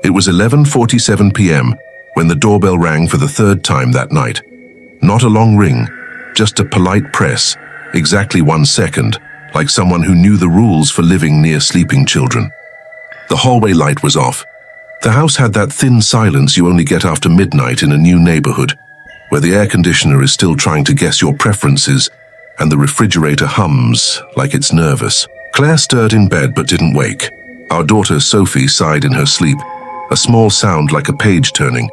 It was 11:47 p.m. when the doorbell rang for the third time that night. Not a long ring, just a polite press, exactly 1 second, like someone who knew the rules for living near sleeping children. The hallway light was off. The house had that thin silence you only get after midnight in a new neighborhood, where the air conditioner is still trying to guess your preferences and the refrigerator hums like it's nervous. Claire stirred in bed but didn't wake. Our daughter Sophie sighed in her sleep, a small sound like a page turning.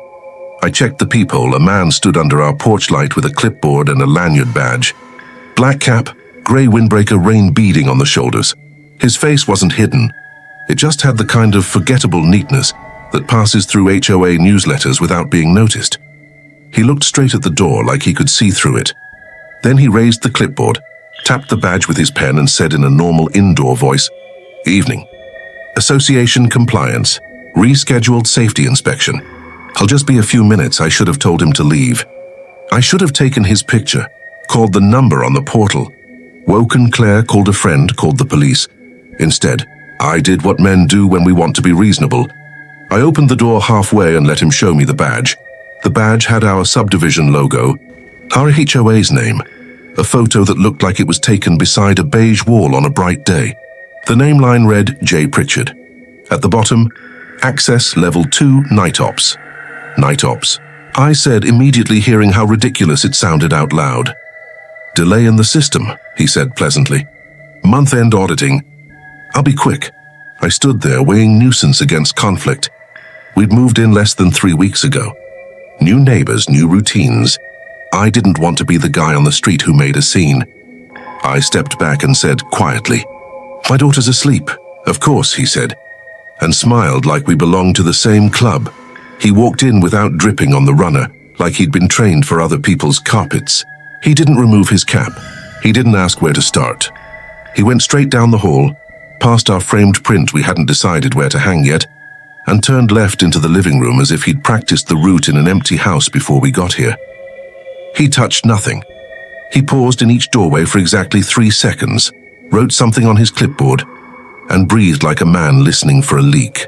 I checked the peephole. A man stood under our porch light with a clipboard and a lanyard badge. Black cap, grey windbreaker, rain beading on the shoulders. His face wasn't hidden. It just had the kind of forgettable neatness that passes through HOA newsletters without being noticed. He looked straight at the door like he could see through it. Then he raised the clipboard, tapped the badge with his pen and said in a normal indoor voice, "Evening. Association compliance. Rescheduled safety inspection. I'll just be a few minutes. I should have told him to leave. I should have taken his picture, called the number on the portal. Woken Claire, called a friend, called the police. Instead, I did what men do when we want to be reasonable. I opened the door halfway and let him show me the badge. The badge had our subdivision logo, our HOA's name, a photo that looked like it was taken beside a beige wall on a bright day. The name line read J. Pritchard. At the bottom, Access Level 2 Night Ops. Night Ops, I said, immediately hearing how ridiculous it sounded out loud. Delay in the system, he said pleasantly. Month-end auditing. I'll be quick. I stood there weighing nuisance against conflict. We'd moved in less than 3 weeks ago. New neighbors, new routines. I didn't want to be the guy on the street who made a scene. I stepped back and said quietly, "My daughter's asleep." "Of course," he said, and smiled like we belonged to the same club. He walked in without dripping on the runner, like he'd been trained for other people's carpets. He didn't remove his cap. He didn't ask where to start. He went straight down the hall, past our framed print we hadn't decided where to hang yet, and turned left into the living room as if he'd practiced the route in an empty house before we got here. He touched nothing. He paused in each doorway for exactly 3 seconds, wrote something on his clipboard, and breathed like a man listening for a leak.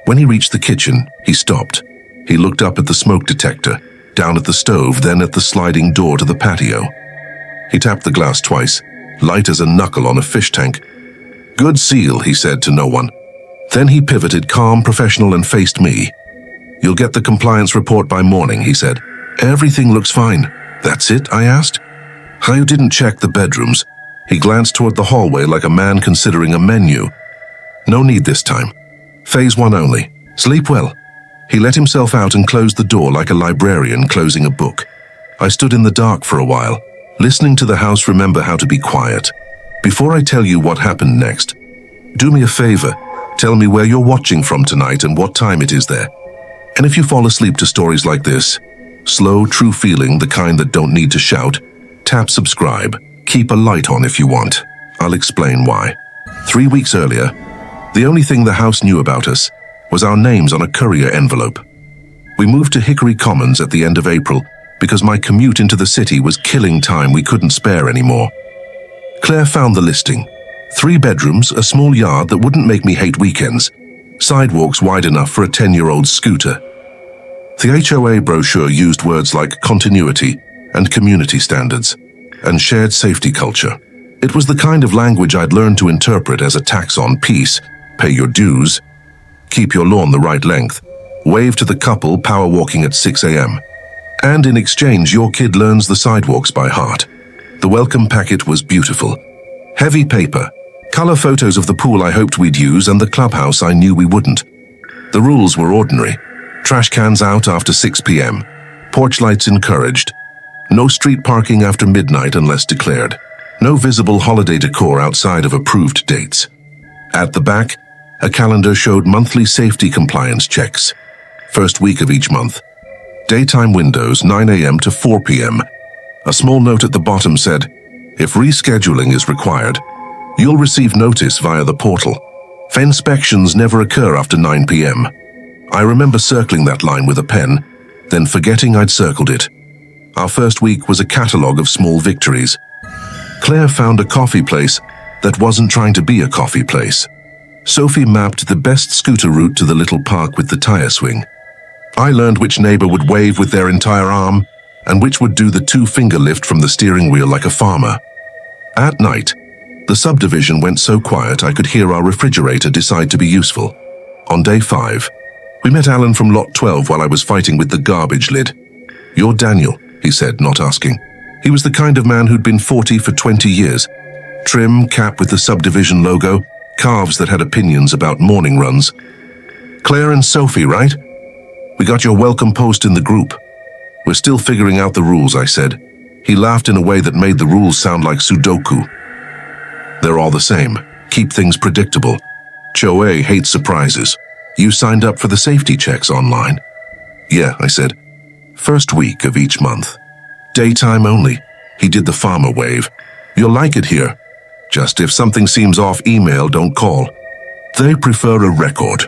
When he reached the kitchen, he stopped. He looked up at the smoke detector, down at the stove, then at the sliding door to the patio. He tapped the glass twice, light as a knuckle on a fish tank. "Good seal," he said to no one. Then he pivoted, calm, professional, and faced me. "You'll get the compliance report by morning," he said. "Everything looks fine." "That's it?" I asked. "I didn't check the bedrooms." He glanced toward the hallway like a man considering a menu. "No need this time. Phase 1 only. Sleep well." He let himself out and closed the door like a librarian closing a book. I stood in the dark for a while, listening to the house remember how to be quiet. Before I tell you what happened next, do me a favor. Tell me where you're watching from tonight and what time it is there. And if you fall asleep to stories like this, slow, true feeling, the kind that don't need to shout, tap subscribe. Keep a light on if you want. I'll explain why. 3 weeks earlier, the only thing the house knew about us was our names on a courier envelope. We moved to Hickory Commons at the end of April because my commute into the city was killing time we couldn't spare anymore. Claire found the listing. 3 bedrooms, a small yard that wouldn't make me hate weekends, sidewalks wide enough for a 10-year-old scooter. The HOA brochure used words like continuity and community standards and shared safety culture. It was the kind of language I'd learned to interpret as a tax on peace, pay your dues, keep your lawn the right length, wave to the couple power walking at 6 a.m. And in exchange, your kid learns the sidewalks by heart. The welcome packet was beautiful. Heavy paper, color photos of the pool I hoped we'd use and the clubhouse I knew we wouldn't. The rules were ordinary. Trash cans out after 6 p.m. Porch lights encouraged. No street parking after midnight unless declared. No visible holiday decor outside of approved dates. At the back, a calendar showed monthly safety compliance checks. First week of each month. Daytime windows 9 a.m. to 4 p.m. A small note at the bottom said, "If rescheduling is required, you'll receive notice via the portal. Inspections never occur after 9 p.m. I remember circling that line with a pen, then forgetting I'd circled it. Our first week was a catalogue of small victories. Claire found a coffee place that wasn't trying to be a coffee place. Sophie mapped the best scooter route to the little park with the tire swing. I learned which neighbor would wave with their entire arm and which would do the two-finger lift from the steering wheel like a farmer. At night, the subdivision went so quiet I could hear our refrigerator decide to be useful. On day 5, we met Alan from lot 12 while I was fighting with the garbage lid. "You're Daniel," he said, not asking. He was the kind of man who'd been 40 for 20 years. Trim cap with the subdivision logo, calves that had opinions about morning runs. "Claire and Sophie, right? We got your welcome post in the group." "We're still figuring out the rules," I said. He laughed in a way that made the rules sound like Sudoku. "They're all the same. Keep things predictable. HOA hates surprises. You signed up for the safety checks online?" "Yeah," I said. "First week of each month. Daytime only." He did the farmer wave. "You'll like it here. Just if something seems off email, don't call. They prefer a record."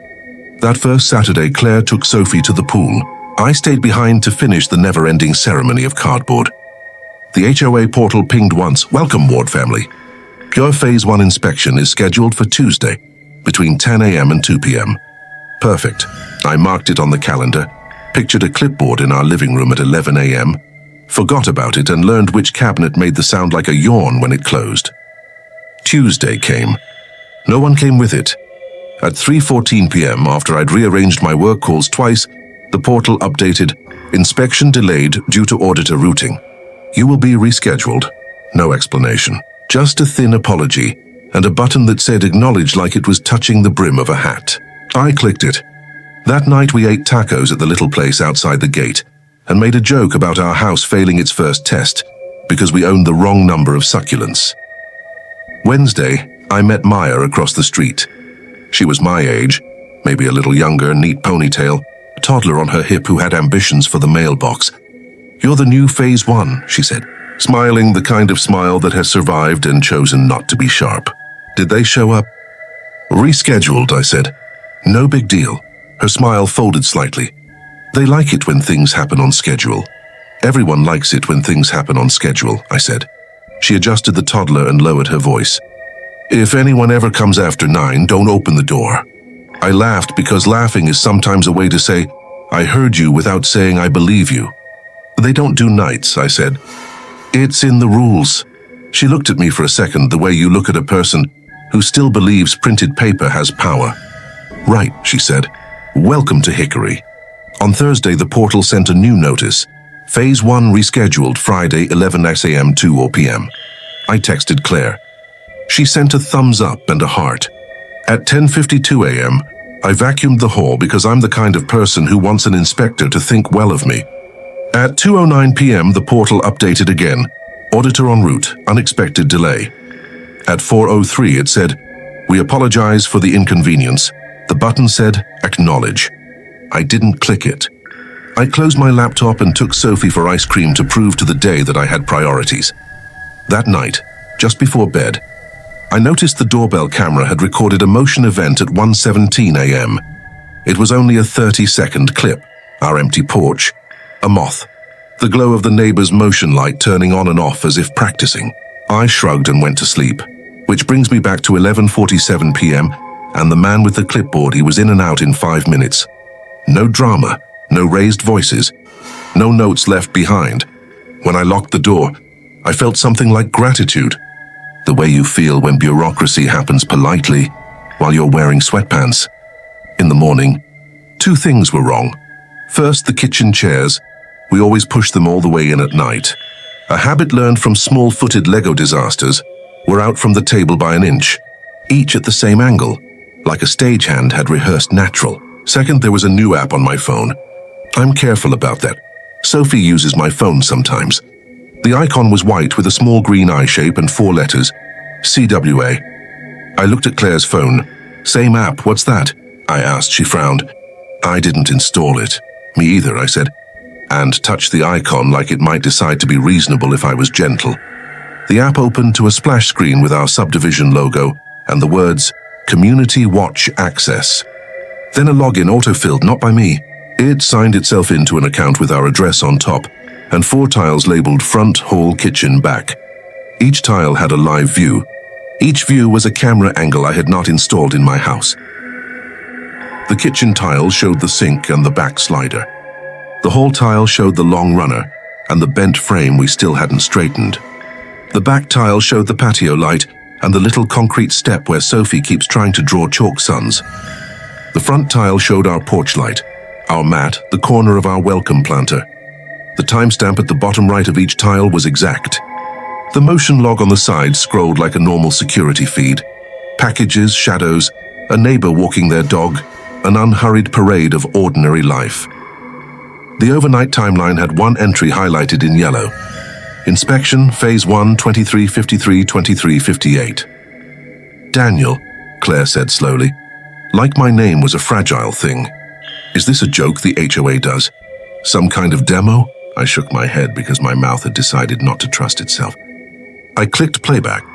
That first Saturday, Claire took Sophie to the pool. I stayed behind to finish the never-ending ceremony of cardboard. The HOA portal pinged once. "Welcome, Ward family. Your Phase 1 inspection is scheduled for Tuesday, between 10 a.m. and 2 p.m. Perfect. I marked it on the calendar, pictured a clipboard in our living room at 11 a.m., forgot about it and learned which cabinet made the sound like a yawn when it closed. Tuesday came. No one came with it. At 3:14 p.m., after I'd rearranged my work calls twice, the portal updated, "Inspection delayed due to auditor routing. You will be rescheduled." No explanation. Just a thin apology, and a button that said acknowledge like it was touching the brim of a hat. I clicked it. That night we ate tacos at the little place outside the gate, and made a joke about our house failing its first test, because we owned the wrong number of succulents. Wednesday, I met Maya across the street. She was my age, maybe a little younger, neat ponytail, a toddler on her hip who had ambitions for the mailbox. "You're the new Phase 1, she said, smiling the kind of smile that has survived and chosen not to be sharp. "Did they show up?" "Rescheduled," I said. "No big deal." Her smile folded slightly. "They like it when things happen on schedule." "Everyone likes it when things happen on schedule," I said. She adjusted the toddler and lowered her voice. "If anyone ever comes after 9, don't open the door." I laughed because laughing is sometimes a way to say, "I heard you," without saying "I believe you." "They don't do nights," I said. "It's in the rules." She looked at me for a second the way you look at a person who still believes printed paper has power. "Right," she said. "Welcome to Hickory." On Thursday, the portal sent a new notice. Phase 1 rescheduled Friday 11 a.m. 2 p.m. I texted Claire. She sent a thumbs up and a heart. At 10:52 a.m., I vacuumed the hall because I'm the kind of person who wants an inspector to think well of me. At 2:09 p.m., the portal updated again. Auditor en route, unexpected delay. At 4:03, it said, "We apologize for the inconvenience." The button said, "Acknowledge." I didn't click it. I closed my laptop and took Sophie for ice cream to prove to the day that I had priorities. That night, just before bed, I noticed the doorbell camera had recorded a motion event at 1:17 a.m. It was only a 30-second clip. Our empty porch, a moth, the glow of the neighbor's motion light turning on and off as if practicing. I shrugged and went to sleep, which brings me back to 11:47 p.m. and the man with the clipboard. He was in and out in 5 minutes. No drama, no raised voices, no notes left behind. When I locked the door, I felt something like gratitude. The way you feel when bureaucracy happens politely while you're wearing sweatpants. In the morning, 2 things were wrong. First, the kitchen chairs. We always push them all the way in at night. A habit learned from small-footed Lego disasters. Were out from the table by an inch, each at the same angle, like a stagehand had rehearsed natural. Second, there was a new app on my phone. I'm careful about that. Sophie uses my phone sometimes. The icon was white with a small green eye shape and 4 letters, CWA. I looked at Claire's phone. "Same app, what's that?" I asked. She frowned. "I didn't install it." "Me either," I said, and touched the icon like it might decide to be reasonable if I was gentle. The app opened to a splash screen with our subdivision logo and the words, Community Watch Access. Then a login auto-filled, not by me. It signed itself into an account with our address on top. and 4 tiles labeled front, hall, kitchen, back. Each tile had a live view. Each view was a camera angle I had not installed in my house. The kitchen tile showed the sink and the back slider. The hall tile showed the long runner and the bent frame we still hadn't straightened. The back tile showed the patio light and the little concrete step where Sophie keeps trying to draw chalk suns. The front tile showed our porch light, our mat, the corner of our welcome planter. The timestamp at the bottom right of each tile was exact. The motion log on the side scrolled like a normal security feed. Packages, shadows, a neighbor walking their dog, an unhurried parade of ordinary life. The overnight timeline had one entry highlighted in yellow. Inspection, Phase 1, 2353-2358. Daniel, Claire said slowly. Like my name was a fragile thing. Is this a joke the HOA does? Some kind of demo? I shook my head because my mouth had decided not to trust itself. I clicked playback.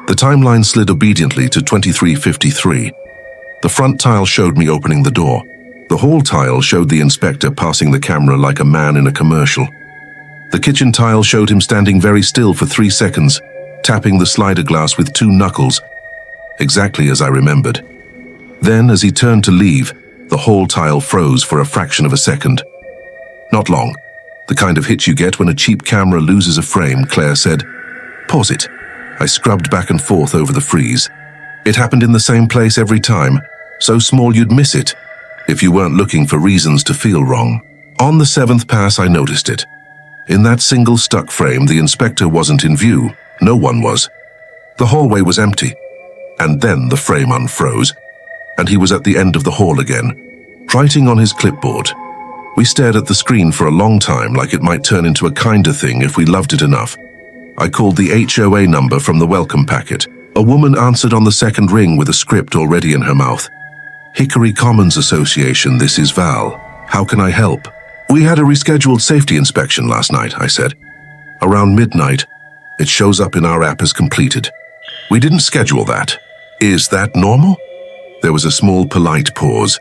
The timeline slid obediently to 2353. The front tile showed me opening the door. The hall tile showed the inspector passing the camera like a man in a commercial. The kitchen tile showed him standing very still for 3 seconds, tapping the slider glass with 2 knuckles, exactly as I remembered. Then, as he turned to leave, the hall tile froze for a fraction of a second. Not long. The kind of hit you get when a cheap camera loses a frame, Claire said. Pause it. I scrubbed back and forth over the freeze. It happened in the same place every time, so small you'd miss it, if you weren't looking for reasons to feel wrong. On the 7th pass, I noticed it. In that single stuck frame, the inspector wasn't in view. No one was. The hallway was empty. And then the frame unfroze, and he was at the end of the hall again, writing on his clipboard. We stared at the screen for a long time, like it might turn into a kinder thing if we loved it enough. I called the HOA number from the welcome packet. A woman answered on the second ring with a script already in her mouth. Hickory Commons Association, this is Val. How can I help? We had a rescheduled safety inspection last night, I said. Around midnight. It shows up in our app as completed. We didn't schedule that. Is that normal? There was a small, polite pause.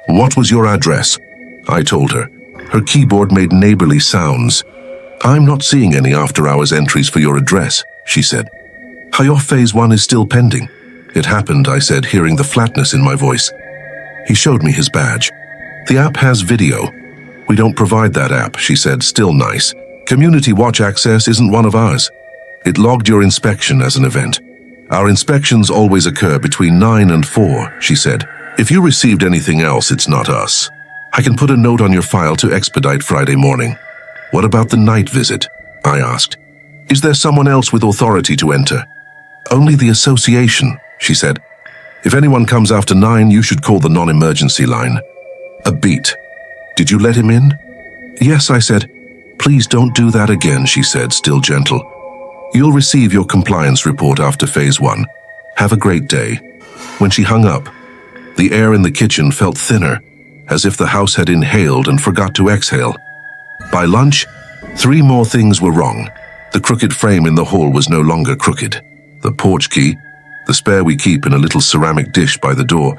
What was your address? I told her. Her keyboard made neighborly sounds. I'm not seeing any after-hours entries for your address, she said. Your Phase 1 is still pending. It happened, I said, hearing the flatness in my voice. He showed me his badge. The app has video. We don't provide that app, she said, still nice. Community watch access isn't one of ours. It logged your inspection as an event. Our inspections always occur between 9 and 4, she said. If you received anything else, it's not us. I can put a note on your file to expedite Friday morning. What about the night visit? I asked. Is there someone else with authority to enter? Only the association, she said. If anyone comes after 9, you should call the non-emergency line. A beat. Did you let him in? Yes, I said. Please don't do that again, she said, still gentle. You'll receive your compliance report after Phase 1. Have a great day. When she hung up, the air in the kitchen felt thinner, as if the house had inhaled and forgot to exhale. By lunch, 3 more things were wrong. The crooked frame in the hall was no longer crooked. The porch key, the spare we keep in a little ceramic dish by the door,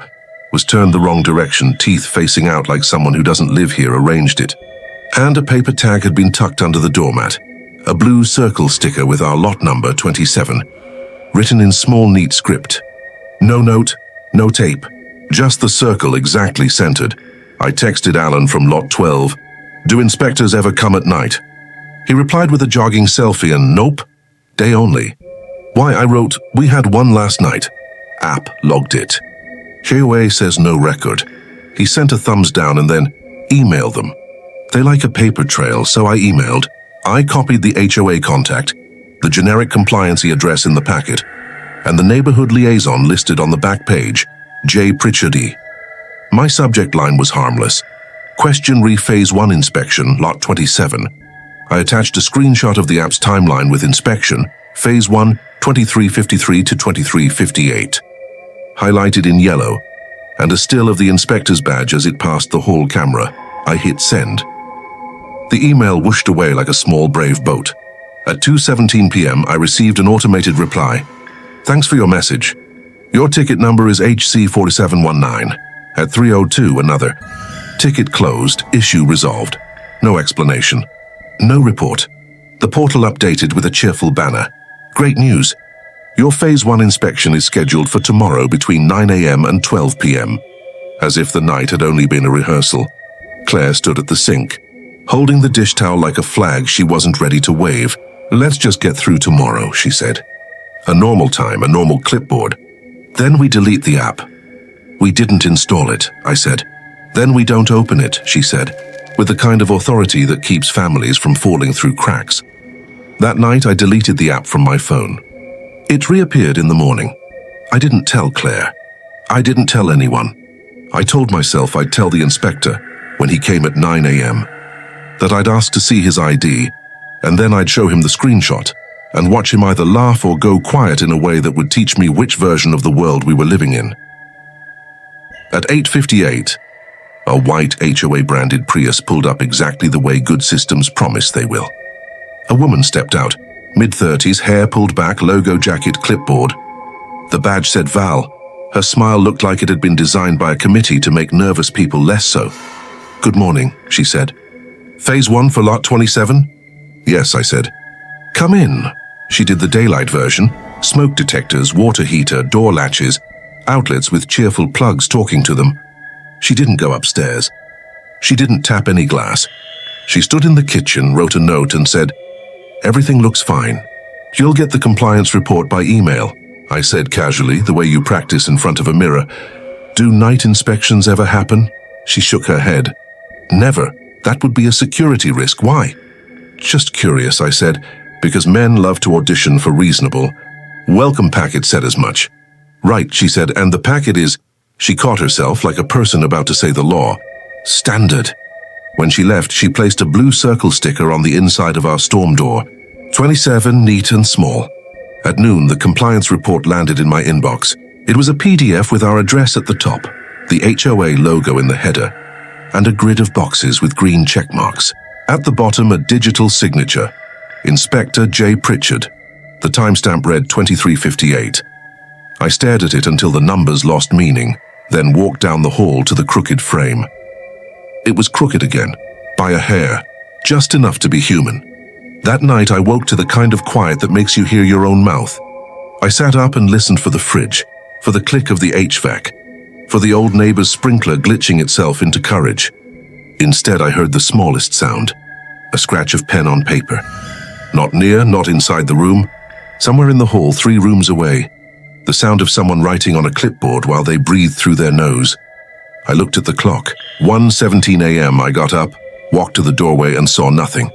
was turned the wrong direction, teeth facing out like someone who doesn't live here arranged it. And a paper tag had been tucked under the doormat. A blue circle sticker with our lot number 27, written in small, neat script. No note, no tape, just the circle exactly centered. I texted Alan from lot 12, do inspectors ever come at night? He replied with a jogging selfie and nope, day only. Why, I wrote, we had one last night. App logged it. HOA says no record. He sent a thumbs down and then emailed them. They like a paper trail, so I emailed. I copied the HOA contact, the generic compliancy address in the packet, and the neighborhood liaison listed on the back page, J. Pritchardy. My subject line was harmless. Question Phase 1 inspection, lot 27. I attached a screenshot of the app's timeline with inspection, Phase 1, 2353 to 2358. Highlighted in yellow, and a still of the inspector's badge as it passed the hall camera. I hit send. The email whooshed away like a small brave boat. At 2:17 p.m., I received an automated reply. Thanks for your message. Your ticket number is HC4719. At 3:02, another. Ticket closed, issue resolved. No explanation. No report. The portal updated with a cheerful banner. Great news. Your Phase 1 inspection is scheduled for tomorrow between 9 a.m. and 12 p.m. As if the night had only been a rehearsal. Claire stood at the sink, holding the dish towel like a flag she wasn't ready to wave. Let's just get through tomorrow, she said. A normal time, a normal clipboard. Then we delete the app. We didn't install it, I said. Then we don't open it, she said, with the kind of authority that keeps families from falling through cracks. That night I deleted the app from my phone. It reappeared in the morning. I didn't tell Claire. I didn't tell anyone. I told myself I'd tell the inspector when he came at 9 a.m. that I'd ask to see his ID, and then I'd show him the screenshot and watch him either laugh or go quiet in a way that would teach me which version of the world we were living in. At 8:58, a white HOA-branded Prius pulled up exactly the way good systems promise they will. A woman stepped out, mid-30s, hair pulled back, logo jacket, clipboard. The badge said Val. Her smile looked like it had been designed by a committee to make nervous people less so. Good morning, she said. Phase 1 for lot 27? Yes, I said. Come in. She did the daylight version. Smoke detectors, water heater, door latches, outlets with cheerful plugs talking to them. She didn't go upstairs. She didn't tap any glass. She stood in the kitchen, wrote a note and said, Everything looks fine. You'll get the compliance report by email, I said casually, the way you practice in front of a mirror. Do night inspections ever happen? She shook her head. Never. That would be a security risk. Why? Just curious, I said, because men love to audition for reasonable. Welcome packet said as much. Right, she said, and the packet is... She caught herself like a person about to say the law. Standard. When she left, she placed a blue circle sticker on the inside of our storm door. 27, neat and small. At noon, the compliance report landed in my inbox. It was a PDF with our address at the top, the HOA logo in the header, and a grid of boxes with green check marks. At the bottom, a digital signature. Inspector J. Pritchard. The timestamp read 23:58. I stared at it until the numbers lost meaning, then walked down the hall to the crooked frame. It was crooked again, by a hair, just enough to be human. That night I woke to the kind of quiet that makes you hear your own mouth. I sat up and listened for the fridge, for the click of the HVAC, for the old neighbor's sprinkler glitching itself into courage. Instead I heard the smallest sound, a scratch of pen on paper. Not near, not inside the room, somewhere in the hall 3 rooms away. The sound of someone writing on a clipboard while they breathed through their nose. I looked at the clock. 1:17 a.m. I got up, walked to the doorway and saw nothing.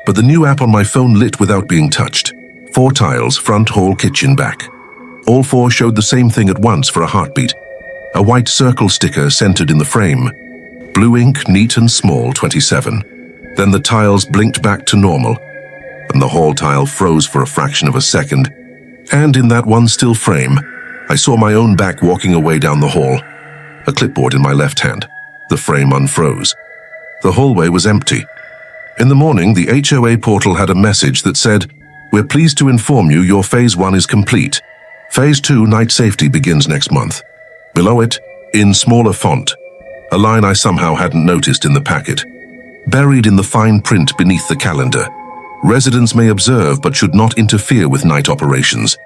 But the new app on my phone lit without being touched. 4 tiles, front, hall, kitchen, back. All 4 showed the same thing at once for a heartbeat. A white circle sticker centered in the frame. Blue ink, neat and small, 27. Then the tiles blinked back to normal, and the hall tile froze for a fraction of a second. And in that one still frame, I saw my own back walking away down the hall. A clipboard in my left hand. The frame unfroze. The hallway was empty. In the morning, the HOA portal had a message that said, We're pleased to inform you your Phase 1 is complete. Phase 2 night safety begins next month. Below it, in smaller font, a line I somehow hadn't noticed in the packet. Buried in the fine print beneath the calendar. Residents may observe but should not interfere with night operations.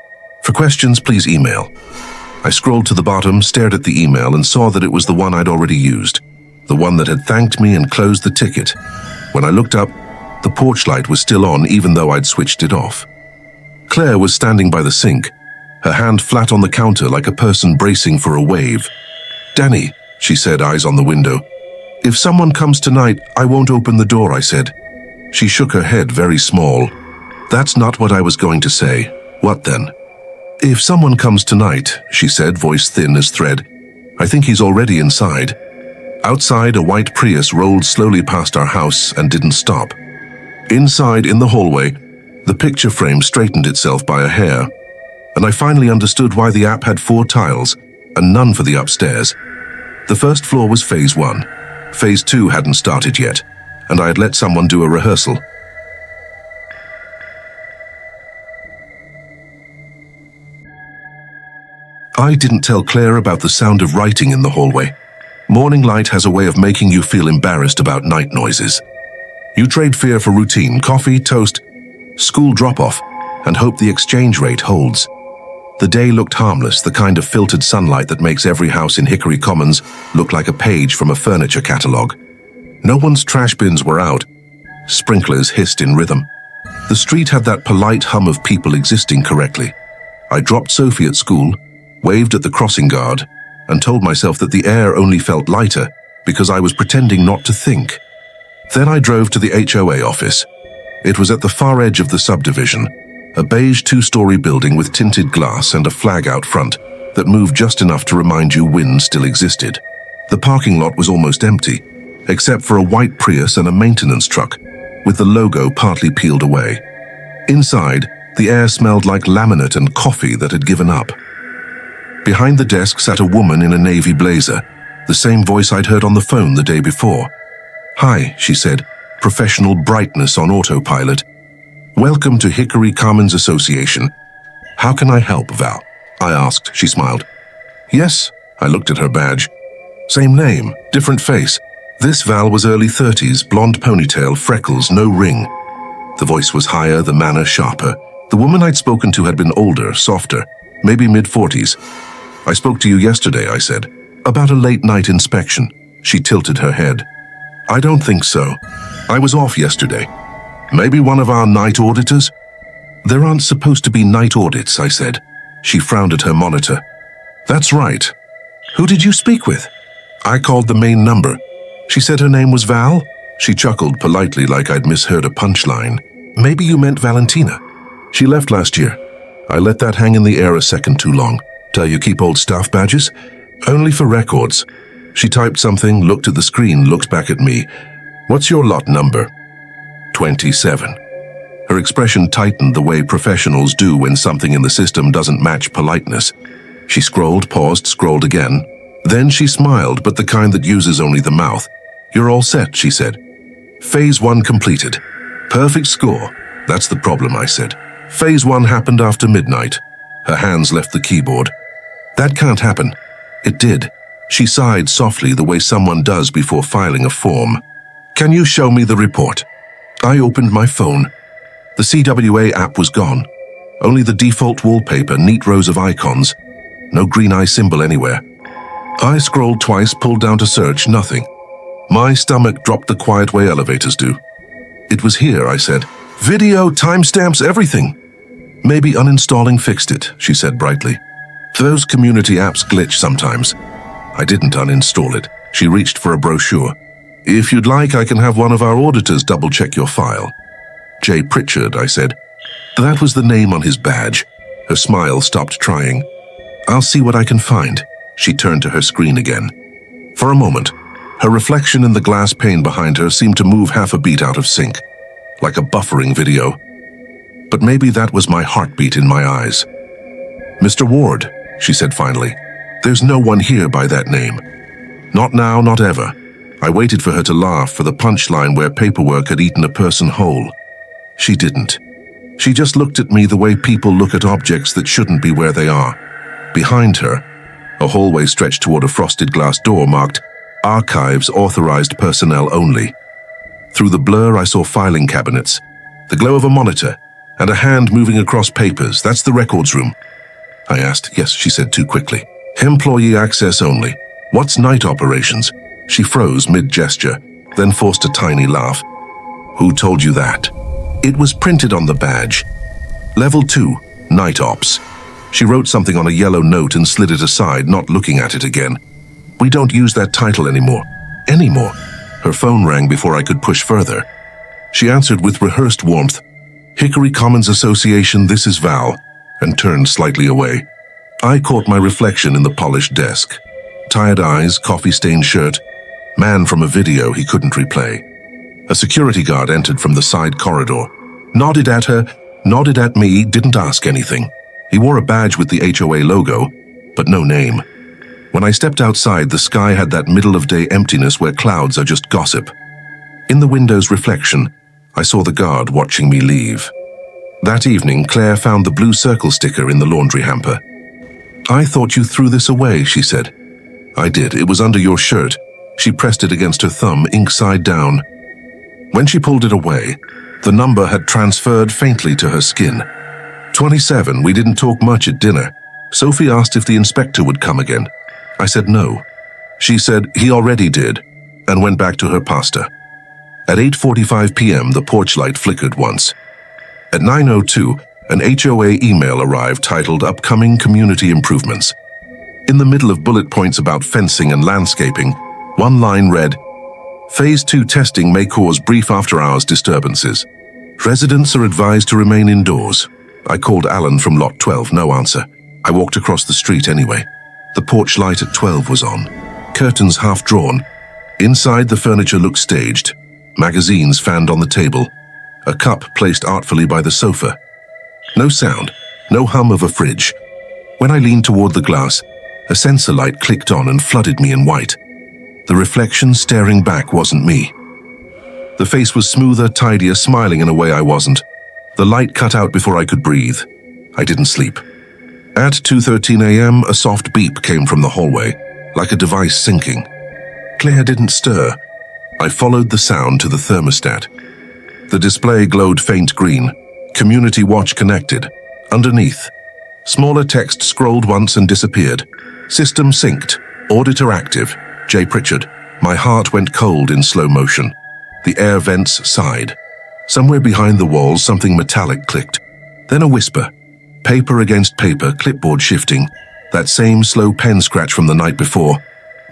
For questions, please email. I scrolled to the bottom, stared at the email, and saw that it was the one I'd already used. The one that had thanked me and closed the ticket. When I looked up, the porch light was still on even though I'd switched it off. Claire was standing by the sink, her hand flat on the counter like a person bracing for a wave. Danny, she said, eyes on the window. If someone comes tonight, I won't open the door, I said. She shook her head, very small. That's not what I was going to say. What then? If someone comes tonight, she said, voice thin as thread, I think he's already inside. Outside, a white Prius rolled slowly past our house and didn't stop. Inside, in the hallway, the picture frame straightened itself by a hair, and I finally understood why the app had 4 tiles and none for the upstairs. The first floor was Phase 1. Phase 2 hadn't started yet, and I had let someone do a rehearsal. I didn't tell Claire about the sound of writing in the hallway. Morning light has a way of making you feel embarrassed about night noises. You trade fear for routine, coffee, toast, school drop-off, and hope the exchange rate holds. The day looked harmless, the kind of filtered sunlight that makes every house in Hickory Commons look like a page from a furniture catalog. No one's trash bins were out. Sprinklers hissed in rhythm. The street had that polite hum of people existing correctly. I dropped Sophie at school, waved at the crossing guard, and told myself that the air only felt lighter because I was pretending not to think. Then I drove to the HOA office. It was at the far edge of the subdivision, a beige two-story building with tinted glass and a flag out front that moved just enough to remind you wind still existed. The parking lot was almost empty, except for a white Prius and a maintenance truck, with the logo partly peeled away. Inside, the air smelled like laminate and coffee that had given up. Behind the desk sat a woman in a navy blazer, the same voice I'd heard on the phone the day before. "Hi," she said, professional brightness on autopilot. "Welcome to Hickory Commons Association. How can I help, Val?" I asked. She smiled. "Yes," I looked at her badge. Same name, different face. This Val was early 30s, blonde ponytail, freckles, no ring. The voice was higher, the manner sharper. The woman I'd spoken to had been older, softer, maybe mid-40s. "I spoke to you yesterday," I said, "about a late-night inspection." She tilted her head. "I don't think so. I was off yesterday. Maybe one of our night auditors?" "There aren't supposed to be night audits," I said. She frowned at her monitor. "That's right. Who did you speak with?" "I called the main number. She said her name was Val." She chuckled politely like I'd misheard a punchline. "Maybe you meant Valentina. She left last year." I let that hang in the air a second too long. "Tell you keep old staff badges?" "Only for records." She typed something, looked at the screen, looked back at me. "What's your lot number?" 27. Her expression tightened the way professionals do when something in the system doesn't match politeness. She scrolled, paused, scrolled again. Then she smiled, but the kind that uses only the mouth. "You're all set," she said. "Phase 1 completed. Perfect score." "That's the problem," I said. "Phase 1 happened after midnight." Her hands left the keyboard. "That can't happen." It did. She sighed softly the way someone does before filing a form. "Can you show me the report?" I opened my phone. The CWA app was gone. Only the default wallpaper, neat rows of icons. No green eye symbol anywhere. I scrolled twice, pulled down to search, nothing. My stomach dropped the quiet way elevators do. "It was here," I said. "Video, timestamps, everything." "Maybe uninstalling fixed it," she said brightly. "Those community apps glitch sometimes." I didn't uninstall it. She reached for a brochure. "If you'd like, I can have one of our auditors double-check your file." "J. Pritchard," I said. That was the name on his badge. Her smile stopped trying. "I'll see what I can find." She turned to her screen again. For a moment, her reflection in the glass pane behind her seemed to move half a beat out of sync, like a buffering video. But maybe that was my heartbeat in my eyes. "Mr. Ward," she said finally, "there's no one here by that name. Not now, not ever." I waited for her to laugh, for the punchline where paperwork had eaten a person whole. She didn't. She just looked at me the way people look at objects that shouldn't be where they are. Behind her, a hallway stretched toward a frosted glass door marked "Archives Authorized Personnel Only." Through the blur, I saw filing cabinets, the glow of a monitor, and a hand moving across papers. "That's the records room." I asked. "Yes," she said too quickly. "Employee access only. What's night operations?" She froze mid-gesture, then forced a tiny laugh. "Who told you that?" It was printed on the badge. Level 2, Night Ops. She wrote something on a yellow note and slid it aside, not looking at it again. "We don't use that title anymore." "Anymore?" Her phone rang before I could push further. She answered with rehearsed warmth. "Hickory Commons Association, this is Val," and turned slightly away. I caught my reflection in the polished desk. Tired eyes, coffee-stained shirt. Man from a video he couldn't replay. A security guard entered from the side corridor. Nodded at her, nodded at me, didn't ask anything. He wore a badge with the HOA logo, but no name. When I stepped outside, the sky had that middle-of-day emptiness where clouds are just gossip. In the window's reflection, I saw the guard watching me leave. That evening, Claire found the blue circle sticker in the laundry hamper. "I thought you threw this away," she said. "I did. It was under your shirt." She pressed it against her thumb, ink side down. When she pulled it away, the number had transferred faintly to her skin. 27, we didn't talk much at dinner. Sophie asked if the inspector would come again. I said no. She said he already did, and went back to her pasta. At 8:45 p.m., the porch light flickered once. At 9:02, an HOA email arrived titled Upcoming Community Improvements. In the middle of bullet points about fencing and landscaping, one line read, Phase 2 testing may cause brief after-hours disturbances. Residents are advised to remain indoors. I called Alan from lot 12, no answer. I walked across the street anyway. The porch light at 12 was on. Curtains half drawn. Inside, the furniture looked staged. Magazines fanned on the table. A cup placed artfully by the sofa. No sound, no hum of a fridge. When I leaned toward the glass, a sensor light clicked on and flooded me in white. The reflection staring back wasn't me. The face was smoother, tidier, smiling in a way I wasn't. The light cut out before I could breathe. I didn't sleep. At 2:13 a.m., a soft beep came from the hallway, like a device syncing. Claire didn't stir. I followed the sound to the thermostat. The display glowed faint green. Community watch connected. Underneath, smaller text scrolled once and disappeared. System synced. Auditor active. J. Pritchard. My heart went cold in slow motion. The air vents sighed. Somewhere behind the walls, something metallic clicked. Then a whisper. Paper against paper, clipboard shifting. That same slow pen scratch from the night before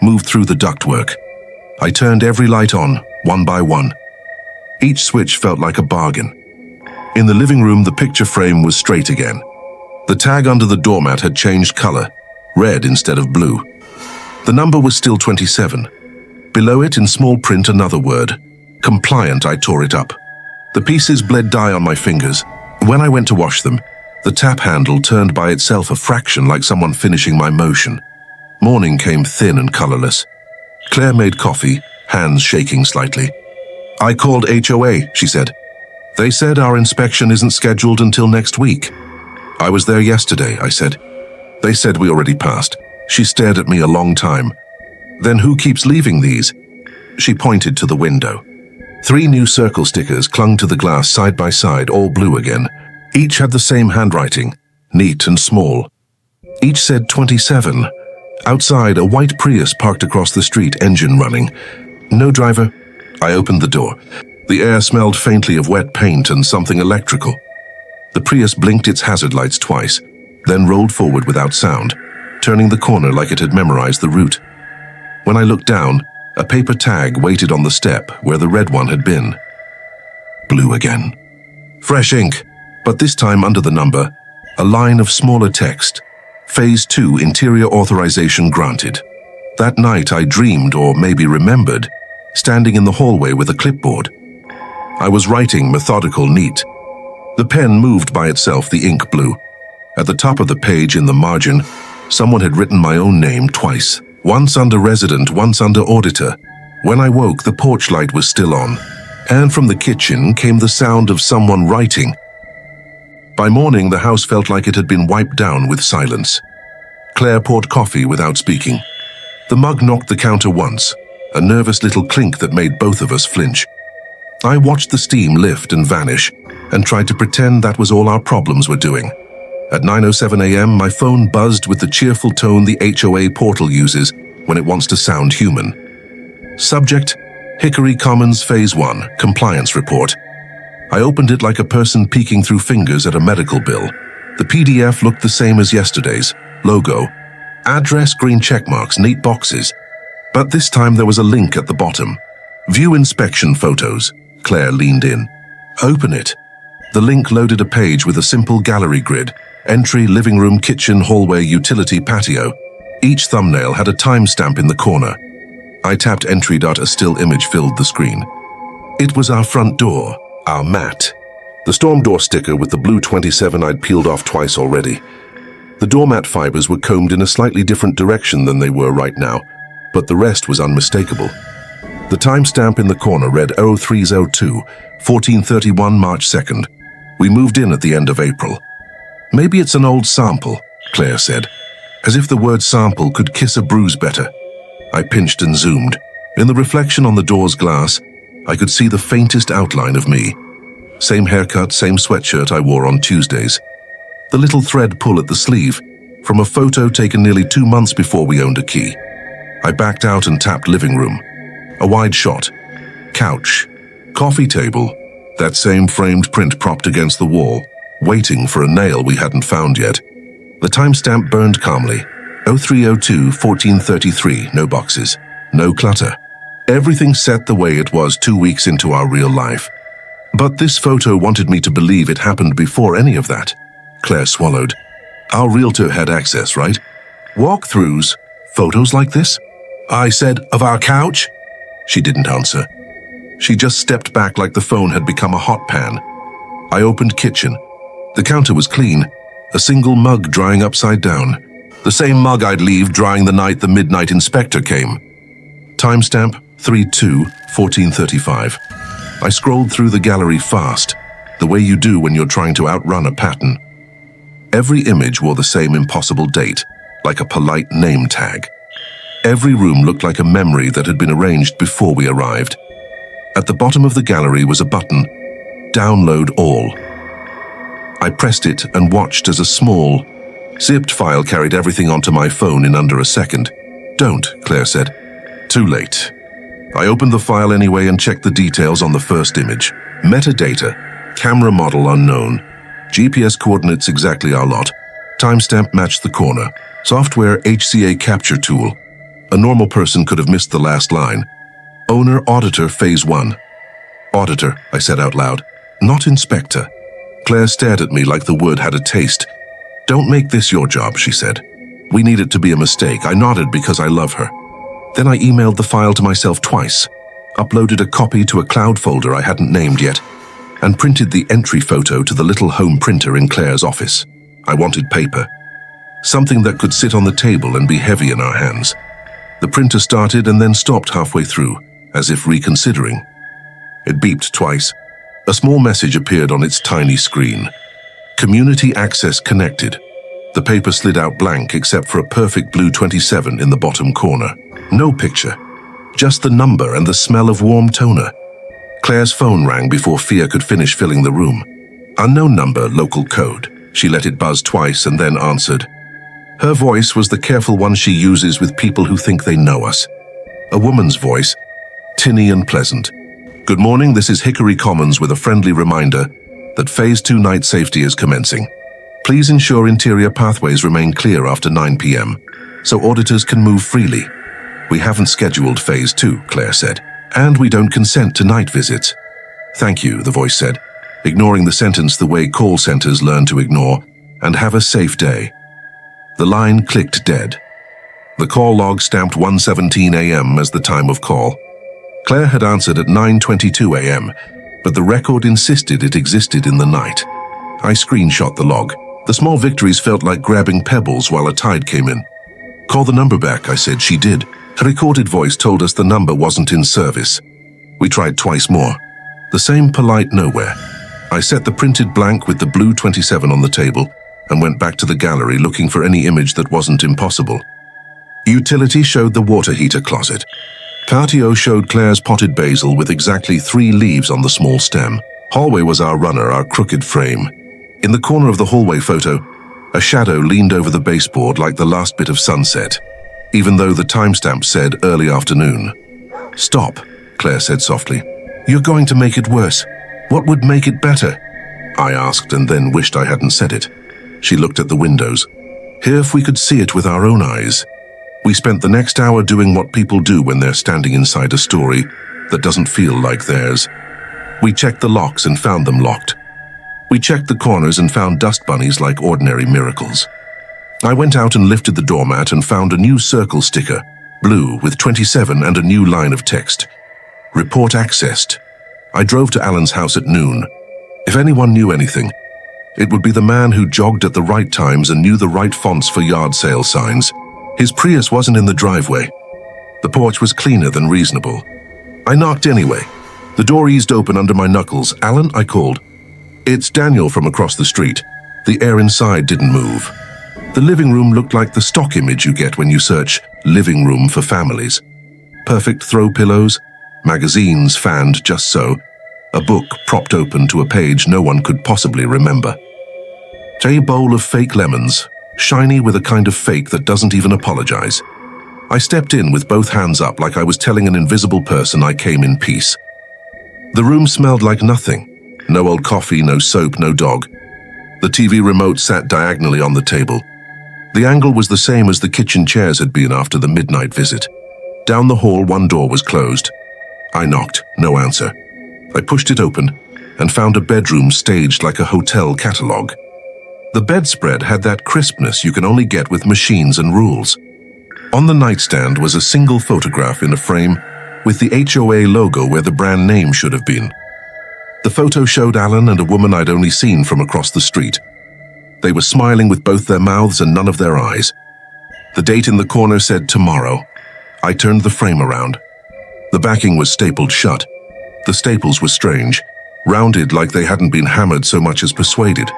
moved through the ductwork. I turned every light on, one by one. Each switch felt like a bargain. In the living room, the picture frame was straight again. The tag under the doormat had changed color, red instead of blue. The number was still 27. Below it, in small print, another word. Compliant. I tore it up. The pieces bled dye on my fingers. When I went to wash them, the tap handle turned by itself a fraction, like someone finishing my motion. Morning came thin and colorless. Claire made coffee, hands shaking slightly. I called HOA, she said. They said our inspection isn't scheduled until next week. I was there yesterday, I said. They said we already passed. She stared at me a long time. Then who keeps leaving these? She pointed to the window. 3 new circle stickers clung to the glass side by side, all blue again. Each had the same handwriting, neat and small. Each said 27. Outside, a white Prius parked across the street, engine running. No driver. I opened the door. The air smelled faintly of wet paint and something electrical. The Prius blinked its hazard lights twice, then rolled forward without sound, turning the corner like it had memorized the route. When I looked down, a paper tag waited on the step where the red one had been. Blue again. Fresh ink, but this time under the number, a line of smaller text. Phase 2 interior authorization granted. That night I dreamed, or maybe remembered, standing in the hallway with a clipboard. I was writing, methodical, neat. The pen moved by itself, the ink blue. At the top of the page in the margin, someone had written my own name twice. Once under resident, once under auditor. When I woke, the porch light was still on, and from the kitchen came the sound of someone writing. By morning, the house felt like it had been wiped down with silence. Claire poured coffee without speaking. The mug knocked the counter once, a nervous little clink that made both of us flinch. I watched the steam lift and vanish, and tried to pretend that was all our problems were doing. At 9:07 a.m., my phone buzzed with the cheerful tone the HOA portal uses when it wants to sound human. Subject, Hickory Commons Phase 1, Compliance Report. I opened it like a person peeking through fingers at a medical bill. The PDF looked the same as yesterday's. Logo, address, green checkmarks, neat boxes. But this time there was a link at the bottom. View inspection photos. Claire leaned in. Open it. The link loaded a page with a simple gallery grid. Entry, living room, kitchen, hallway, utility, patio. Each thumbnail had a timestamp in the corner. I tapped entry. A still image filled the screen. It was our front door, our mat. The storm door sticker with the blue 27 I'd peeled off twice already. The doormat fibers were combed in a slightly different direction than they were right now, but the rest was unmistakable. The timestamp in the corner read 0302, 1431 March 2nd. We moved in at the end of April. Maybe it's an old sample, Claire said, as if the word sample could kiss a bruise better. I pinched and zoomed. In the reflection on the door's glass, I could see the faintest outline of me. Same haircut, same sweatshirt I wore on Tuesdays. The little thread pull at the sleeve, from a photo taken nearly 2 months before we owned a key. I backed out and tapped living room. A wide shot. Couch. Coffee table. That same framed print propped against the wall, waiting for a nail we hadn't found yet. The timestamp burned calmly. 0302-1433, no boxes. No clutter. Everything set the way it was 2 weeks into our real life. But this photo wanted me to believe it happened before any of that. Claire swallowed. Our realtor had access, right? Walkthroughs? Photos like this? I said, of our couch? She didn't answer. She just stepped back like the phone had become a hot pan. I opened kitchen. The counter was clean. A single mug drying upside down. The same mug I'd leave drying the night the midnight inspector came. Timestamp 3/2/1435. I scrolled through the gallery fast, the way you do when you're trying to outrun a pattern. Every image wore the same impossible date, like a polite name tag. Every room looked like a memory that had been arranged before we arrived. At the bottom of the gallery was a button, Download All. I pressed it and watched as a small, zipped file carried everything onto my phone in under a second. Don't, Claire said. Too late. I opened the file anyway and checked the details on the first image. Metadata, camera model unknown, GPS coordinates exactly our lot, timestamp matched the corner, software HCA capture tool. A normal person could have missed the last line. Owner Auditor Phase 1. Auditor, I said out loud, not inspector. Claire stared at me like the word had a taste. Don't make this your job, she said. We need it to be a mistake. I nodded because I love her. Then I emailed the file to myself twice, uploaded a copy to a cloud folder I hadn't named yet, and printed the entry photo to the little home printer in Claire's office. I wanted paper. Something that could sit on the table and be heavy in our hands. The printer started and then stopped halfway through, as if reconsidering. It beeped twice. A small message appeared on its tiny screen. Community access connected. The paper slid out blank except for a perfect blue 27 in the bottom corner. No picture. Just the number and the smell of warm toner. Claire's phone rang before Fia could finish filling the room. Unknown number, local code. She let it buzz twice and then answered. Her voice was the careful one she uses with people who think they know us. A woman's voice, tinny and pleasant. Good morning, this is Hickory Commons with a friendly reminder that Phase 2 night safety is commencing. Please ensure interior pathways remain clear after 9 p.m. so auditors can move freely. We haven't scheduled Phase 2, Claire said, and we don't consent to night visits. Thank you, the voice said, ignoring the sentence the way call centers learn to ignore, and have a safe day. The line clicked dead. The call log stamped 1:17 a.m. as the time of call. Claire had answered at 9:22 a.m., but the record insisted it existed in the night. I screenshot the log. The small victories felt like grabbing pebbles while a tide came in. Call the number back, I said. She did. A recorded voice told us the number wasn't in service. We tried twice more. The same polite nowhere. I set the printed blank with the blue 27 on the table and went back to the gallery looking for any image that wasn't impossible. Utility showed the water heater closet. Patio showed Claire's potted basil with exactly 3 leaves on the small stem. Hallway was our runner, our crooked frame. In the corner of the hallway photo, a shadow leaned over the baseboard like the last bit of sunset, even though the timestamp said early afternoon. Stop, Claire said softly. You're going to make it worse. What would make it better? I asked and then wished I hadn't said it. She looked at the windows. Here if we could see it with our own eyes. We spent the next hour doing what people do when they're standing inside a story that doesn't feel like theirs. We checked the locks and found them locked. We checked the corners and found dust bunnies like ordinary miracles. I went out and lifted the doormat and found a new circle sticker, blue with 27 and a new line of text. Report accessed. I drove to Alan's house at noon. If anyone knew anything, it would be the man who jogged at the right times and knew the right fonts for yard sale signs. His Prius wasn't in the driveway. The porch was cleaner than reasonable. I knocked anyway. The door eased open under my knuckles. Alan, I called. It's Daniel from across the street. The air inside didn't move. The living room looked like the stock image you get when you search living room for families. Perfect throw pillows, magazines fanned just so, a book propped open to a page no one could possibly remember. A bowl of fake lemons, shiny with a kind of fake that doesn't even apologize. I stepped in with both hands up like I was telling an invisible person I came in peace. The room smelled like nothing. No old coffee, no soap, no dog. The TV remote sat diagonally on the table. The angle was the same as the kitchen chairs had been after the midnight visit. Down the hall, one door was closed. I knocked, no answer. I pushed it open and found a bedroom staged like a hotel catalogue. The bedspread had that crispness you can only get with machines and rules. On the nightstand was a single photograph in a frame with the HOA logo where the brand name should have been. The photo showed Alan and a woman I'd only seen from across the street. They were smiling with both their mouths and none of their eyes. The date in the corner said tomorrow. I turned the frame around. The backing was stapled shut. The staples were strange, rounded like they hadn't been hammered so much as persuaded.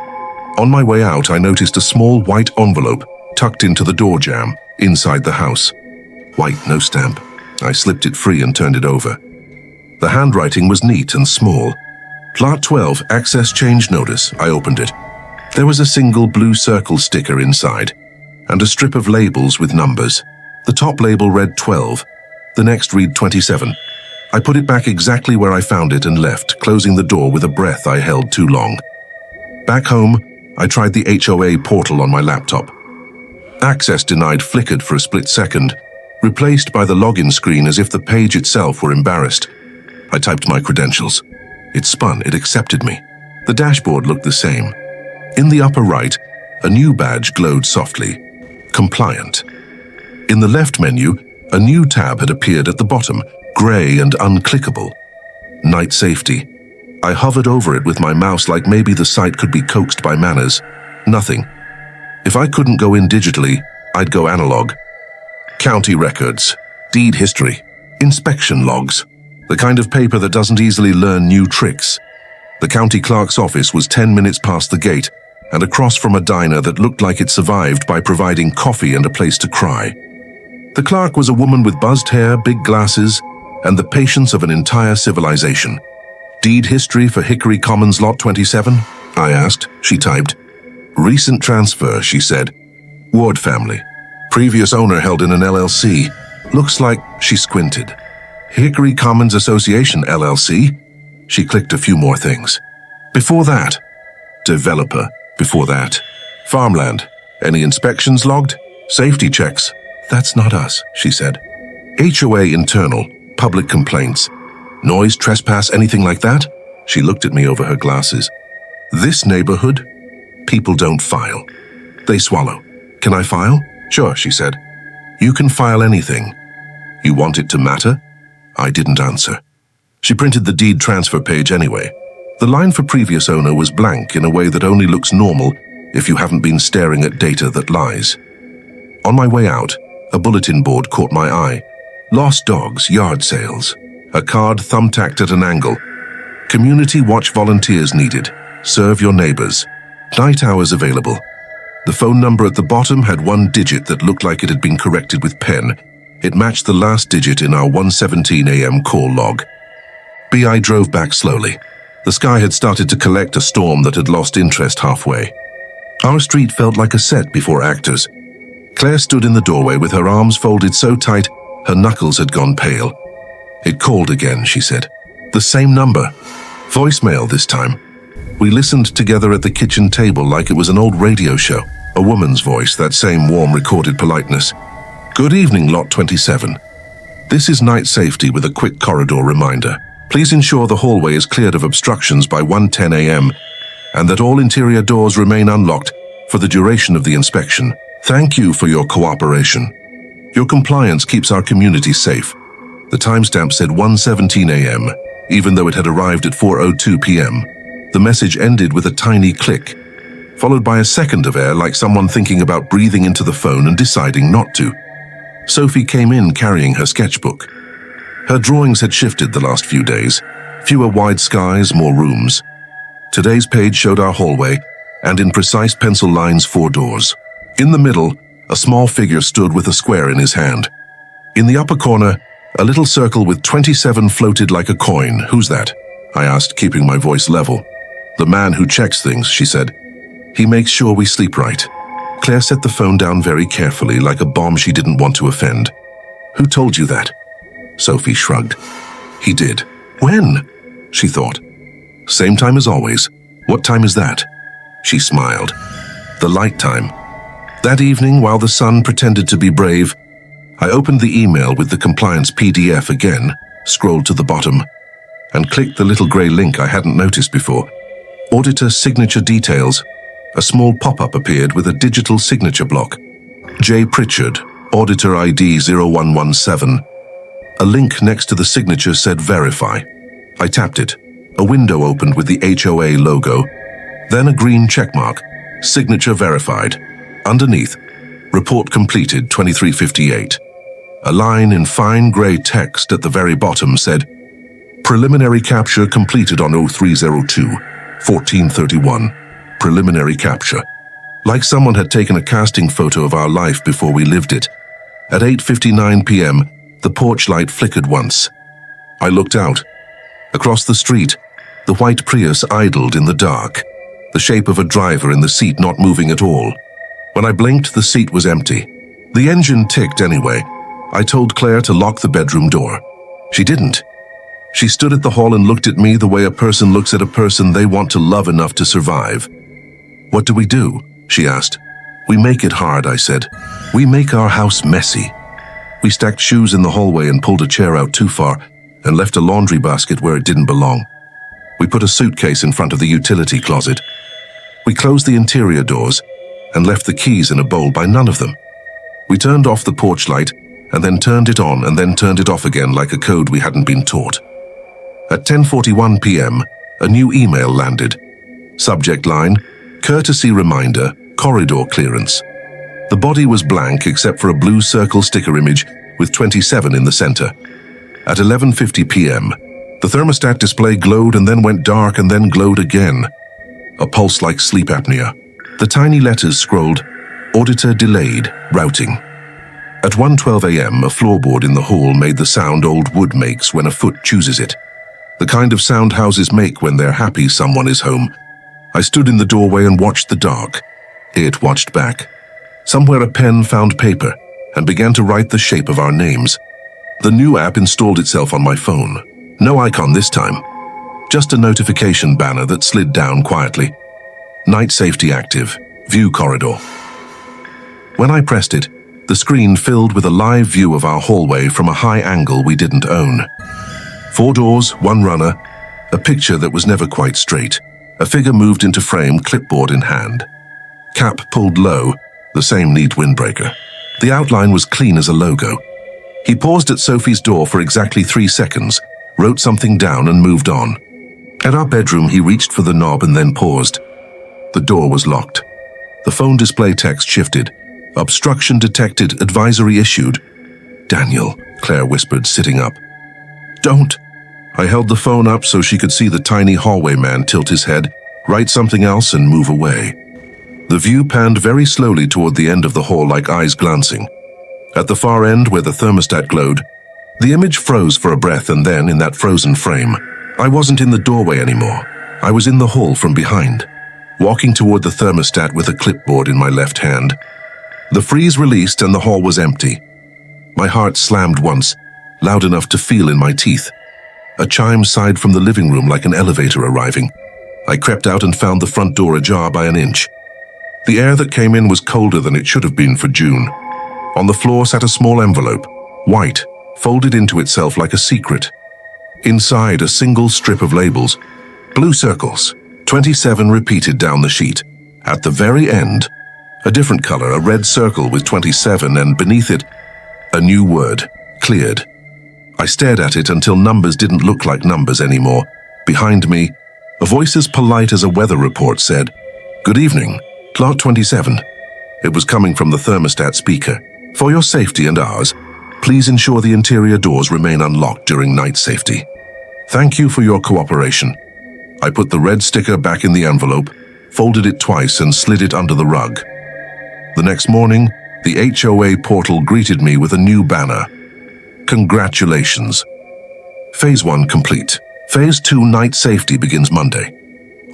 On my way out, I noticed a small white envelope tucked into the door jamb inside the house. White, no stamp. I slipped it free and turned it over. The handwriting was neat and small. Lot 12, access change notice. I opened it. There was a single blue circle sticker inside and a strip of labels with numbers. The top label read 12, the next read 27. I put it back exactly where I found it and left, closing the door with a breath I held too long. Back home, I tried the HOA portal on my laptop. Access denied flickered for a split second, replaced by the login screen as if the page itself were embarrassed. I typed my credentials. It spun, it accepted me. The dashboard looked the same. In the upper right, a new badge glowed softly. Compliant. In the left menu, a new tab had appeared at the bottom, grey and unclickable. Night safety. I hovered over it with my mouse like maybe the site could be coaxed by manners. Nothing. If I couldn't go in digitally, I'd go analog. County records, deed history, inspection logs, the kind of paper that doesn't easily learn new tricks. The county clerk's office was 10 minutes past the gate and across from a diner that looked like it survived by providing coffee and a place to cry. The clerk was a woman with buzzed hair, big glasses, and the patience of an entire civilization. Deed history for Hickory Commons Lot 27? I asked. She typed. Recent transfer, she said. Ward family. Previous owner held in an LLC. Looks like she squinted. Hickory Commons Association LLC? She clicked a few more things. Before that, developer. Before that, farmland. Any inspections logged? Safety checks. That's not us, she said. HOA internal, public complaints. Noise, trespass, anything like that? She looked at me over her glasses. This neighborhood? People don't file. They swallow. Can I file? Sure, she said. You can file anything. You want it to matter? I didn't answer. She printed the deed transfer page anyway. The line for previous owner was blank in a way that only looks normal if you haven't been staring at data that lies. On my way out, a bulletin board caught my eye. Lost dogs, yard sales. A card thumbtacked at an angle. Community watch volunteers needed. Serve your neighbors. Night hours available. The phone number at the bottom had one digit that looked like it had been corrected with pen. It matched the last digit in our 1:17 a.m. call log. I drove back slowly. The sky had started to collect a storm that had lost interest halfway. Our street felt like a set before actors. Claire stood in the doorway with her arms folded so tight her knuckles had gone pale. It called again, she said. The same number. Voicemail this time. We listened together at the kitchen table like it was an old radio show. A woman's voice, that same warm recorded politeness. Good evening, Lot 27. This is night safety with a quick corridor reminder. Please ensure the hallway is cleared of obstructions by 1:10 a.m. and that all interior doors remain unlocked for the duration of the inspection. Thank you for your cooperation. Your compliance keeps our community safe. The timestamp said 1:17 a.m., even though it had arrived at 4:02 p.m. The message ended with a tiny click, followed by a second of air like someone thinking about breathing into the phone and deciding not to. Sophie came in carrying her sketchbook. Her drawings had shifted the last few days. Fewer wide skies, more rooms. Today's page showed our hallway, and in precise pencil lines, 4 doors. In the middle, a small figure stood with a square in his hand. In the upper corner, A little circle with 27 floated like a coin. Who's that? I asked, keeping my voice level. The man who checks things, she said. He makes sure we sleep right. Claire set the phone down very carefully, like a bomb she didn't want to offend. Who told you that? Sophie shrugged. He did. When? She thought. Same time as always. What time is that? She smiled. The light time. That evening, while the sun pretended to be brave, I opened the email with the compliance PDF again, scrolled to the bottom, and clicked the little grey link I hadn't noticed before. Auditor signature details. A small pop-up appeared with a digital signature block. J. Pritchard, Auditor ID 0117. A link next to the signature said Verify. I tapped it. A window opened with the HOA logo, then a green checkmark. Signature verified. Underneath, Report completed 2358. A line in fine grey text at the very bottom said, Preliminary capture completed on 0302, 1431. Preliminary capture. Like someone had taken a casting photo of our life before we lived it. At 8:59 p.m., the porch light flickered once. I looked out. Across the street, the white Prius idled in the dark, the shape of a driver in the seat not moving at all. When I blinked, the seat was empty. The engine ticked anyway. I told Claire to lock the bedroom door. She didn't. She stood at the hall and looked at me the way a person looks at a person they want to love enough to survive. What do we do? She asked. We make it hard, I said. We make our house messy. We stacked shoes in the hallway and pulled a chair out too far and left a laundry basket where it didn't belong. We put a suitcase in front of the utility closet. We closed the interior doors and left the keys in a bowl by none of them. We turned off the porch light and then turned it on and then turned it off again like a code we hadn't been taught. At 10:41 p.m., a new email landed. Subject line, Courtesy reminder, corridor clearance. The body was blank except for a blue circle sticker image with 27 in the center. At 11:50 p.m., the thermostat display glowed and then went dark and then glowed again. A pulse like sleep apnea. The tiny letters scrolled, Auditor delayed, routing. At 1:12 a.m., a floorboard in the hall made the sound old wood makes when a foot chooses it. The kind of sound houses make when they're happy someone is home. I stood in the doorway and watched the dark. It watched back. Somewhere a pen found paper and began to write the shape of our names. The new app installed itself on my phone. No icon this time. Just a notification banner that slid down quietly. Night safety active. View corridor. When I pressed it, the screen filled with a live view of our hallway from a high angle we didn't own. 4 doors, 1 runner, a picture that was never quite straight. A figure moved into frame, clipboard in hand. Cap pulled low, the same neat windbreaker. The outline was clean as a logo. He paused at Sophie's door for exactly 3 seconds, wrote something down and moved on. At our bedroom, he reached for the knob and then paused. The door was locked. The phone display text shifted. Obstruction detected, advisory issued. Daniel, Claire whispered, sitting up. Don't. I held the phone up so she could see the tiny hallway man tilt his head, write something else and move away. The view panned very slowly toward the end of the hall like eyes glancing. At the far end where the thermostat glowed, the image froze for a breath and then, in that frozen frame, I wasn't in the doorway anymore. I was in the hall from behind, walking toward the thermostat with a clipboard in my left hand. The freeze released and the hall was empty. My heart slammed once, loud enough to feel in my teeth. A chime sighed from the living room like an elevator arriving. I crept out and found the front door ajar by an inch. The air that came in was colder than it should have been for June. On the floor sat a small envelope, white, folded into itself like a secret. Inside, a single strip of labels. Blue circles, 27 repeated down the sheet. At the very end, a different color, a red circle with 27, and beneath it, a new word, cleared. I stared at it until numbers didn't look like numbers anymore. Behind me, a voice as polite as a weather report said, "Good evening, Lot 27. It was coming from the thermostat speaker. For your safety and ours, please ensure the interior doors remain unlocked during night safety. Thank you for your cooperation." I put the red sticker back in the envelope, folded it twice and slid it under the rug. The next morning, the HOA portal greeted me with a new banner. Congratulations. Phase 1 complete. Phase 2 night safety begins Monday.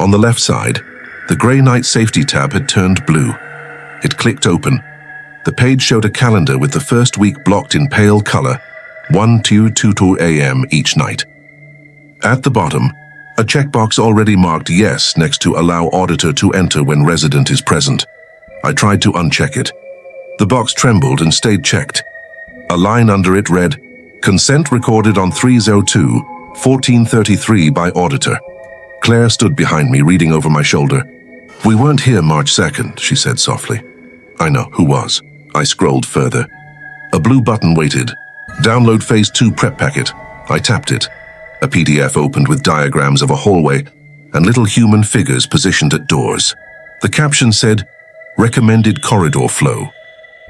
On the left side, the grey night safety tab had turned blue. It clicked open. The page showed a calendar with the first week blocked in pale color, 1-2-2 a.m. each night. At the bottom, a checkbox already marked yes next to allow auditor to enter when resident is present. I tried to uncheck it. The box trembled and stayed checked. A line under it read, "Consent recorded on 302-1433 by auditor." Claire stood behind me, reading over my shoulder. "We weren't here March 2nd, she said softly. I know, who was? I scrolled further. A blue button waited. Download Phase 2 prep packet. I tapped it. A PDF opened with diagrams of a hallway and little human figures positioned at doors. The caption said, "Recommended corridor flow."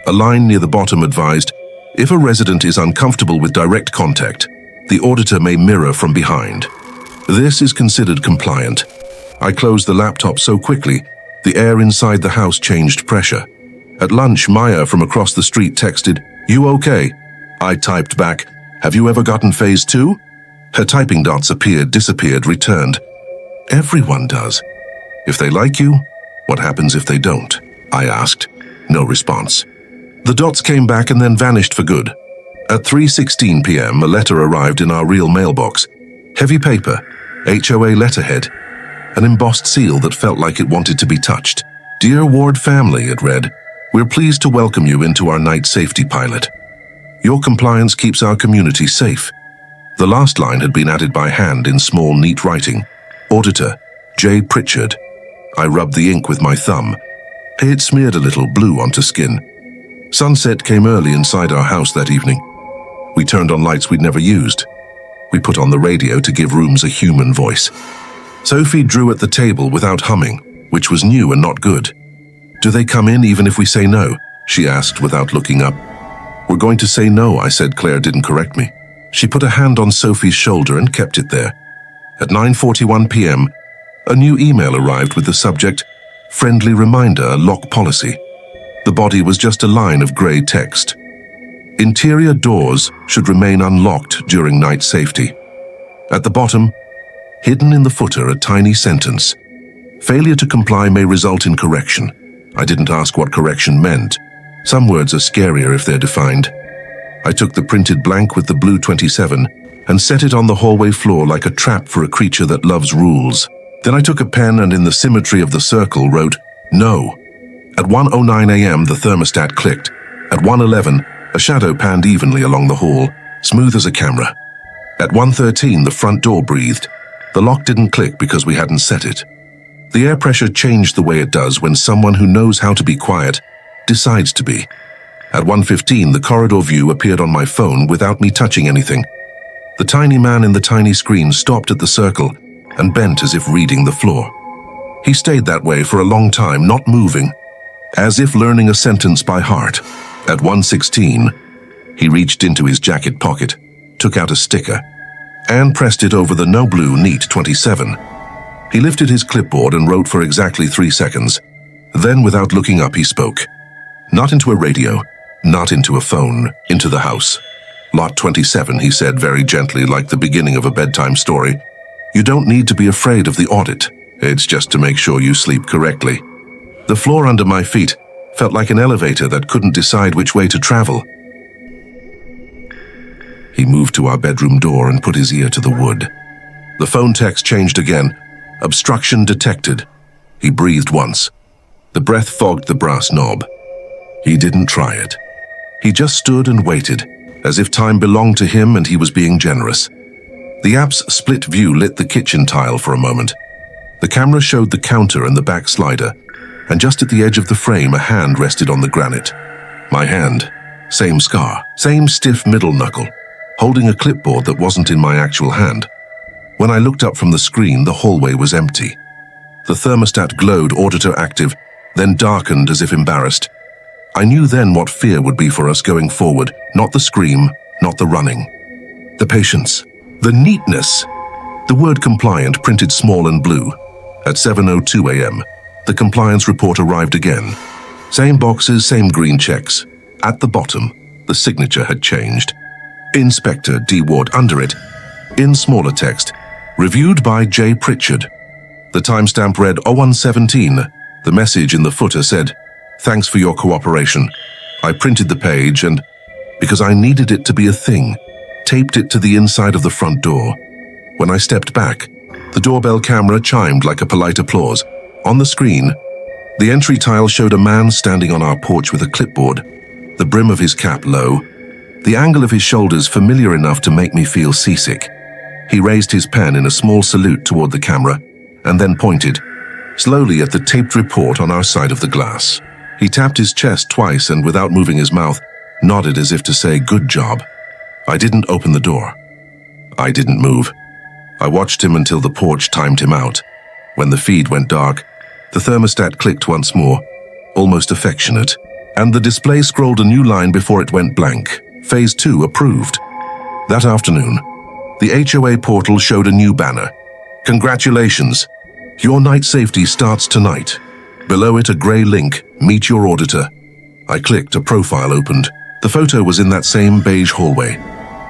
A line near the bottom advised, "If a resident is uncomfortable with direct contact, the auditor may mirror from behind. This is considered compliant." I closed the laptop so quickly, the air inside the house changed pressure. At lunch, Maya from across the street texted, "You okay?" I typed back, "Have you ever gotten Phase 2? Her typing dots appeared, disappeared, returned. Everyone does. If they like you, what happens if they don't? I asked. No response. The dots came back and then vanished for good. At 3:16 p.m., a letter arrived in our real mailbox. Heavy paper, HOA letterhead, an embossed seal that felt like it wanted to be touched. "Dear Ward family," it read, "we're pleased to welcome you into our night safety pilot. Your compliance keeps our community safe." The last line had been added by hand in small, neat writing. Auditor, J. Pritchard. I rubbed the ink with my thumb. It smeared a little blue onto skin. Sunset came early inside our house that evening. We turned on lights we'd never used. We put on the radio to give rooms a human voice. Sophie drew at the table without humming, which was new and not good. "Do they come in even if we say no?" she asked without looking up. "We're going to say no," I said. Claire didn't correct me. She put a hand on Sophie's shoulder and kept it there. At 9:41 p.m., a new email arrived with the subject, "Friendly reminder, lock policy." The body was just a line of grey text. Interior doors should remain unlocked during night safety. At the bottom, hidden in the footer, a tiny sentence. Failure to comply may result in correction. I didn't ask what correction meant. Some words are scarier if they're defined. I took the printed blank with the blue 27 and set it on the hallway floor like a trap for a creature that loves rules. Then I took a pen and in the symmetry of the circle wrote, "No." At 1:09 a.m. the thermostat clicked. At 1:11, a shadow panned evenly along the hall, smooth as a camera. At 1:13, the front door breathed. The lock didn't click because we hadn't set it. The air pressure changed the way it does when someone who knows how to be quiet decides to be. At 1:15, the corridor view appeared on my phone without me touching anything. The tiny man in the tiny screen stopped at the circle and bent as if reading the floor. He stayed that way for a long time, not moving, as if learning a sentence by heart. At 1:16, he reached into his jacket pocket, took out a sticker, and pressed it over the no blue neat 27. He lifted his clipboard and wrote for exactly 3 seconds. Then, without looking up, he spoke. Not into a radio, not into a phone, into the house. "Lot 27, he said very gently, like the beginning of a bedtime story. "You don't need to be afraid of the audit. It's just to make sure you sleep correctly." The floor under my feet felt like an elevator that couldn't decide which way to travel. He moved to our bedroom door and put his ear to the wood. The phone text changed again. "Obstruction detected." He breathed once. The breath fogged the brass knob. He didn't try it. He just stood and waited, as if time belonged to him and he was being generous. The app's split view lit the kitchen tile for a moment. The camera showed the counter and the back slider, and just at the edge of the frame, a hand rested on the granite. My hand. Same scar, same stiff middle knuckle, holding a clipboard that wasn't in my actual hand. When I looked up from the screen, the hallway was empty. The thermostat glowed, auditor active, then darkened as if embarrassed. I knew then what fear would be for us going forward, not the scream, not the running. The patience, the neatness. The word compliant printed small and blue. At 7:02 a.m., the compliance report arrived again. Same boxes, same green checks. At the bottom, the signature had changed. Inspector D. Ward under it, in smaller text, reviewed by J. Pritchard. The timestamp read 0117. The message in the footer said, "Thanks for your cooperation." I printed the page and, because I needed it to be a thing, taped it to the inside of the front door. When I stepped back, the doorbell camera chimed like a polite applause. On the screen, the entry tile showed a man standing on our porch with a clipboard, the brim of his cap low, the angle of his shoulders familiar enough to make me feel seasick. He raised his pen in a small salute toward the camera and then pointed, slowly, at the taped report on our side of the glass. He tapped his chest twice and, without moving his mouth, nodded as if to say, "Good job." I didn't open the door. I didn't move. I watched him until the porch timed him out. When the feed went dark, the thermostat clicked once more, almost affectionate, and the display scrolled a new line before it went blank. Phase 2 approved. That afternoon, the HOA portal showed a new banner. "Congratulations! Your night safety starts tonight." Below it, a grey link, "Meet your auditor." I clicked, a profile opened. The photo was in that same beige hallway.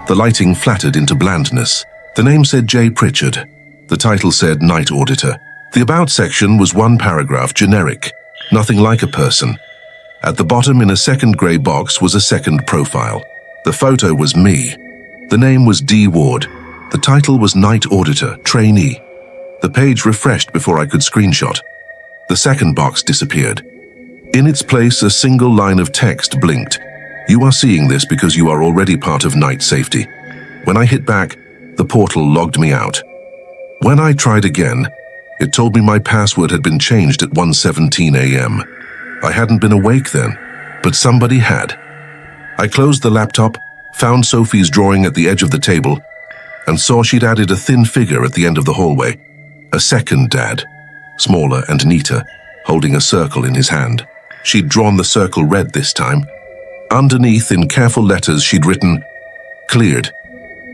The lighting flattered into blandness. The name said J. Pritchard. The title said Night Auditor. The About section was one paragraph, generic, nothing like a person. At the bottom, in a second grey box, was a second profile. The photo was me. The name was D. Ward. The title was Night Auditor, Trainee. The page refreshed before I could screenshot. The second box disappeared. In its place, a single line of text blinked. "You are seeing this because you are already part of night safety." When I hit back, the portal logged me out. When I tried again, it told me my password had been changed at 1:17 a.m. I hadn't been awake then, but somebody had. I closed the laptop, found Sophie's drawing at the edge of the table, and saw she'd added a thin figure at the end of the hallway. A second dad, smaller and neater, holding a circle in his hand. She'd drawn the circle red this time. Underneath, in careful letters, she'd written, "Cleared."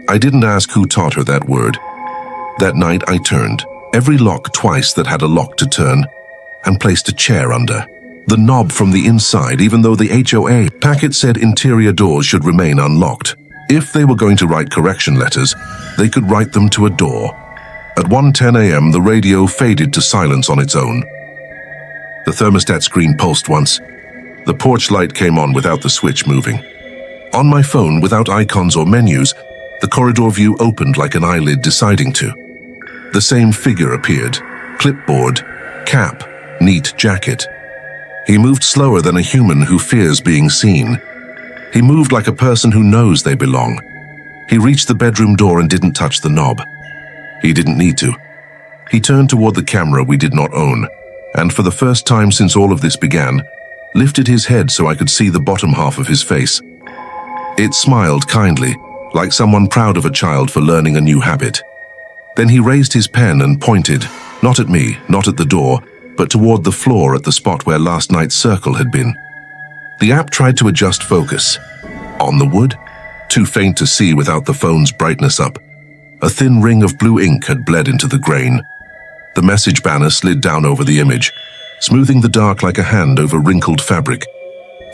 I didn't ask who taught her that word. That night, I turned every lock twice that had a lock to turn and placed a chair under. The knob from the inside, even though the HOA packet said interior doors should remain unlocked. If they were going to write correction letters, they could write them to a door. At 1:10 a.m., the radio faded to silence on its own. The thermostat screen pulsed once. The porch light came on without the switch moving. On my phone, without icons or menus, the corridor view opened like an eyelid deciding to. The same figure appeared. Clipboard, cap, neat jacket. He moved slower than a human who fears being seen. He moved like a person who knows they belong. He reached the bedroom door and didn't touch the knob. He didn't need to. He turned toward the camera we did not own, and for the first time since all of this began, lifted his head so I could see the bottom half of his face. It smiled kindly, like someone proud of a child for learning a new habit. Then he raised his pen and pointed, not at me, not at the door, but toward the floor at the spot where last night's circle had been. The app tried to adjust focus. On the wood? Too faint to see without the phone's brightness up. A thin ring of blue ink had bled into the grain. The message banner slid down over the image, smoothing the dark like a hand over wrinkled fabric.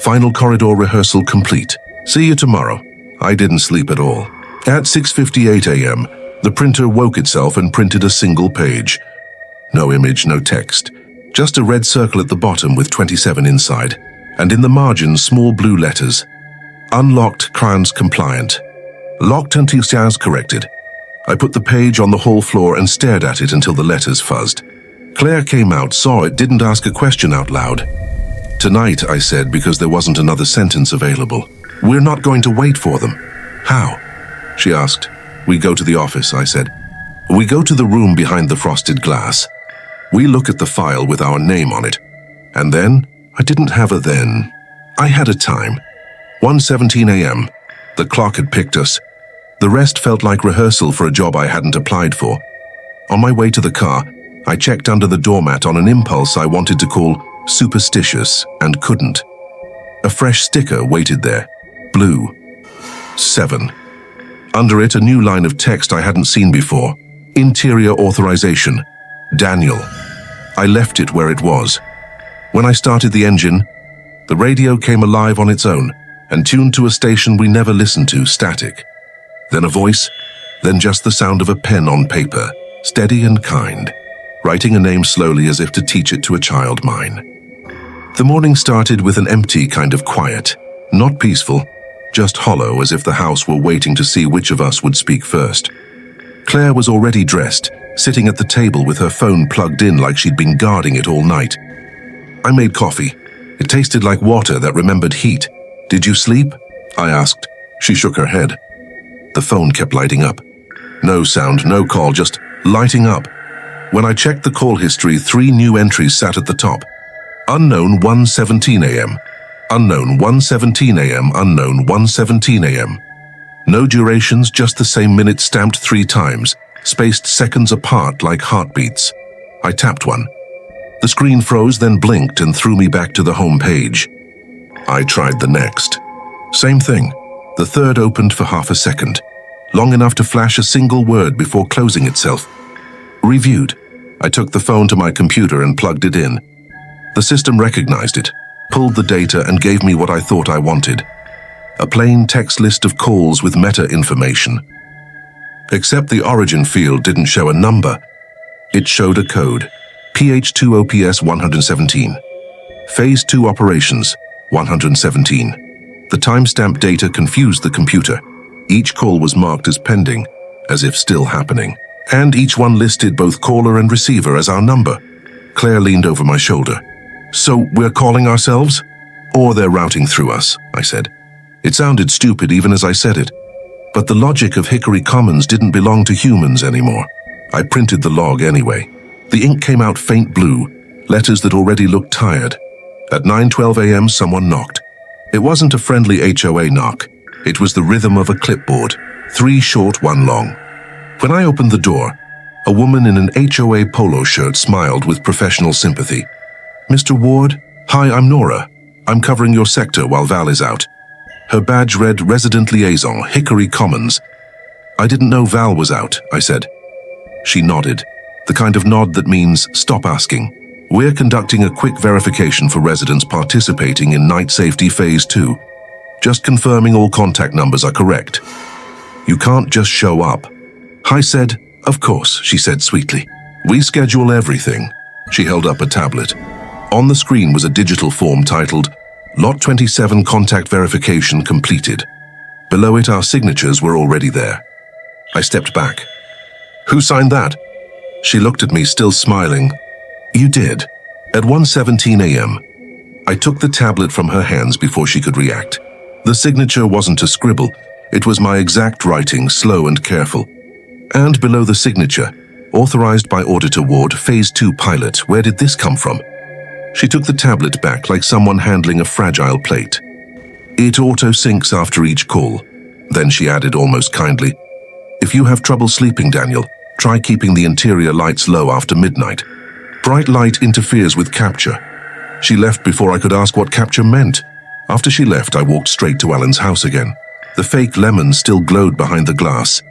Final corridor rehearsal complete. See you tomorrow. I didn't sleep at all. At 6:58 a.m., the printer woke itself and printed a single page. No image, no text. Just a red circle at the bottom with 27 inside. And in the margin, small blue letters. Unlocked, crayons compliant. Locked until as corrected. I put the page on the hall floor and stared at it until the letters fuzzed. Claire came out, saw it, didn't ask a question out loud. Tonight, I said, because there wasn't another sentence available. We're not going to wait for them. How? She asked. We go to the office, I said. We go to the room behind the frosted glass. We look at the file with our name on it. And then, I didn't have a then. I had a time. 1:17 a.m. The clock had picked us. The rest felt like rehearsal for a job I hadn't applied for. On my way to the car, I checked under the doormat on an impulse I wanted to call superstitious and couldn't. A fresh sticker waited there. Blue. 7. Under it, a new line of text I hadn't seen before. Interior authorization. Daniel. I left it where it was. When I started the engine, the radio came alive on its own and tuned to a station we never listened to, static. Then a voice, then just the sound of a pen on paper, steady and kind, writing a name slowly as if to teach it to a child mind. The morning started with an empty kind of quiet, not peaceful, just hollow, as if the house were waiting to see which of us would speak first. Claire was already dressed, sitting at the table with her phone plugged in like she'd been guarding it all night. I made coffee. It tasted like water that remembered heat. "Did you sleep?" I asked. She shook her head. The phone kept lighting up. No sound, no call, just lighting up. When I checked the call history, 3 new entries sat at the top. Unknown 1:17 a.m. Unknown 1:17 a.m. Unknown 1:17 a.m. No durations, just the same minute stamped 3 times, spaced seconds apart like heartbeats. I tapped one. The screen froze, then blinked and threw me back to the home page. I tried the next. Same thing. The third opened for half a second, long enough to flash a single word before closing itself. Reviewed. I took the phone to my computer and plugged it in. The system recognized it, pulled the data and gave me what I thought I wanted. A plain text list of calls with meta information. Except the origin field didn't show a number. It showed a code. PH2OPS 117. Phase 2 operations, 117. The timestamp data confused the computer. Each call was marked as pending, as if still happening. And each one listed both caller and receiver as our number. Claire leaned over my shoulder. "So we're calling ourselves? Or they're routing through us," I said. It sounded stupid even as I said it. But the logic of Hickory Commons didn't belong to humans anymore. I printed the log anyway. The ink came out faint blue, letters that already looked tired. At 9:12 a.m. someone knocked. It wasn't a friendly HOA knock. It was the rhythm of a clipboard, 3 short, 1 long. When I opened the door, a woman in an HOA polo shirt smiled with professional sympathy. "Mr. Ward, hi, I'm Nora. I'm covering your sector while Val is out." Her badge read Resident Liaison, Hickory Commons. "I didn't know Val was out," I said. She nodded, the kind of nod that means stop asking. "We're conducting a quick verification for residents participating in Night Safety Phase 2. Just confirming all contact numbers are correct. You can't just show up." I said, "Of course," she said sweetly. "We schedule everything." She held up a tablet. On the screen was a digital form titled, Lot 27 Contact Verification Completed. Below it, our signatures were already there. I stepped back. "Who signed that?" She looked at me, still smiling. "You did. At 1:17 a.m. I took the tablet from her hands before she could react. The signature wasn't a scribble. It was my exact writing, slow and careful. And below the signature, authorized by Auditor Ward, Phase 2 pilot. Where did this come from? She took the tablet back like someone handling a fragile plate. "It auto-syncs after each call." Then she added almost kindly, "If you have trouble sleeping, Daniel, try keeping the interior lights low after midnight. Bright light interferes with capture." She left before I could ask what capture meant. After she left, I walked straight to Alan's house again. The fake lemon still glowed behind the glass.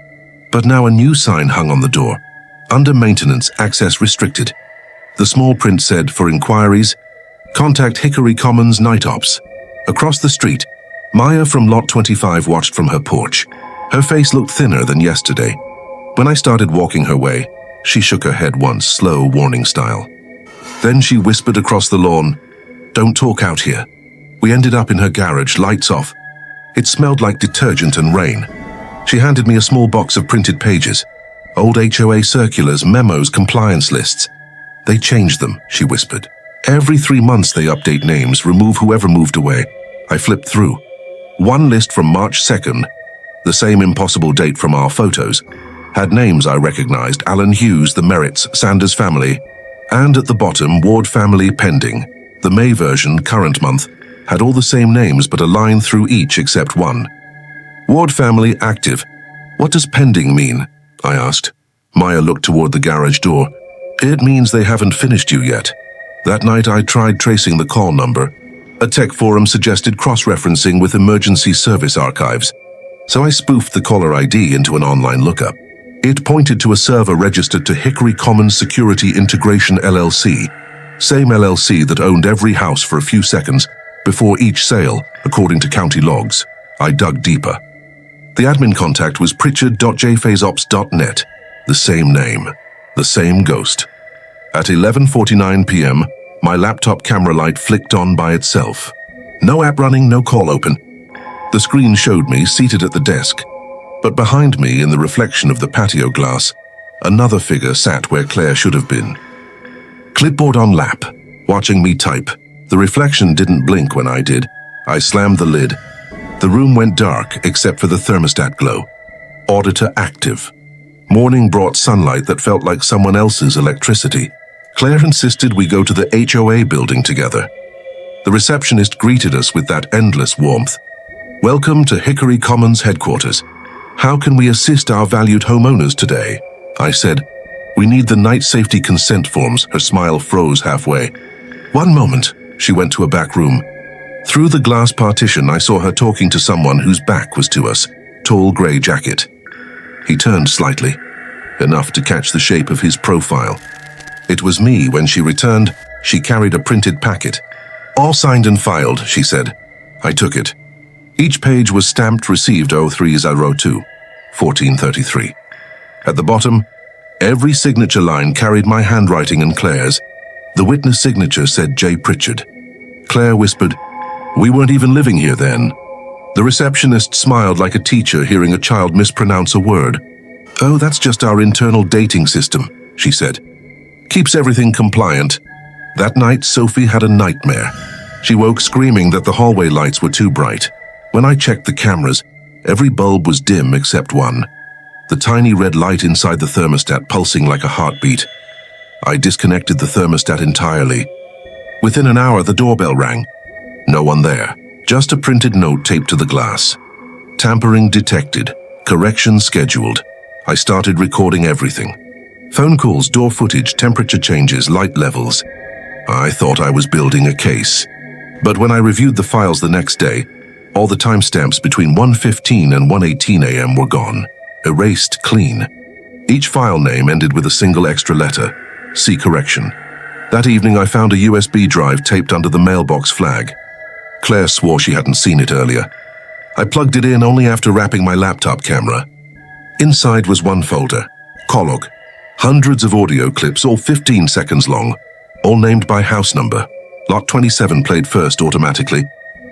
But now a new sign hung on the door. Under maintenance, access restricted. The small print said, "For inquiries, contact Hickory Commons Night Ops." Across the street, Maya from Lot 25 watched from her porch. Her face looked thinner than yesterday. When I started walking her way, she shook her head once, slow, warning style. Then she whispered across the lawn, "Don't talk out here." We ended up in her garage, lights off. It smelled like detergent and rain. She handed me a small box of printed pages. Old HOA circulars, memos, compliance lists. "They changed them," she whispered. "Every 3 months they update names, remove whoever moved away." I flipped through. One list from March 2nd, the same impossible date from our photos, had names I recognized: Alan Hughes, the Merritts, Sanders family, and at the bottom, Ward family pending. The May version, current month, had all the same names but a line through each except one. Ward family active. "What does pending mean?" I asked. Maya looked toward the garage door. "It means they haven't finished you yet." That night I tried tracing the call number. A tech forum suggested cross-referencing with emergency service archives. So I spoofed the caller ID into an online lookup. It pointed to a server registered to Hickory Commons Security Integration LLC, same LLC that owned every house for a few seconds before each sale, according to county logs. I dug deeper. The admin contact was pritchard.jphaseops.net. The same name. The same ghost. At 11:49 p.m., my laptop camera light flicked on by itself. No app running, no call open. The screen showed me seated at the desk, but behind me, in the reflection of the patio glass, another figure sat where Claire should have been. Clipboard on lap, watching me type. The reflection didn't blink when I did. I slammed the lid. The room went dark except for the thermostat glow. Auditor active. Morning brought sunlight that felt like someone else's electricity. Claire insisted we go to the HOA building together. The receptionist greeted us with that endless warmth. Welcome to Hickory Commons headquarters. How can we assist our valued homeowners today? I said. We need the night safety consent forms. Her smile froze halfway. One moment. She went to a back room. Through the glass partition, I saw her talking to someone whose back was to us. Tall gray jacket. He turned slightly, enough to catch the shape of his profile. It was me. When she returned, she carried a printed packet. All signed and filed, she said. I took it. Each page was stamped received 0302, 1433. At the bottom, every signature line carried my handwriting and Claire's. The witness signature said J. Pritchard. Claire whispered, "We weren't even living here then." The receptionist smiled like a teacher hearing a child mispronounce a word. "Oh, that's just our internal dating system," she said. "Keeps everything compliant." That night, Sophie had a nightmare. She woke screaming that the hallway lights were too bright. When I checked the cameras, every bulb was dim except one. The tiny red light inside the thermostat pulsing like a heartbeat. I disconnected the thermostat entirely. Within an hour, the doorbell rang. No one there. Just a printed note taped to the glass. Tampering detected. Correction scheduled. I started recording everything. Phone calls, door footage, temperature changes, light levels. I thought I was building a case. But when I reviewed the files the next day, all the timestamps between 1:15 and 1:18 a.m. were gone. Erased clean. Each file name ended with a single extra letter. See correction. That evening I found a USB drive taped under the mailbox flag. Claire swore she hadn't seen it earlier. I plugged it in only after wrapping my laptop camera. Inside was one folder. Collogue. Hundreds of audio clips, all 15 seconds long, all named by house number. Lot 27 played first automatically.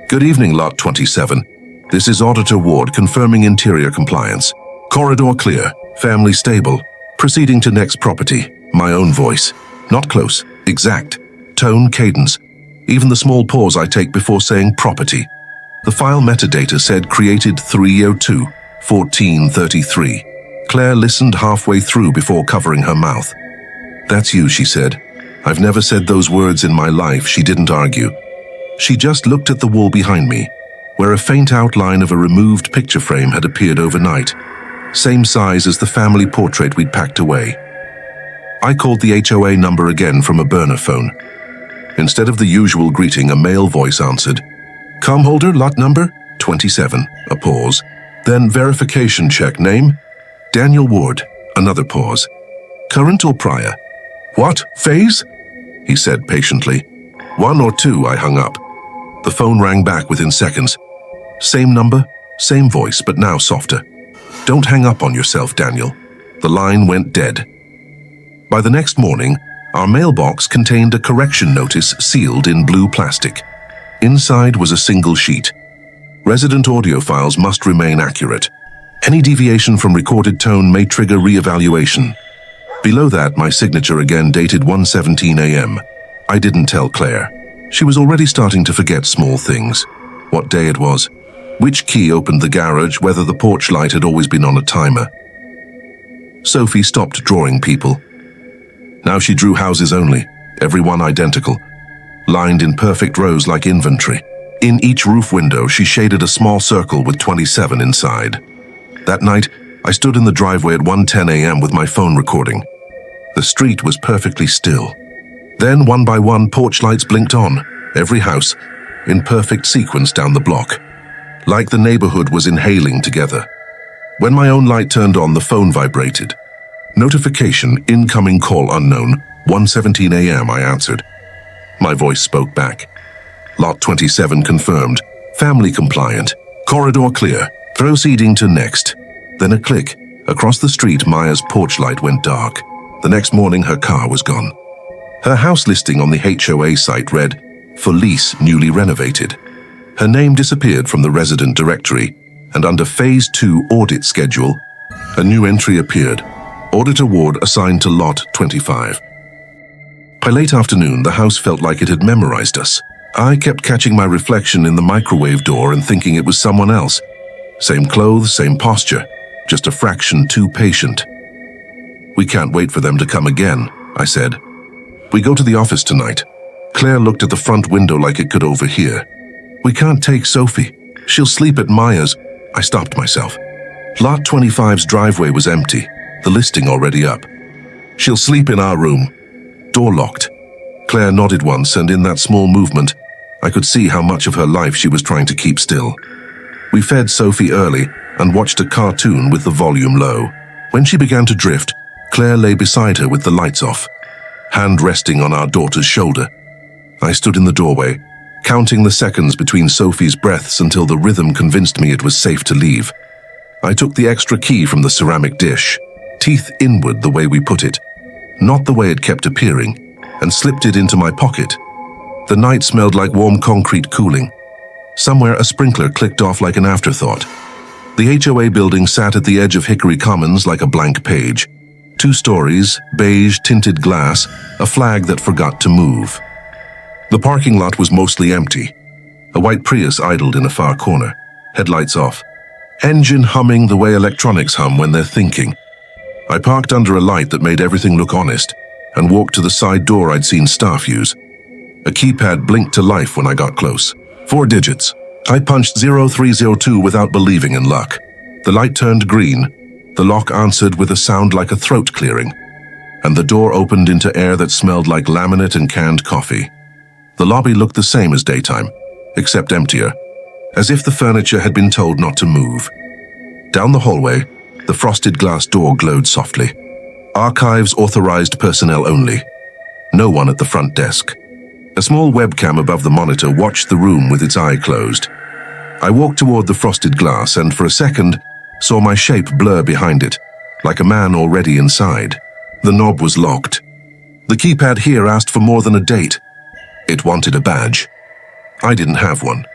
Good evening, Lot 27. This is Auditor Ward confirming interior compliance. Corridor clear. Family stable. Proceeding to next property. My own voice. Not close. Exact. Tone, cadence. Even the small pause I take before saying property. The file metadata said created 302, 1433. Claire listened halfway through before covering her mouth. That's you, she said. I've never said those words in my life. She didn't argue. She just looked at the wall behind me, where a faint outline of a removed picture frame had appeared overnight. Same size as the family portrait we'd packed away. I called the HOA number again from a burner phone. Instead of the usual greeting, a male voice answered. Com holder, lot number? 27. A pause. Then verification check. Name? Daniel Ward. Another pause. Current or prior? What? Phase? He said patiently. 1 or 2, I hung up. The phone rang back within seconds. Same number, same voice, but now softer. Don't hang up on yourself, Daniel. The line went dead. By the next morning, our mailbox contained a correction notice sealed in blue plastic. Inside was a single sheet. Resident audio files must remain accurate. Any deviation from recorded tone may trigger re-evaluation. Below that, my signature again dated 1:17 a.m. I didn't tell Claire. She was already starting to forget small things. What day it was, which key opened the garage, whether the porch light had always been on a timer. Sophie stopped drawing people. Now she drew houses only, every one identical, lined in perfect rows like inventory. In each roof window, she shaded a small circle with 27 inside. That night, I stood in the driveway at 1:10 a.m. with my phone recording. The street was perfectly still. Then, one by one, porch lights blinked on, every house, in perfect sequence down the block, like the neighborhood was inhaling together. When my own light turned on, the phone vibrated. Notification, incoming call unknown, 1:17 a.m., I answered. My voice spoke back. Lot 27 confirmed. Family compliant. Corridor clear. Proceeding to next. Then a click. Across the street, Maya's porch light went dark. The next morning, her car was gone. Her house listing on the HOA site read, "For lease, newly renovated." Her name disappeared from the resident directory, and under Phase 2 audit schedule, a new entry appeared. Auditor Ward assigned to Lot 25. By late afternoon, the house felt like it had memorized us. I kept catching my reflection in the microwave door and thinking it was someone else. Same clothes, same posture, just a fraction too patient. "We can't wait for them to come again," I said. "We go to the office tonight." Claire looked at the front window like it could overhear. "We can't take Sophie. She'll sleep at Maya's." I stopped myself. Lot 25's driveway was empty, the listing already up. "She'll sleep in our room." Door locked. Claire nodded once, and in that small movement, I could see how much of her life she was trying to keep still. We fed Sophie early and watched a cartoon with the volume low. When she began to drift, Claire lay beside her with the lights off, hand resting on our daughter's shoulder. I stood in the doorway, counting the seconds between Sophie's breaths until the rhythm convinced me it was safe to leave. I took the extra key from the ceramic dish, teeth inward the way we put it, not the way it kept appearing, and slipped it into my pocket. The night smelled like warm concrete cooling. Somewhere a sprinkler clicked off like an afterthought. The HOA building sat at the edge of Hickory Commons like a blank page. 2 stories, beige tinted glass, a flag that forgot to move. The parking lot was mostly empty. A white Prius idled in a far corner, headlights off, engine humming the way electronics hum when they're thinking. I parked under a light that made everything look honest and walked to the side door I'd seen staff use. A keypad blinked to life when I got close. 4 digits. I punched 0302 without believing in luck. The light turned green. The lock answered with a sound like a throat clearing, and the door opened into air that smelled like laminate and canned coffee. The lobby looked the same as daytime, except emptier, as if the furniture had been told not to move. Down the hallway, the frosted glass door glowed softly. Archives authorized personnel only. No one at the front desk. A small webcam above the monitor watched the room with its eye closed. I walked toward the frosted glass and for a second saw my shape blur behind it, like a man already inside. The knob was locked. The keypad here asked for more than a date. It wanted a badge. I didn't have one.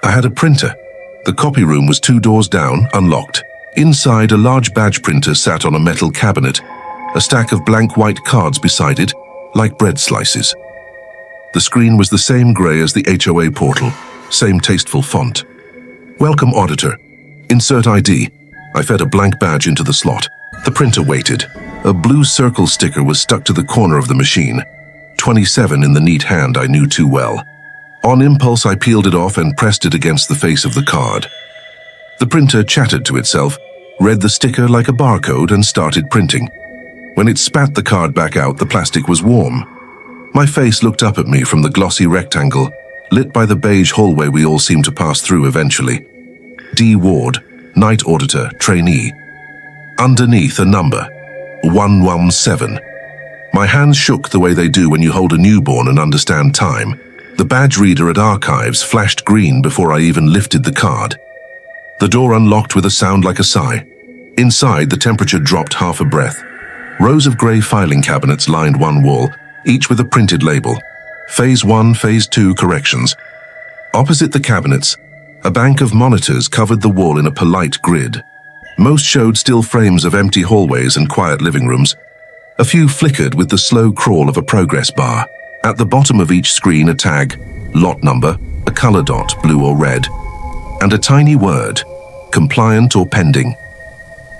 I had a printer. The copy room was 2 doors down, unlocked. Inside, a large badge printer sat on a metal cabinet, a stack of blank white cards beside it, like bread slices. The screen was the same gray as the HOA portal, same tasteful font. "Welcome, auditor. Insert ID." I fed a blank badge into the slot. The printer waited. A blue circle sticker was stuck to the corner of the machine. 27 in the neat hand I knew too well. On impulse, I peeled it off and pressed it against the face of the card. The printer chattered to itself, read the sticker like a barcode, and started printing. When it spat the card back out, the plastic was warm. My face looked up at me from the glossy rectangle, lit by the beige hallway we all seemed to pass through eventually. D. Ward, Night Auditor, Trainee. Underneath a number, 117. My hands shook the way they do when you hold a newborn and understand time. The badge reader at Archives flashed green before I even lifted the card. The door unlocked with a sound like a sigh. Inside, the temperature dropped half a breath. Rows of grey filing cabinets lined one wall, each with a printed label. Phase 1, Phase 2 corrections. Opposite the cabinets, a bank of monitors covered the wall in a polite grid. Most showed still frames of empty hallways and quiet living rooms. A few flickered with the slow crawl of a progress bar. At the bottom of each screen, a tag, lot number, a color dot, blue or red, and a tiny word, compliant or pending.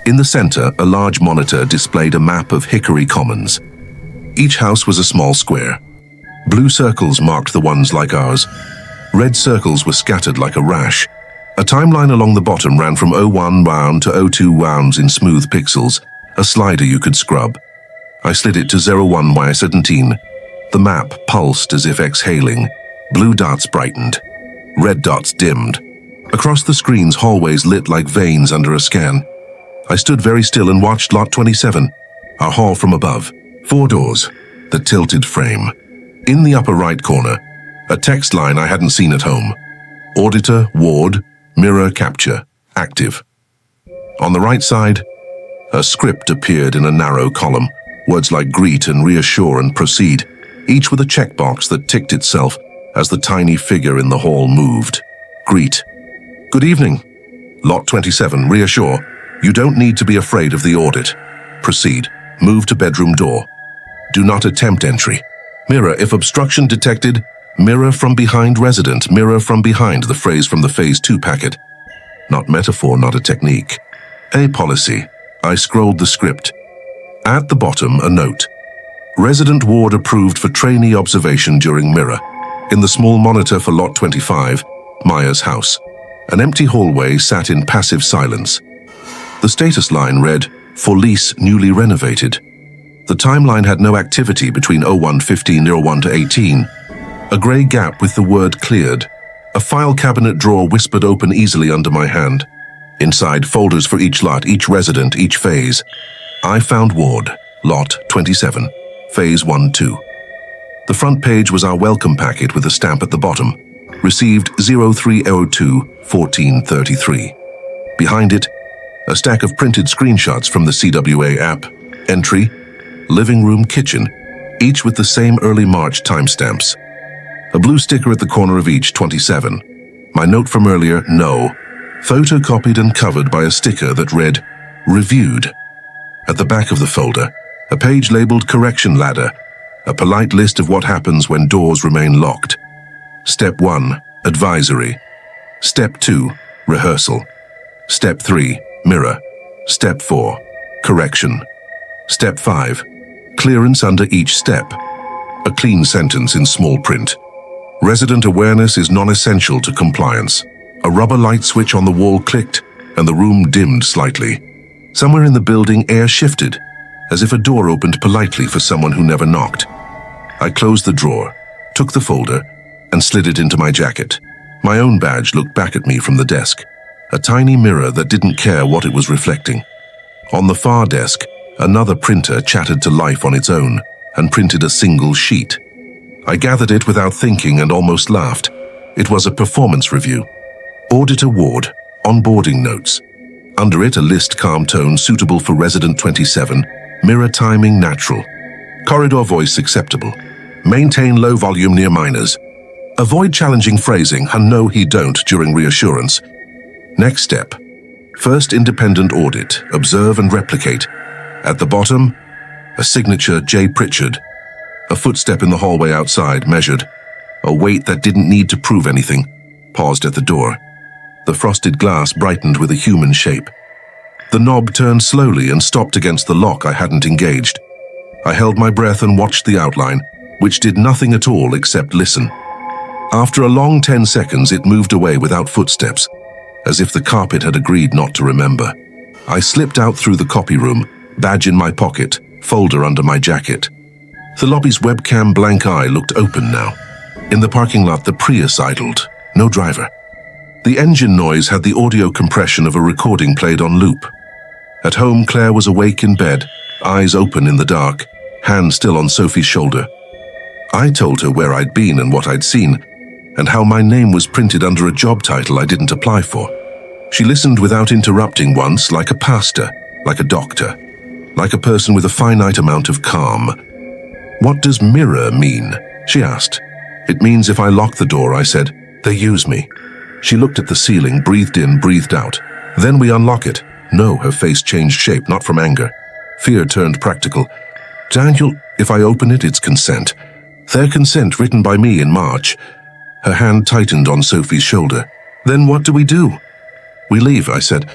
In the center, a large monitor displayed a map of Hickory Commons. Each house was a small square. Blue circles marked the ones like ours. Red circles were scattered like a rash. A timeline along the bottom ran from 01 wound to 02 wounds in smooth pixels, a slider you could scrub. I slid it to 01Y17. The map pulsed as if exhaling. Blue dots brightened. Red dots dimmed. Across the screens, hallways lit like veins under a scan. I stood very still and watched Lot 27, our hall from above. 4 doors, the tilted frame. In the upper right corner, a text line I hadn't seen at home. Auditor, Ward, Mirror Capture, active. On the right side, a script appeared in a narrow column, words like greet and reassure and proceed, each with a checkbox that ticked itself as the tiny figure in the hall moved. Greet. Good evening. Lot 27, reassure. You don't need to be afraid of the audit. Proceed. Move to bedroom door. Do not attempt entry. Mirror, if obstruction detected, mirror from behind resident, mirror from behind, the phrase from the Phase 2 packet. Not metaphor, not a technique. A policy. I scrolled the script. At the bottom, a note. Resident ward approved for trainee observation during mirror. In the small monitor for Lot 25, Maya's house. An empty hallway sat in passive silence. The status line read, for lease newly renovated. The timeline had no activity between 01:15:01 to 18. A grey gap with the word cleared. A file cabinet drawer whispered open easily under my hand. Inside, folders for each lot, each resident, each phase. I found ward, Lot 27, Phase 1-2. The front page was our welcome packet with a stamp at the bottom. Received 0302-1433. Behind it, a stack of printed screenshots from the CWA app. Entry, living room, kitchen, each with the same early March timestamps. A blue sticker at the corner of each, 27. My note from earlier, no. Photocopied and covered by a sticker that read, reviewed. At the back of the folder, a page labeled correction ladder, a polite list of what happens when doors remain locked. Step 1, advisory. Step 2, rehearsal. Step 3, mirror. Step 4, correction. Step 5, clearance under each step. A clean sentence in small print. Resident awareness is non-essential to compliance. A rubber light switch on the wall clicked, and the room dimmed slightly. Somewhere in the building, air shifted, as if a door opened politely for someone who never knocked. I closed the drawer, took the folder, and slid it into my jacket. My own badge looked back at me from the desk, a tiny mirror that didn't care what it was reflecting. On the far desk, another printer chattered to life on its own and printed a single sheet. I gathered it without thinking and almost laughed. It was a performance review. Audit award, onboarding notes. Under it, a list calm tone suitable for resident 27, mirror timing natural. Corridor voice acceptable. Maintain low volume near minors. Avoid challenging phrasing and no he don't during reassurance. Next step. First independent audit, observe and replicate. At the bottom, a signature J. Pritchard. A footstep in the hallway outside, measured. A weight that didn't need to prove anything. Paused at the door. The frosted glass brightened with a human shape. The knob turned slowly and stopped against the lock I hadn't engaged. I held my breath and watched the outline, which did nothing at all except listen. After a long 10 seconds, it moved away without footsteps, as if the carpet had agreed not to remember. I slipped out through the copy room, badge in my pocket, folder under my jacket. The lobby's webcam blank eye looked open now. In the parking lot, the Prius idled, no driver. The engine noise had the audio compression of a recording played on loop. At home, Claire was awake in bed, eyes open in the dark, hand still on Sophie's shoulder. I told her where I'd been and what I'd seen, and how my name was printed under a job title I didn't apply for. She listened without interrupting once, like a pastor, like a doctor, like a person with a finite amount of calm. What does mirror mean? She asked. It means if I lock the door, I said. They use me. She looked at the ceiling, breathed in, breathed out. Then we unlock it. No, her face changed shape, not from anger. Fear turned practical. Daniel, if I open it, it's consent. Their consent written by me in March. Her hand tightened on Sophie's shoulder. Then what do we do? We leave, I said.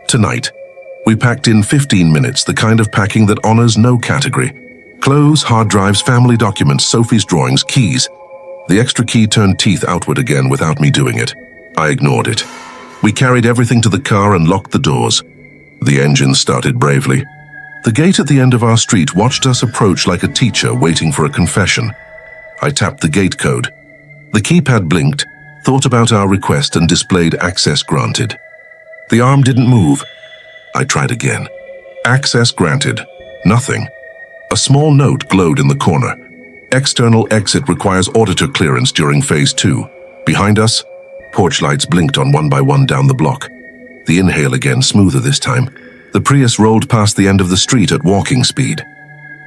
Tonight. We packed in 15 minutes, the kind of packing that honors no category. Clothes, hard drives, family documents, Sophie's drawings, keys. The extra key turned teeth outward again without me doing it. I ignored it. We carried everything to the car and locked the doors. The engine started bravely. The gate at the end of our street watched us approach like a teacher waiting for a confession. I tapped the gate code. The keypad blinked, thought about our request and displayed access granted. The arm didn't move. I tried again. Access granted. Nothing. A small note glowed in the corner. External exit requires auditor clearance during Phase 2. Behind us, porch lights blinked on one by one down the block. The inhale again, smoother this time. The Prius rolled past the end of the street at walking speed.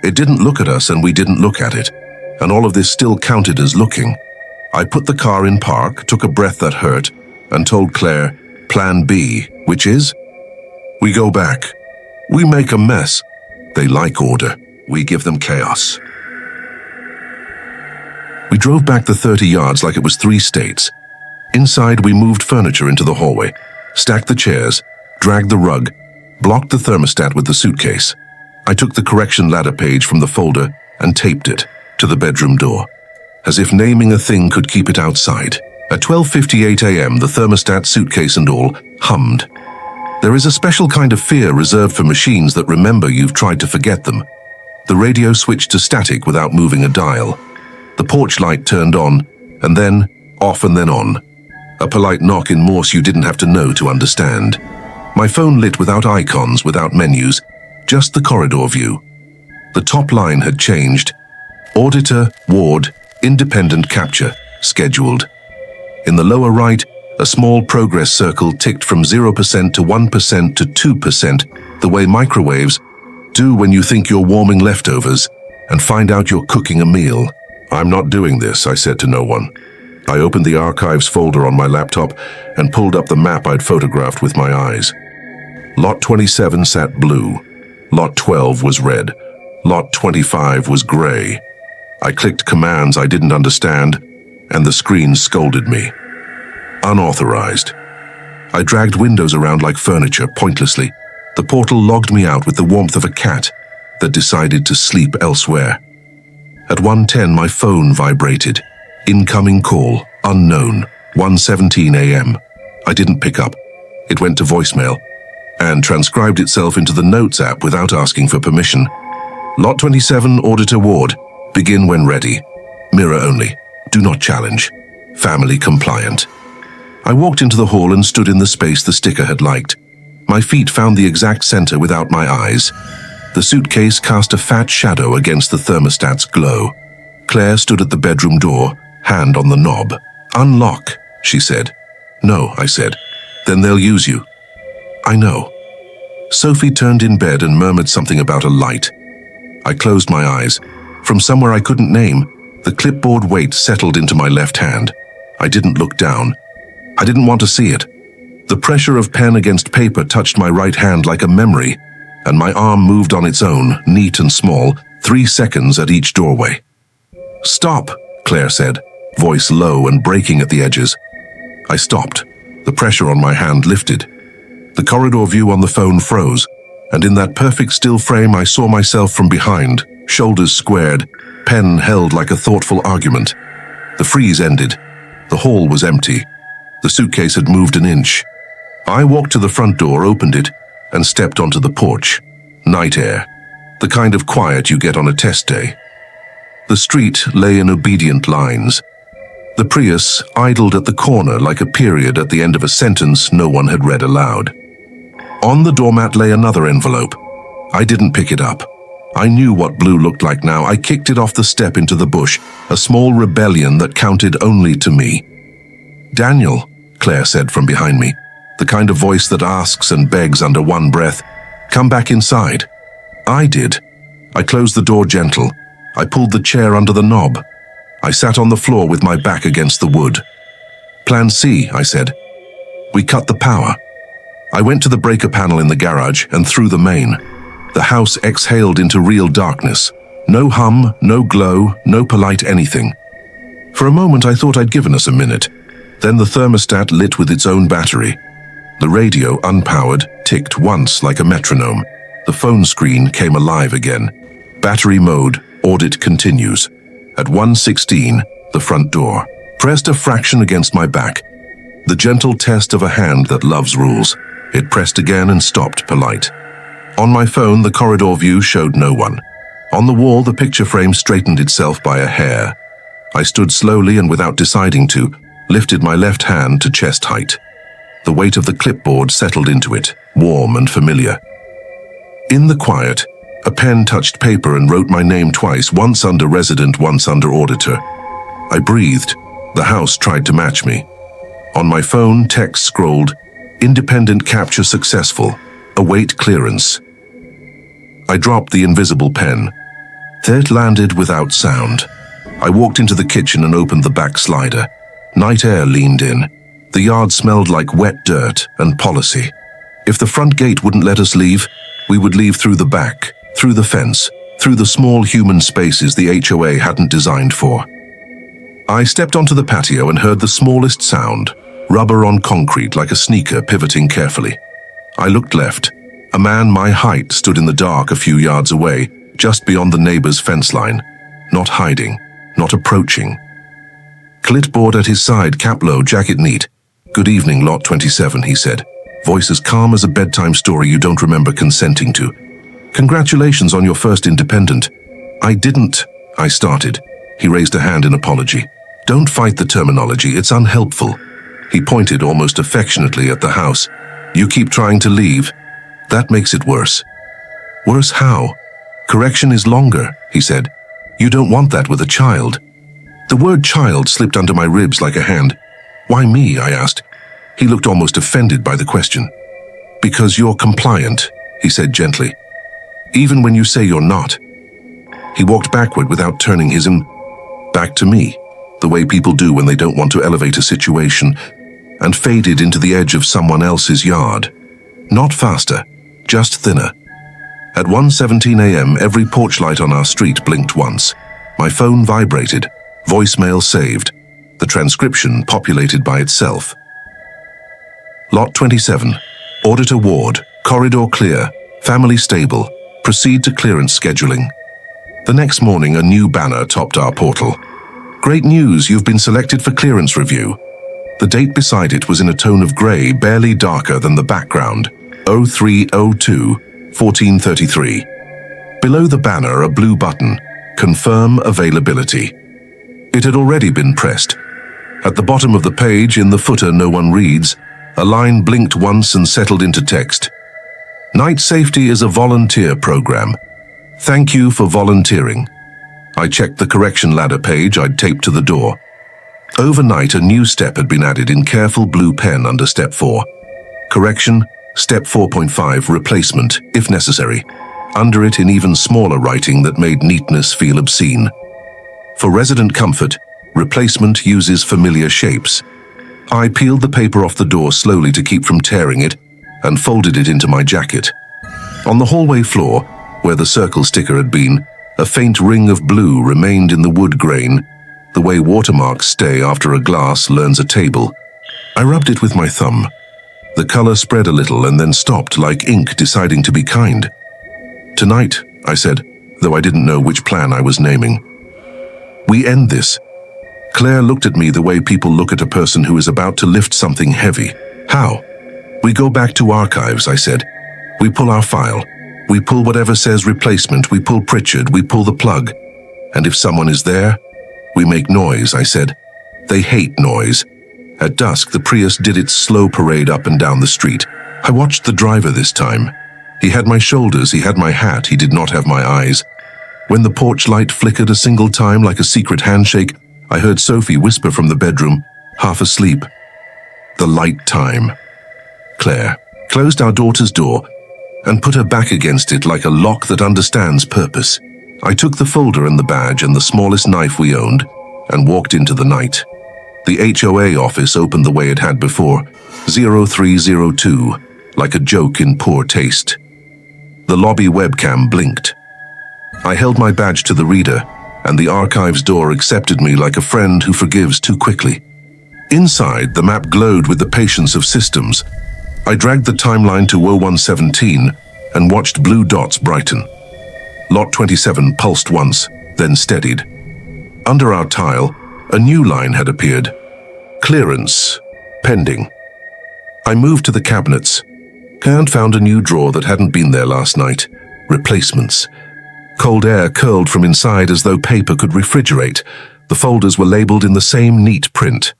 It didn't look at us and we didn't look at it, and all of this still counted as looking. I put the car in park, took a breath that hurt, and told Claire, Plan B, which is? We go back. We make a mess. They like order. We give them chaos. We drove back the 30 yards like it was 3 states. Inside, we moved furniture into the hallway, stacked the chairs, dragged the rug, blocked the thermostat with the suitcase. I took the correction ladder page from the folder and taped it to the bedroom door, as if naming a thing could keep it outside. At 12:58 a.m., the thermostat, suitcase and all, hummed. There is a special kind of fear reserved for machines that remember you've tried to forget them. The radio switched to static without moving a dial. The porch light turned on, and then off and then on. A polite knock in Morse you didn't have to know to understand. My phone lit without icons, without menus, just the corridor view. The top line had changed. Auditor, Ward, independent capture, scheduled. In the lower right, a small progress circle ticked from 0% to 1% to 2%, the way microwaves do when you think you're warming leftovers and find out you're cooking a meal. I'm not doing this, I said to no one. I opened the archives folder on my laptop and pulled up the map I'd photographed with my eyes. Lot 27 sat blue. Lot 12 was red. Lot 25 was gray. I clicked commands I didn't understand, and the screen scolded me. Unauthorized. I dragged windows around like furniture, pointlessly. The portal logged me out with the warmth of a cat that decided to sleep elsewhere. At 1:10, my phone vibrated. Incoming call, unknown, 1:17 a.m. I didn't pick up. It went to voicemail and transcribed itself into the Notes app without asking for permission. Lot 27, Auditor Ward. Begin when ready. Mirror only. Do not challenge. Family compliant. I walked into the hall and stood in the space the sticker had liked. My feet found the exact center without my eyes. The suitcase cast a fat shadow against the thermostat's glow. Claire stood at the bedroom door, hand on the knob. Unlock, she said. No, I said. Then they'll use you. I know. Sophie turned in bed and murmured something about a light. I closed my eyes. From somewhere I couldn't name, the clipboard weight settled into my left hand. I didn't look down. I didn't want to see it. The pressure of pen against paper touched my right hand like a memory, and my arm moved on its own, neat and small, 3 seconds at each doorway. Stop, Claire said, voice low and breaking at the edges. I stopped. The pressure on my hand lifted. The corridor view on the phone froze, and in that perfect still frame I saw myself from behind, shoulders squared, pen held like a thoughtful argument. The freeze ended. The hall was empty. The suitcase had moved an inch. I walked to the front door, opened it, and stepped onto the porch. Night air. The kind of quiet you get on a test day. The street lay in obedient lines. The Prius idled at the corner like a period at the end of a sentence no one had read aloud. On the doormat lay another envelope. I didn't pick it up. I knew what blue looked like now. I kicked it off the step into the bush, a small rebellion that counted only to me. Daniel, Claire said from behind me, the kind of voice that asks and begs under one breath, come back inside. I did. I closed the door gentle. I pulled the chair under the knob. I sat on the floor with my back against the wood. Plan C, I said. We cut the power. I went to the breaker panel in the garage and threw the main. The house exhaled into real darkness. No hum, no glow, no polite anything. For a moment I thought I'd given us a minute. Then the thermostat lit with its own battery. The radio, unpowered, ticked once like a metronome. The phone screen came alive again. Battery mode, audit continues. At 1:16, the front door. Pressed a fraction against my back. The gentle test of a hand that loves rules. It pressed again and stopped, polite. On my phone, the corridor view showed no one. On the wall, the picture frame straightened itself by a hair. I stood slowly and without deciding to, lifted my left hand to chest height. The weight of the clipboard settled into it, warm and familiar. In the quiet, a pen touched paper and wrote my name twice, once under resident, once under auditor. I breathed. The house tried to match me. On my phone, text scrolled, Independent capture successful. Await clearance. I dropped the invisible pen. It landed without sound. I walked into the kitchen and opened the back slider. Night air leaned in. The yard smelled like wet dirt and policy. If the front gate wouldn't let us leave, we would leave through the back, through the fence, through the small human spaces the HOA hadn't designed for. I stepped onto the patio and heard the smallest sound, rubber on concrete like a sneaker pivoting carefully. I looked left. A man my height stood in the dark a few yards away, just beyond the neighbor's fence line. Not hiding, not approaching. Clipboard at his side, cap low, jacket neat. "Good evening, Lot 27, he said, voice as calm as a bedtime story you don't remember consenting to. "Congratulations on your first independent." "I didn't," I started. He raised a hand in apology. "Don't fight the terminology, it's unhelpful." He pointed almost affectionately at the house. "You keep trying to leave. That makes it worse." "Worse how?" "Correction is longer," he said. "You don't want that with a child." The word child slipped under my ribs like a hand. "Why me?" I asked. He looked almost offended by the question. "Because you're compliant," he said gently. "Even when you say you're not." He walked backward without turning his back to me, the way people do when they don't want to elevate a situation, and faded into the edge of someone else's yard. Not faster, just thinner. At 1:17 a.m., every porch light on our street blinked once. My phone vibrated, voicemail saved, the transcription populated by itself. Lot 27, Auditor Ward, corridor clear, family stable, proceed to clearance scheduling. The next morning, a new banner topped our portal. "Great news, you've been selected for clearance review." The date beside it was in a tone of grey, barely darker than the background, 0302-1433. Below the banner, a blue button, Confirm Availability. It had already been pressed. At the bottom of the page, in the footer no one reads, a line blinked once and settled into text. "Night safety is a volunteer program. Thank you for volunteering." I checked the correction ladder page I'd taped to the door. Overnight, a new step had been added in careful blue pen under Step 4. Correction, Step 4.5, replacement, if necessary. Under it, in even smaller writing that made neatness feel obscene. For resident comfort, replacement uses familiar shapes. I peeled the paper off the door slowly to keep from tearing it and folded it into my jacket. On the hallway floor, where the circle sticker had been, a faint ring of blue remained in the wood grain, the way watermarks stay after a glass learns a table. I rubbed it with my thumb. The color spread a little and then stopped, like ink deciding to be kind. "Tonight," I said, though I didn't know which plan I was naming. "We end this." Claire looked at me the way people look at a person who is about to lift something heavy. "How?" "We go back to archives," I said. "We pull our file. We pull whatever says replacement. We pull Pritchard. We pull the plug. And if someone is there, we make noise," I said. "They hate noise." At dusk, the Prius did its slow parade up and down the street. I watched the driver this time. He had my shoulders, he had my hat, he did not have my eyes. When the porch light flickered a single time like a secret handshake, I heard Sophie whisper from the bedroom, half asleep. "The light time." Claire closed our daughter's door and put her back against it like a lock that understands purpose. I took the folder and the badge and the smallest knife we owned and walked into the night. The HOA office opened the way it had before, 0302, like a joke in poor taste. The lobby webcam blinked. I held my badge to the reader, and the archives door accepted me like a friend who forgives too quickly. Inside, the map glowed with the patience of systems. I dragged the timeline to 0117 and watched blue dots brighten. Lot 27 pulsed once, then steadied. Under our tile, a new line had appeared. Clearance, pending. I moved to the cabinets and found a new drawer that hadn't been there last night. Replacements. Cold air curled from inside as though paper could refrigerate. The folders were labeled in the same neat print.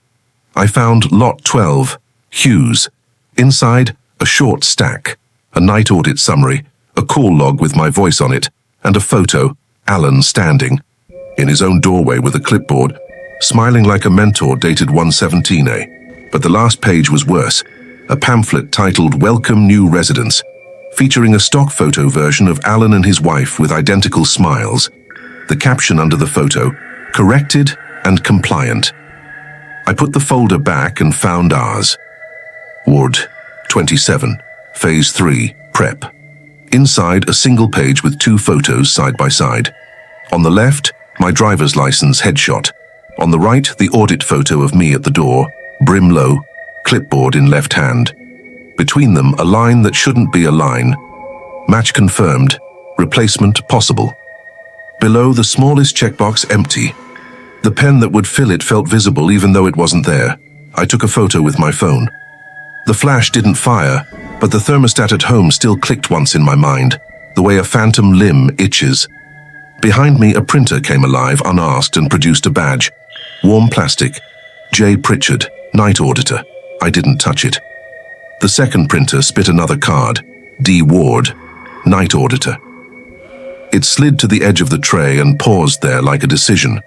I found Lot 12, Hughes. Inside, a short stack, a night audit summary, a call log with my voice on it, and a photo, Alan standing, in his own doorway with a clipboard, smiling like a mentor dated 117A. But the last page was worse. a pamphlet titled Welcome New Residents, featuring a stock photo version of Alan and his wife with identical smiles. The caption under the photo, corrected and compliant. I put the folder back and found ours. Ward 27, Phase 3, Prep. Inside, a single page with 2 photos side by side. On the left, my driver's license headshot. On the right, the audit photo of me at the door, brim low, clipboard in left hand. Between them, a line that shouldn't be a line. Match confirmed. Replacement possible. Below, the smallest checkbox empty. The pen that would fill it felt visible even though it wasn't there. I took a photo with my phone. The flash didn't fire, but the thermostat at home still clicked once in my mind, the way a phantom limb itches. Behind me, a printer came alive unasked and produced a badge. Warm plastic. J. Pritchard, Night Auditor. I didn't touch it. The second printer spit another card. D. Ward, Night Auditor. It slid to the edge of the tray and paused there like a decision.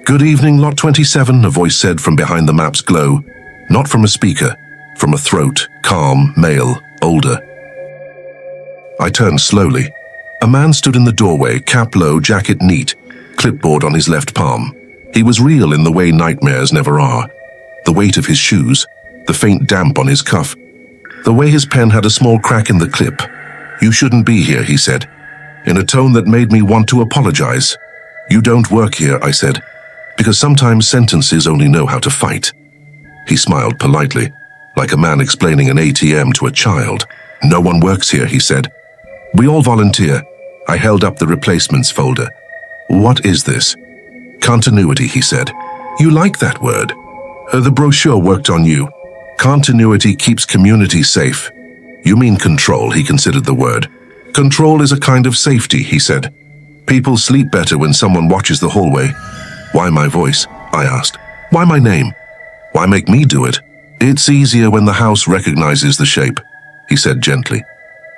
Good evening, Lot 27, a voice said from behind the map's glow. Not from a speaker, from a throat, calm, male, older. I turned slowly. A man stood in the doorway, cap low, jacket neat, clipboard on his left palm. He was real in the way nightmares never are. The weight of his shoes, the faint damp on his cuff, the way his pen had a small crack in the clip. You shouldn't be here, he said, in a tone that made me want to apologize. You don't work here, I said, because sometimes sentences only know how to fight. He smiled politely, like a man explaining an ATM to a child. No one works here, he said. We all volunteer. I held up the replacements folder. What is this? Continuity, he said. You like that word. The brochure worked on you. Continuity keeps communities safe. You mean control, he considered the word. Control is a kind of safety, he said. People sleep better when someone watches the hallway. Why my voice? I asked. Why my name? Why make me do it? It's easier when the house recognizes the shape, he said gently.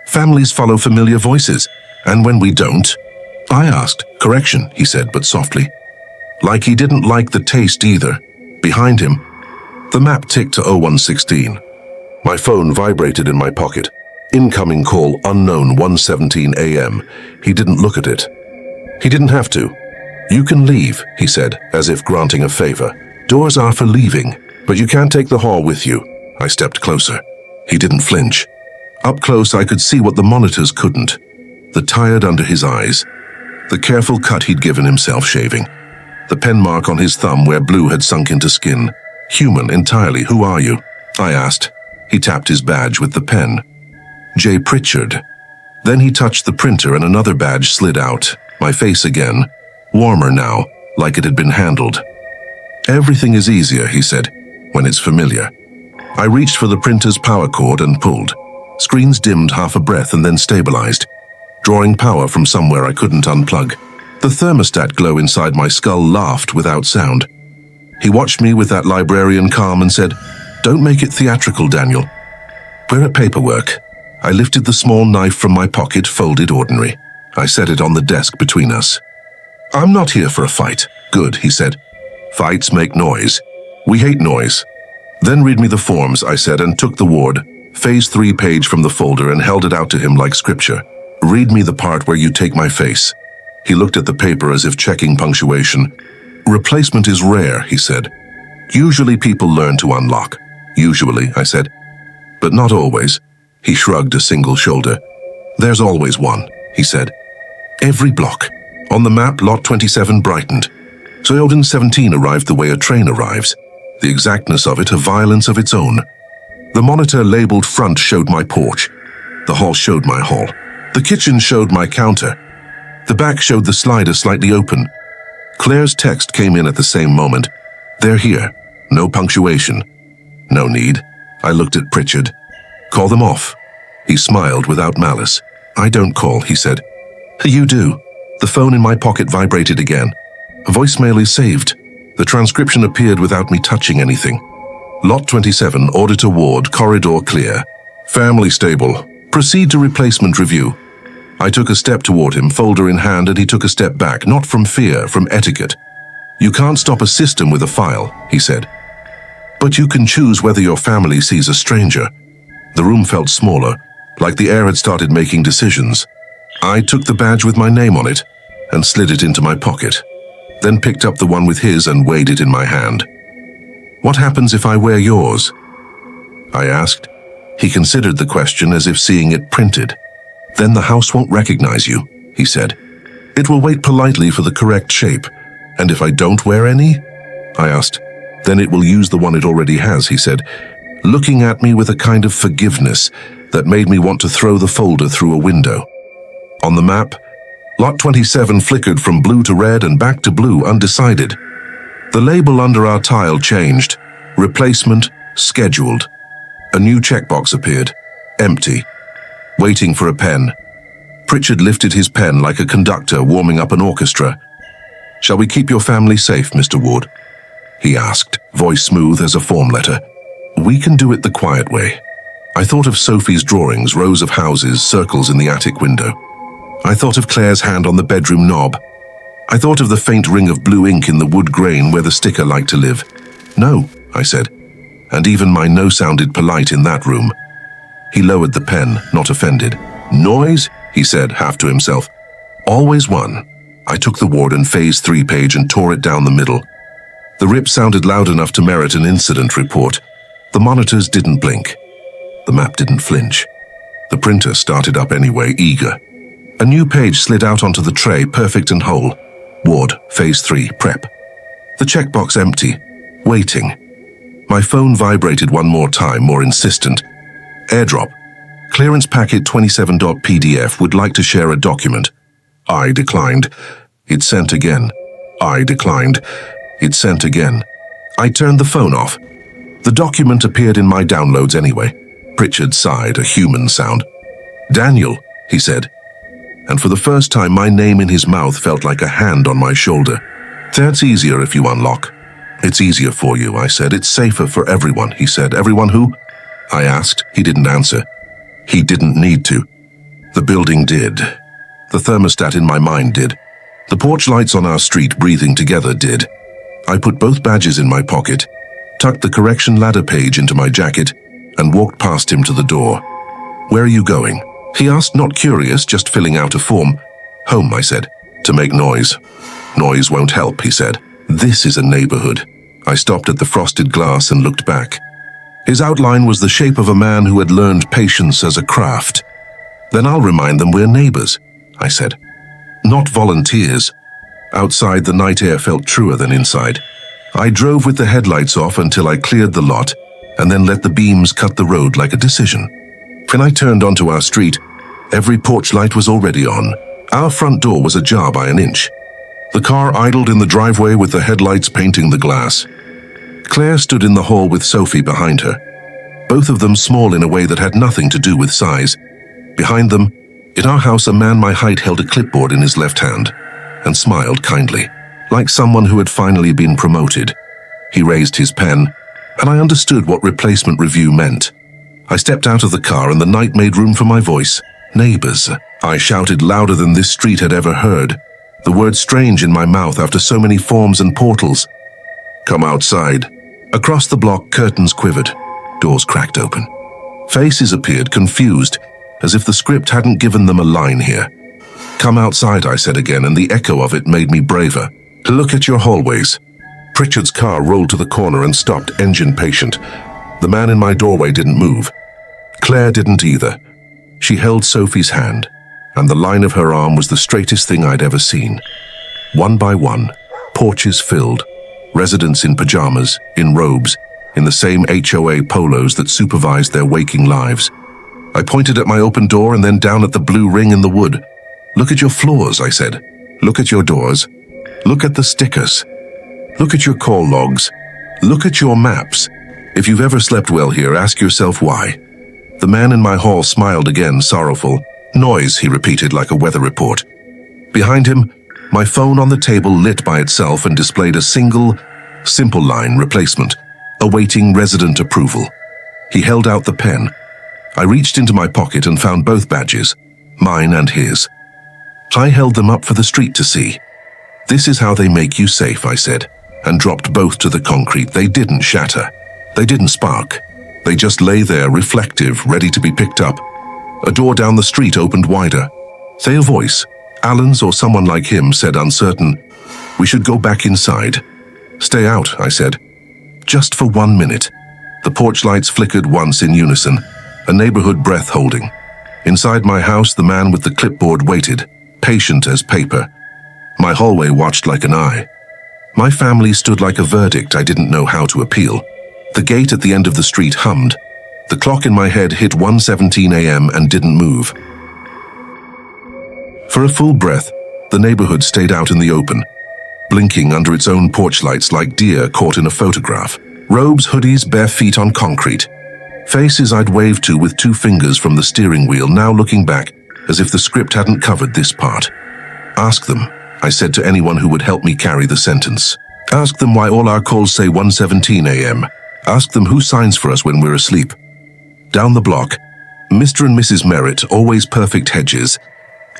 Families follow familiar voices, and when we don't? I asked. Correction, he said, but softly. Like he didn't like the taste either. Behind him, the map ticked to 0116. My phone vibrated in my pocket. Incoming call unknown 1:17 a.m. He didn't look at it. He didn't have to. You can leave, he said, as if granting a favor. Doors are for leaving, but you can't take the hall with you. I stepped closer. He didn't flinch. Up close, I could see what the monitors couldn't. The tired under his eyes. The careful cut he'd given himself shaving. The pen mark on his thumb where blue had sunk into skin. Human entirely. Who are you? I asked. He tapped his badge with the pen. J. Pritchard. Then he touched the printer and another badge slid out. My face again. Warmer now, like it had been handled. Everything is easier, he said, when it's familiar. I reached for the printer's power cord and pulled. Screens dimmed half a breath and then stabilized, drawing power from somewhere I couldn't unplug. The thermostat glow inside my skull laughed without sound. He watched me with that librarian calm and said, Don't make it theatrical, Daniel. We're at paperwork. I lifted the small knife from my pocket, folded ordinary. I set it on the desk between us. I'm not here for a fight. Good, he said. Fights make noise. We hate noise. Then read me the forms, I said, and took the Ward, Phase 3 page from the folder and held it out to him like scripture. Read me the part where you take my face. He looked at the paper as if checking punctuation. Replacement is rare, he said. Usually people learn to unlock. Usually, I said. But not always. He shrugged a single shoulder. There's always one, he said. Every block. On the map, Lot 27 brightened. Soyoden 17 arrived the way a train arrives. The exactness of it, a violence of its own. The monitor labeled front showed my porch. The hall showed my hall. The kitchen showed my counter. The back showed the slider slightly open. Claire's text came in at the same moment. They're here. No punctuation. No need. I looked at Pritchard. Call them off. He smiled without malice. I don't call, he said. You do. The phone in my pocket vibrated again. Voicemail is saved. The transcription appeared without me touching anything. Lot 27, Auditor Ward, corridor clear. Family stable. Proceed to replacement review. I took a step toward him, folder in hand, and he took a step back, not from fear, from etiquette. You can't stop a system with a file, he said. But you can choose whether your family sees a stranger. The room felt smaller, like the air had started making decisions. I took the badge with my name on it and slid it into my pocket, then picked up the one with his and weighed it in my hand. What happens if I wear yours? I asked. He considered the question as if seeing it printed. Then the house won't recognize you, he said. It will wait politely for the correct shape. And if I don't wear any? I asked. Then it will use the one it already has, he said, looking at me with a kind of forgiveness that made me want to throw the folder through a window. On the map, Lot 27 flickered from blue to red and back to blue, undecided. The label under our tile changed. Replacement, scheduled. A new checkbox appeared. Empty. Waiting for a pen. Pritchard lifted his pen like a conductor warming up an orchestra. Shall we keep your family safe, Mr. Ward? He asked, voice smooth as a form letter. We can do it the quiet way. I thought of Sophie's drawings, rows of houses, circles in the attic window. I thought of Claire's hand on the bedroom knob. I thought of the faint ring of blue ink in the wood grain where the sticker liked to live. No, I said, and even my no sounded polite in that room. He lowered the pen, not offended. Noise? He said, half to himself. Always one. I took the Warden Phase 3 page and tore it down the middle. The rip sounded loud enough to merit an incident report. The monitors didn't blink. The map didn't flinch. The printer started up anyway, eager. A new page slid out onto the tray, perfect and whole. Ward, Phase 3, prep. The checkbox empty. Waiting. My phone vibrated one more time, more insistent. Airdrop. Clearance packet 27.pdf would like to share a document. I declined. It sent again. I declined. It sent again. I turned the phone off. The document appeared in my downloads anyway. Pritchard sighed, a human sound. Daniel, he said. And for the first time, my name in his mouth felt like a hand on my shoulder. That's easier if you unlock. It's easier for you, I said. It's safer for everyone, he said. Everyone who? I asked. He didn't answer. He didn't need to. The building did. The thermostat in my mind did. The porch lights on our street breathing together did. I put both badges in my pocket, tucked the correction ladder page into my jacket, and walked past him to the door. Where are you going? He asked, not curious, just filling out a form. Home, I said, to make noise. Noise won't help, he said. This is a neighborhood. I stopped at the frosted glass and looked back. His outline was the shape of a man who had learned patience as a craft. Then I'll remind them we're neighbors, I said. Not volunteers. Outside, the night air felt truer than inside. I drove with the headlights off until I cleared the lot, and then let the beams cut the road like a decision. When I turned onto our street, every porch light was already on. Our front door was ajar by an inch. The car idled in the driveway with the headlights painting the glass. Claire stood in the hall with Sophie behind her, both of them small in a way that had nothing to do with size. Behind them, in our house, a man my height held a clipboard in his left hand and smiled kindly, like someone who had finally been promoted. He raised his pen, and I understood what replacement review meant. I stepped out of the car and the night made room for my voice. Neighbors, I shouted louder than this street had ever heard, the word strange in my mouth after so many forms and portals. Come outside. Across the block, curtains quivered. Doors cracked open. Faces appeared, confused, as if the script hadn't given them a line here. Come outside, I said again, and the echo of it made me braver. Look at your hallways. Pritchard's car rolled to the corner and stopped, engine patient. The man in my doorway didn't move. Claire didn't either. She held Sophie's hand, and the line of her arm was the straightest thing I'd ever seen. One by one, porches filled, residents in pajamas, in robes, in the same HOA polos that supervised their waking lives. I pointed at my open door and then down at the blue ring in the wood. Look at your floors, I said. Look at your doors. Look at the stickers. Look at your call logs. Look at your maps. If you've ever slept well here, ask yourself why. The man in my hall smiled again, sorrowful. Noise, he repeated like a weather report. Behind him, my phone on the table lit by itself and displayed a single, simple line replacement, awaiting resident approval. He held out the pen. I reached into my pocket and found both badges, mine and his. I held them up for the street to see. This is how they make you safe, I said, and dropped both to the concrete. They didn't shatter. They didn't spark. They just lay there, reflective, ready to be picked up. A door down the street opened wider. A voice, Alan's or someone like him, said uncertain, "We should go back inside." "Stay out," I said. "Just for 1 minute." The porch lights flickered once in unison, a neighborhood breath holding. Inside my house, the man with the clipboard waited, patient as paper. My hallway watched like an eye. My family stood like a verdict I didn't know how to appeal. The gate at the end of the street hummed. The clock in my head hit 1:17 a.m. and didn't move. For a full breath, the neighborhood stayed out in the open, blinking under its own porch lights like deer caught in a photograph. Robes, hoodies, bare feet on concrete. Faces I'd waved to with 2 fingers from the steering wheel, now looking back as if the script hadn't covered this part. "Ask them," I said to anyone who would help me carry the sentence. "Ask them why all our calls say 1:17 a.m. Ask them who signs for us when we're asleep." Down the block, Mr. and Mrs. Merritt, always perfect hedges,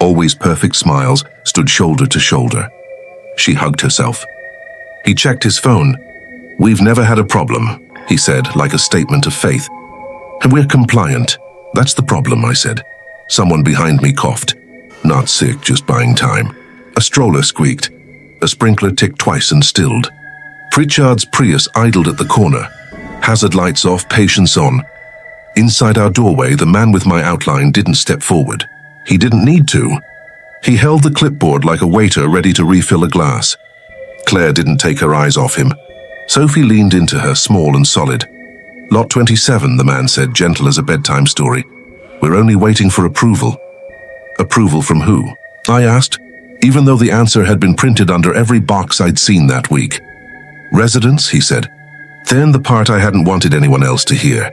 always perfect smiles, stood shoulder to shoulder. She hugged herself. He checked his phone. "We've never had a problem," he said, like a statement of faith. "And we're compliant. That's the problem," I said. Someone behind me coughed. "Not sick, just buying time." A stroller squeaked. A sprinkler ticked twice and stilled. Pritchard's Prius idled at the corner. Hazard lights off, patience on. Inside our doorway, the man with my outline didn't step forward. He didn't need to. He held the clipboard like a waiter ready to refill a glass. Claire didn't take her eyes off him. Sophie leaned into her, small and solid. "Lot 27, the man said, gentle as a bedtime story. "We're only waiting for approval." "Approval from who?" I asked, even though the answer had been printed under every box I'd seen that week. "Residents," he said. Then the part I hadn't wanted anyone else to hear.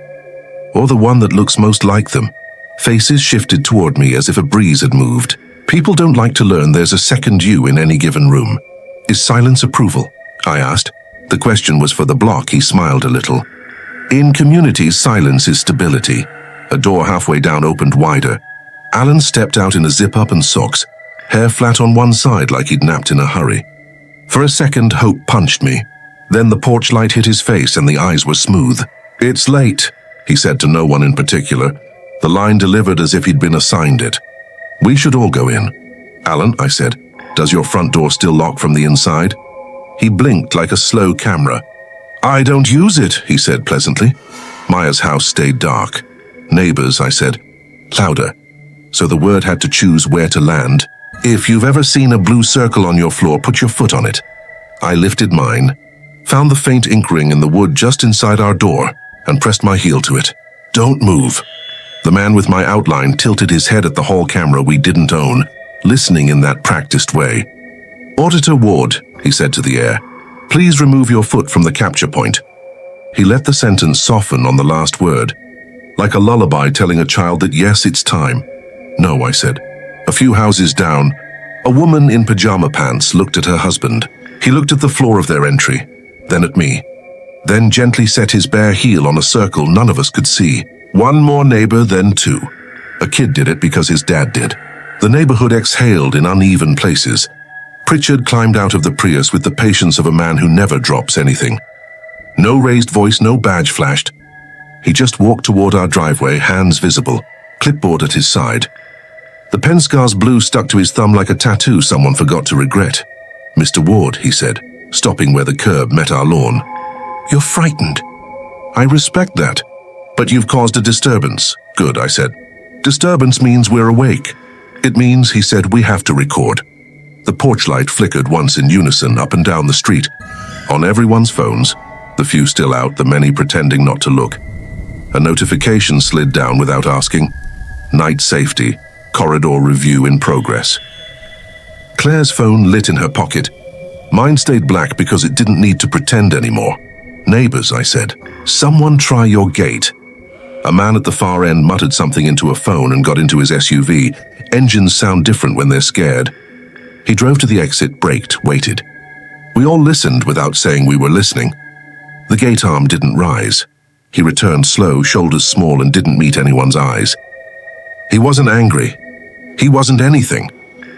"Or the one that looks most like them." Faces shifted toward me as if a breeze had moved. People don't like to learn there's a second you in any given room. "Is silence approval?" I asked. The question was for the block. He smiled a little. "In communities, silence is stability." A door halfway down opened wider. Alan stepped out in a zip-up and socks, hair flat on one side like he'd napped in a hurry. For a second, hope punched me. Then the porch light hit his face and the eyes were smooth. "It's late," he said to no one in particular. The line delivered as if he'd been assigned it. "We should all go in." "Alan," I said, "does your front door still lock from the inside?" He blinked like a slow camera. "I don't use it," he said pleasantly. Maya's house stayed dark. "Neighbors," I said, louder, so the word had to choose where to land. "If you've ever seen a blue circle on your floor, put your foot on it." I lifted mine, found the faint ink ring in the wood just inside our door, and pressed my heel to it. "Don't move." The man with my outline tilted his head at the hall camera we didn't own, listening in that practiced way. "Auditor Ward," he said to the air, "please remove your foot from the capture point." He let the sentence soften on the last word, like a lullaby telling a child that yes, it's time. "No," I said. A few houses down, a woman in pajama pants looked at her husband. He looked at the floor of their entry, then at me, then gently set his bare heel on a circle none of us could see. One more neighbor, then 2. A kid did it because his dad did. The neighborhood exhaled in uneven places. Pritchard climbed out of the Prius with the patience of a man who never drops anything. No raised voice, no badge flashed. He just walked toward our driveway, hands visible, clipboard at his side. The Penscar's blue stuck to his thumb like a tattoo someone forgot to regret. "Mr. Ward," he said, stopping where the curb met our lawn. "You're frightened." "I respect that. But you've caused a disturbance." "Good," I said. "Disturbance means we're awake." "It means," he said, "we have to record." The porch light flickered once in unison up and down the street. On everyone's phones, the few still out, the many pretending not to look. A notification slid down without asking. "Night safety, corridor review in progress." Claire's phone lit in her pocket. Mine stayed black because it didn't need to pretend anymore. "Neighbors," I said, "someone try your gate." A man at the far end muttered something into a phone and got into his SUV. Engines sound different when they're scared. He drove to the exit, braked, waited. We all listened without saying we were listening. The gate arm didn't rise. He returned slow, shoulders small, and didn't meet anyone's eyes. He wasn't angry. He wasn't anything.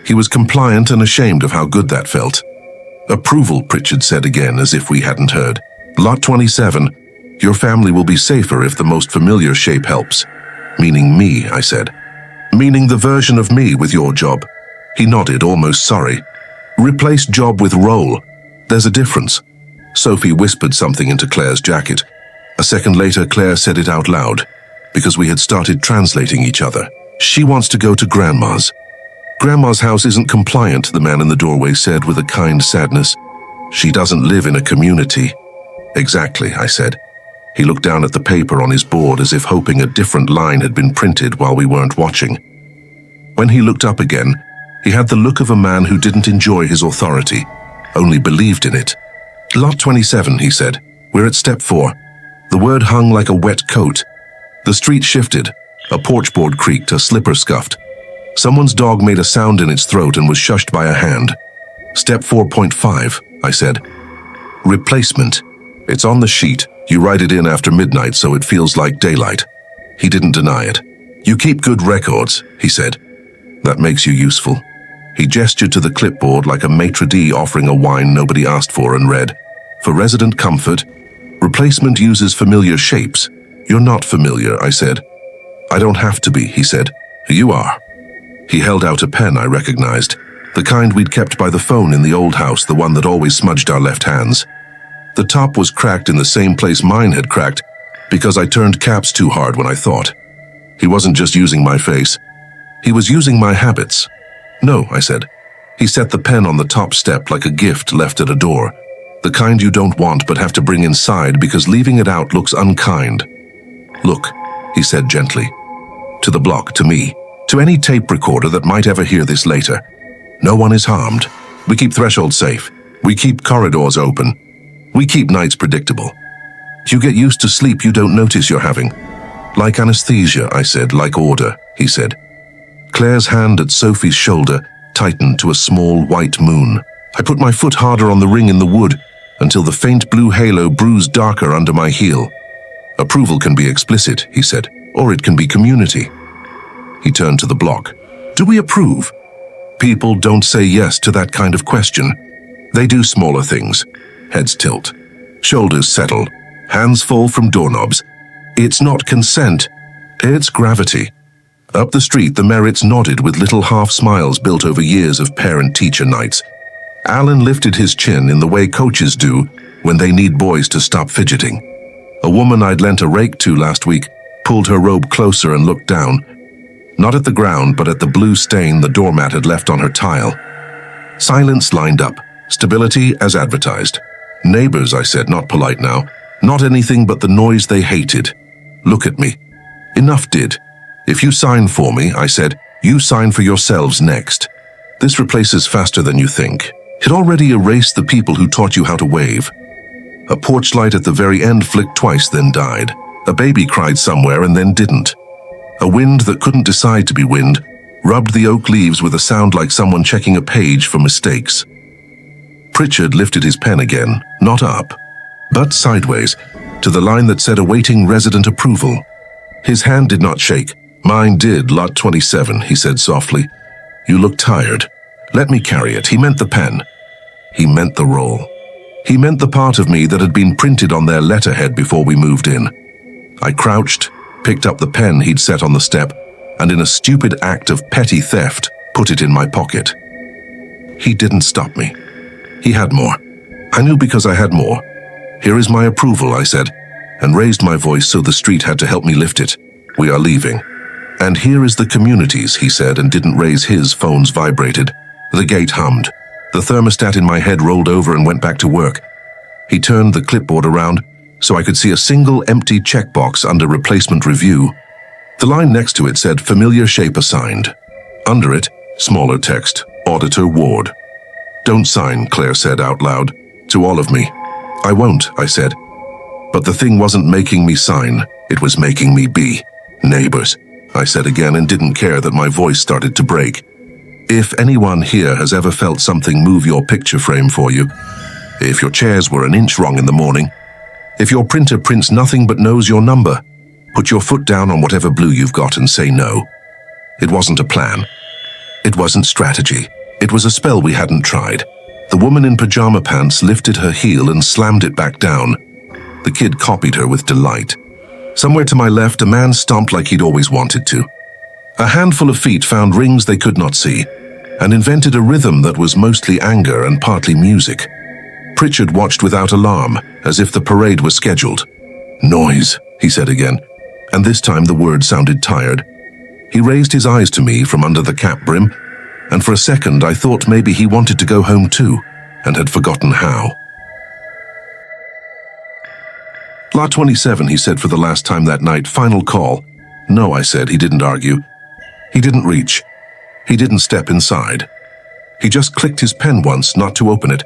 He was compliant and ashamed of how good that felt. "Approval," Pritchard said again, as if we hadn't heard. "Lot 27, Your family will be safer if the most familiar shape helps. Meaning me, I said. Meaning the version of me with your job. He nodded, almost sorry. Replace job with role. There's a difference. Sophie whispered something into Claire's jacket. A second later, Claire said it out loud, because we had started translating each other. She wants to go to Grandma's. Grandma's house isn't compliant, the man in the doorway said with a kind sadness. She doesn't live in a community. Exactly, I said. He looked down at the paper on his board as if hoping a different line had been printed while we weren't watching. When he looked up again, he had the look of a man who didn't enjoy his authority, only believed in it. Lot 27, he said. We're at step 4. The word hung like a wet coat. The street shifted. A porch board creaked, a slipper scuffed. Someone's dog made a sound in its throat and was shushed by a hand. Step 4.5, I said. Replacement. It's on the sheet. You write it in after midnight so it feels like daylight. He didn't deny it. You keep good records, he said. That makes you useful. He gestured to the clipboard like a maitre d' offering a wine nobody asked for and read, for resident comfort, replacement uses familiar shapes. You're not familiar, I said. I don't have to be, he said. You are. He held out a pen I recognized, the kind we'd kept by the phone in the old house, the one that always smudged our left hands. The top was cracked in the same place mine had cracked, because I turned caps too hard when I thought. He wasn't just using my face. He was using my habits. No, I said. He set the pen on the top step like a gift left at a door, the kind you don't want but have to bring inside because leaving it out looks unkind. Look, he said gently. To the block, to me, to any tape recorder that might ever hear this later. No one is harmed. We keep thresholds safe. We keep corridors open. We keep nights predictable. You get used to sleep you don't notice you're having. Like anesthesia, I said, like order, he said. Claire's hand at Sophie's shoulder tightened to a small white moon. I put my foot harder on the ring in the wood until the faint blue halo bruised darker under my heel. Approval can be explicit, he said, or it can be community. He turned to the block. Do we approve? People don't say yes to that kind of question. They do smaller things. Heads tilt. Shoulders settle. Hands fall from doorknobs. It's not consent. It's gravity. Up the street, the Merritts nodded with little half smiles built over years of parent-teacher nights. Alan lifted his chin in the way coaches do when they need boys to stop fidgeting. A woman I'd lent a rake to last week pulled her robe closer and looked down, not at the ground but at the blue stain the doormat had left on her tile. Silence lined up, stability as advertised. Neighbors, I said, not polite now. Not anything but the noise they hated. Look at me. Enough did. If you sign for me, I said, you sign for yourselves next. This replaces faster than you think. It already erased the people who taught you how to wave. A porch light at the very end flicked twice, then died. A baby cried somewhere and then didn't. A wind that couldn't decide to be wind rubbed the oak leaves with a sound like someone checking a page for mistakes. Pritchard lifted his pen again, not up, but sideways, to the line that said awaiting resident approval. His hand did not shake. Mine did, lot 27, he said softly. You look tired. Let me carry it. He meant the pen. He meant the roll. He meant the part of me that had been printed on their letterhead before we moved in. I crouched, picked up the pen he'd set on the step, and in a stupid act of petty theft, put it in my pocket. He didn't stop me. He had more. I knew because I had more. Here is my approval, I said, and raised my voice so the street had to help me lift it. We are leaving. And here is the communities, he said, and didn't raise his. Phones vibrated. The gate hummed. The thermostat in my head rolled over and went back to work. He turned the clipboard around so I could see a single empty checkbox under replacement review. The line next to it said familiar shape assigned. Under it, smaller text, Auditor Ward. Don't sign, Claire said out loud, to all of me. I won't, I said. But the thing wasn't making me sign, it was making me be. Neighbors, I said again and didn't care that my voice started to break. If anyone here has ever felt something move your picture frame for you, if your chairs were an inch wrong in the morning, if your printer prints nothing but knows your number, put your foot down on whatever blue you've got and say no. It wasn't a plan. It wasn't strategy. It was a spell we hadn't tried. The woman in pajama pants lifted her heel and slammed it back down. The kid copied her with delight. Somewhere to my left, a man stomped like he'd always wanted to. A handful of feet found rings they could not see, and invented a rhythm that was mostly anger and partly music. Pritchard watched without alarm, as if the parade was scheduled. "Noise," he said again, and this time the word sounded tired. He raised his eyes to me from under the cap brim, and for a second I thought maybe he wanted to go home too, and had forgotten how. "Lot 27, he said for the last time that night. "Final call." "No," I said. He didn't argue. He didn't reach. He didn't step inside. He just clicked his pen once, not to open it,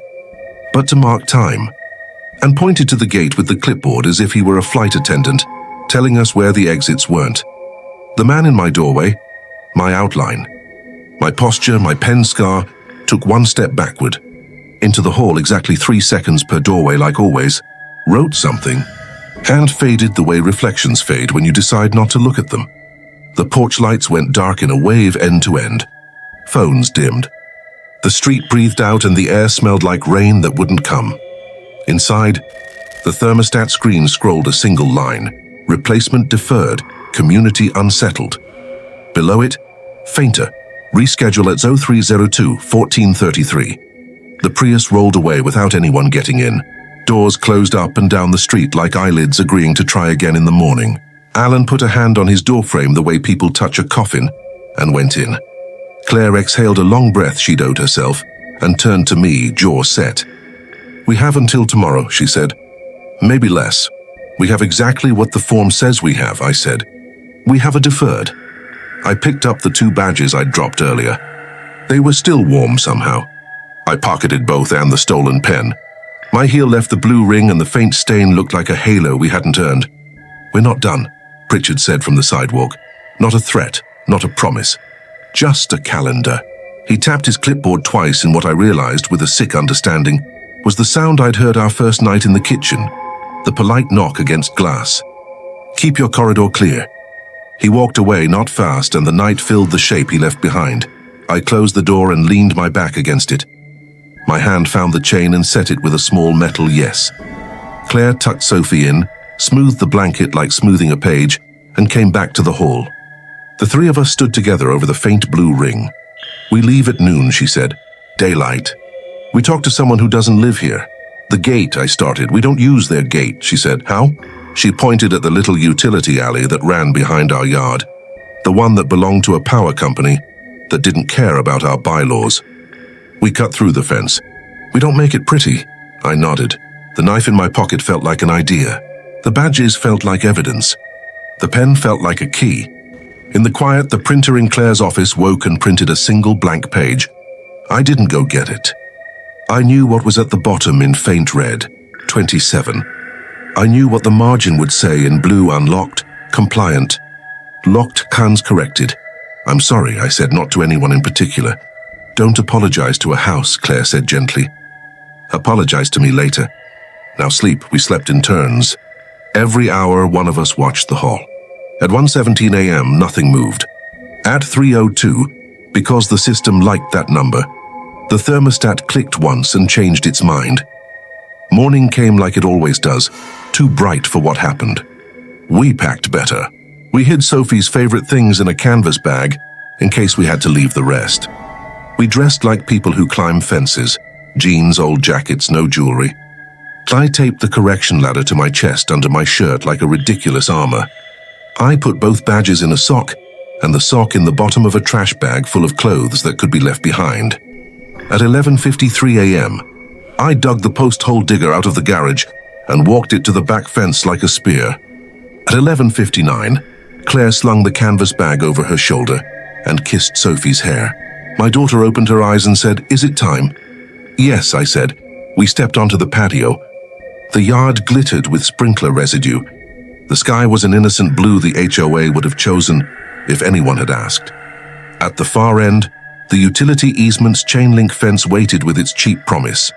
but to mark time, and pointed to the gate with the clipboard as if he were a flight attendant, telling us where the exits weren't. The man in my doorway, my outline, my posture, my pen scar, took one step backward, into the hall exactly 3 seconds per doorway like always, wrote something, and faded the way reflections fade when you decide not to look at them. The porch lights went dark in a wave end to end. Phones dimmed. The street breathed out and the air smelled like rain that wouldn't come. Inside, the thermostat screen scrolled a single line: replacement deferred, community unsettled. Below it, fainter, reschedule at 0302-1433. The Prius rolled away without anyone getting in. Doors closed up and down the street like eyelids agreeing to try again in the morning. Alan put a hand on his doorframe the way people touch a coffin and went in. Claire exhaled a long breath she'd owed herself and turned to me, jaw set. "We have until tomorrow," she said. "Maybe less. We have exactly what the form says we have," I said. "We have a deferred." I picked up the 2 badges I'd dropped earlier. They were still warm somehow. I pocketed both and the stolen pen. My heel left the blue ring and the faint stain looked like a halo we hadn't earned. "We're not done," Pritchard said from the sidewalk. "Not a threat, not a promise. Just a calendar." He tapped his clipboard twice in what I realized, with a sick understanding, was the sound I'd heard our first night in the kitchen, the polite knock against glass. "Keep your corridor clear." He walked away, not fast, and the night filled the shape he left behind. I closed the door and leaned my back against it. My hand found the chain and set it with a small metal yes. Claire tucked Sophie in, smoothed the blanket like smoothing a page, and came back to the hall. The 3 of us stood together over the faint blue ring. "We leave at noon," she said. "Daylight. We talked to someone who doesn't live here." "The gate," I started. "We don't use their gate," she said. "How?" She pointed at the little utility alley that ran behind our yard, the one that belonged to a power company that didn't care about our bylaws. "We cut through the fence. We don't make it pretty." I nodded. The knife in my pocket felt like an idea. The badges felt like evidence. The pen felt like a key. In the quiet, the printer in Claire's office woke and printed a single blank page. I didn't go get it. I knew what was at the bottom in faint red, 27. I knew what the margin would say in blue: unlocked, compliant, locked, cans corrected. "I'm sorry," I said, not to anyone in particular. "Don't apologize to a house," Claire said gently. "Apologize to me later. Now sleep." We slept in turns. Every hour, one of us watched the hall. At 1:17 a.m., nothing moved. At 3:02, because the system liked that number, the thermostat clicked once and changed its mind. Morning came like it always does, too bright for what happened. We packed better. We hid Sophie's favorite things in a canvas bag in case we had to leave the rest. We dressed like people who climb fences, jeans, old jackets, no jewelry. I taped the correction ladder to my chest under my shirt like a ridiculous armor. I put both badges in a sock, and the sock in the bottom of a trash bag full of clothes that could be left behind. At 11:53 a.m., I dug the post hole digger out of the garage and walked it to the back fence like a spear. At 11:59, Claire slung the canvas bag over her shoulder and kissed Sophie's hair. My daughter opened her eyes and said, "Is it time?" "Yes," I said. We stepped onto the patio. The yard glittered with sprinkler residue. The sky was an innocent blue the HOA would have chosen if anyone had asked. At the far end, the utility easement's chain-link fence waited with its cheap promise.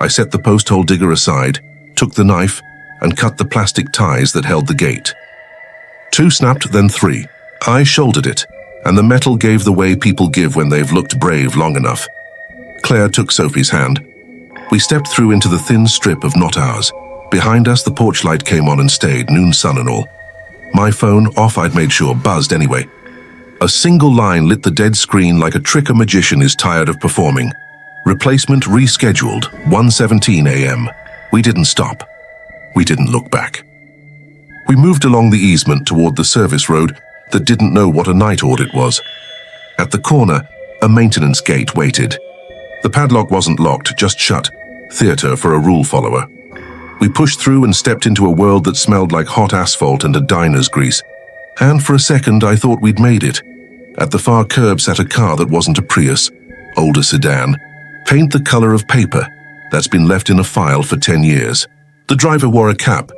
I set the post hole digger aside, took the knife, and cut the plastic ties that held the gate. 2 snapped, then 3. I shouldered it, and the metal gave the way people give when they've looked brave long enough. Claire took Sophie's hand. We stepped through into the thin strip of not ours, Behind us, the porch light came on and stayed, noon sun and all. My phone, off I'd made sure, buzzed anyway. A single line lit the dead screen like a trick a magician is tired of performing. Replacement rescheduled, 1:17 a.m. We didn't stop. We didn't look back. We moved along the easement toward the service road that didn't know what a night audit was. At the corner, a maintenance gate waited. The padlock wasn't locked, just shut. Theater for a rule follower. We pushed through and stepped into a world that smelled like hot asphalt and a diner's grease. And for a second, I thought we'd made it. At the far curb sat a car that wasn't a Prius, older sedan, paint the color of paper that's been left in a file for 10 years. The driver wore a cap.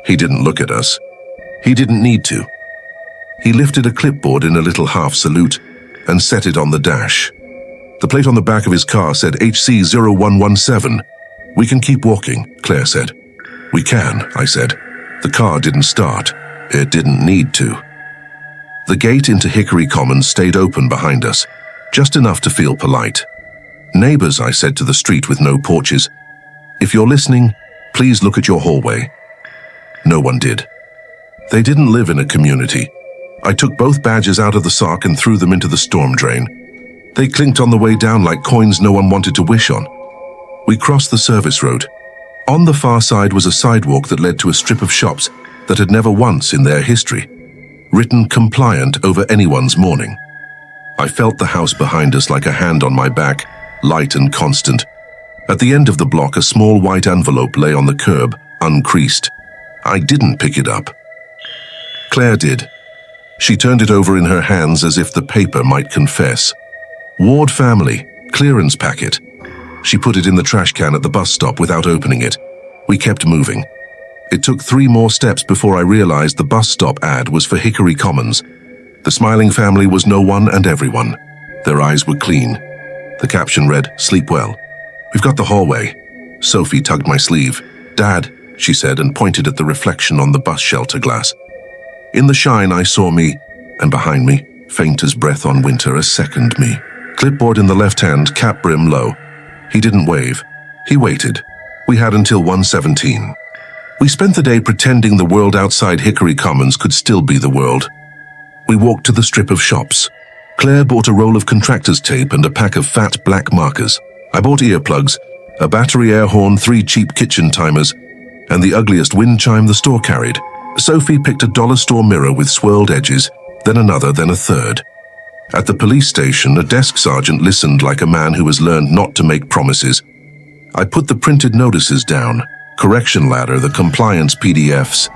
He didn't look at us. He didn't need to. He lifted a clipboard in a little half salute and set it on the dash. The plate on the back of his car said HC0117. We can keep walking, Claire said. We can, I said. The car didn't start. It didn't need to. The gate into Hickory Commons stayed open behind us, just enough to feel polite. Neighbors, I said to the street with no porches, if you're listening, please look at your hallway. No one did. They didn't live in a community. I took both badges out of the sock and threw them into the storm drain. They clinked on the way down like coins no one wanted to wish on. We crossed the service road. On the far side was a sidewalk that led to a strip of shops that had never once in their history written compliant over anyone's morning. I felt the house behind us like a hand on my back, light and constant. At the end of the block, a small white envelope lay on the curb, uncreased. I didn't pick it up. Claire did. She turned it over in her hands as if the paper might confess. Ward family, clearance packet. She put it in the trash can at the bus stop without opening it. We kept moving. It took 3 more steps before I realized the bus stop ad was for Hickory Commons. The smiling family was no one and everyone. Their eyes were clean. The caption read, "Sleep well." "We've got the hallway." Sophie tugged my sleeve. "Dad," she said, and pointed at the reflection on the bus shelter glass. In the shine, I saw me, and behind me, faint as breath on winter, a second me. Clipboard in the left hand, cap brim low. He didn't wave. He waited. We had until 1:17. We spent the day pretending the world outside Hickory Commons could still be the world. We walked to the strip of shops. Claire bought a roll of contractor's tape and a pack of fat black markers. I bought earplugs, a battery air horn, 3 cheap kitchen timers, and the ugliest wind chime the store carried. Sophie picked a dollar store mirror with swirled edges, then another, then a third. At the police station, a desk sergeant listened like a man who has learned not to make promises. I put the printed notices down, correction ladder, the compliance PDFs.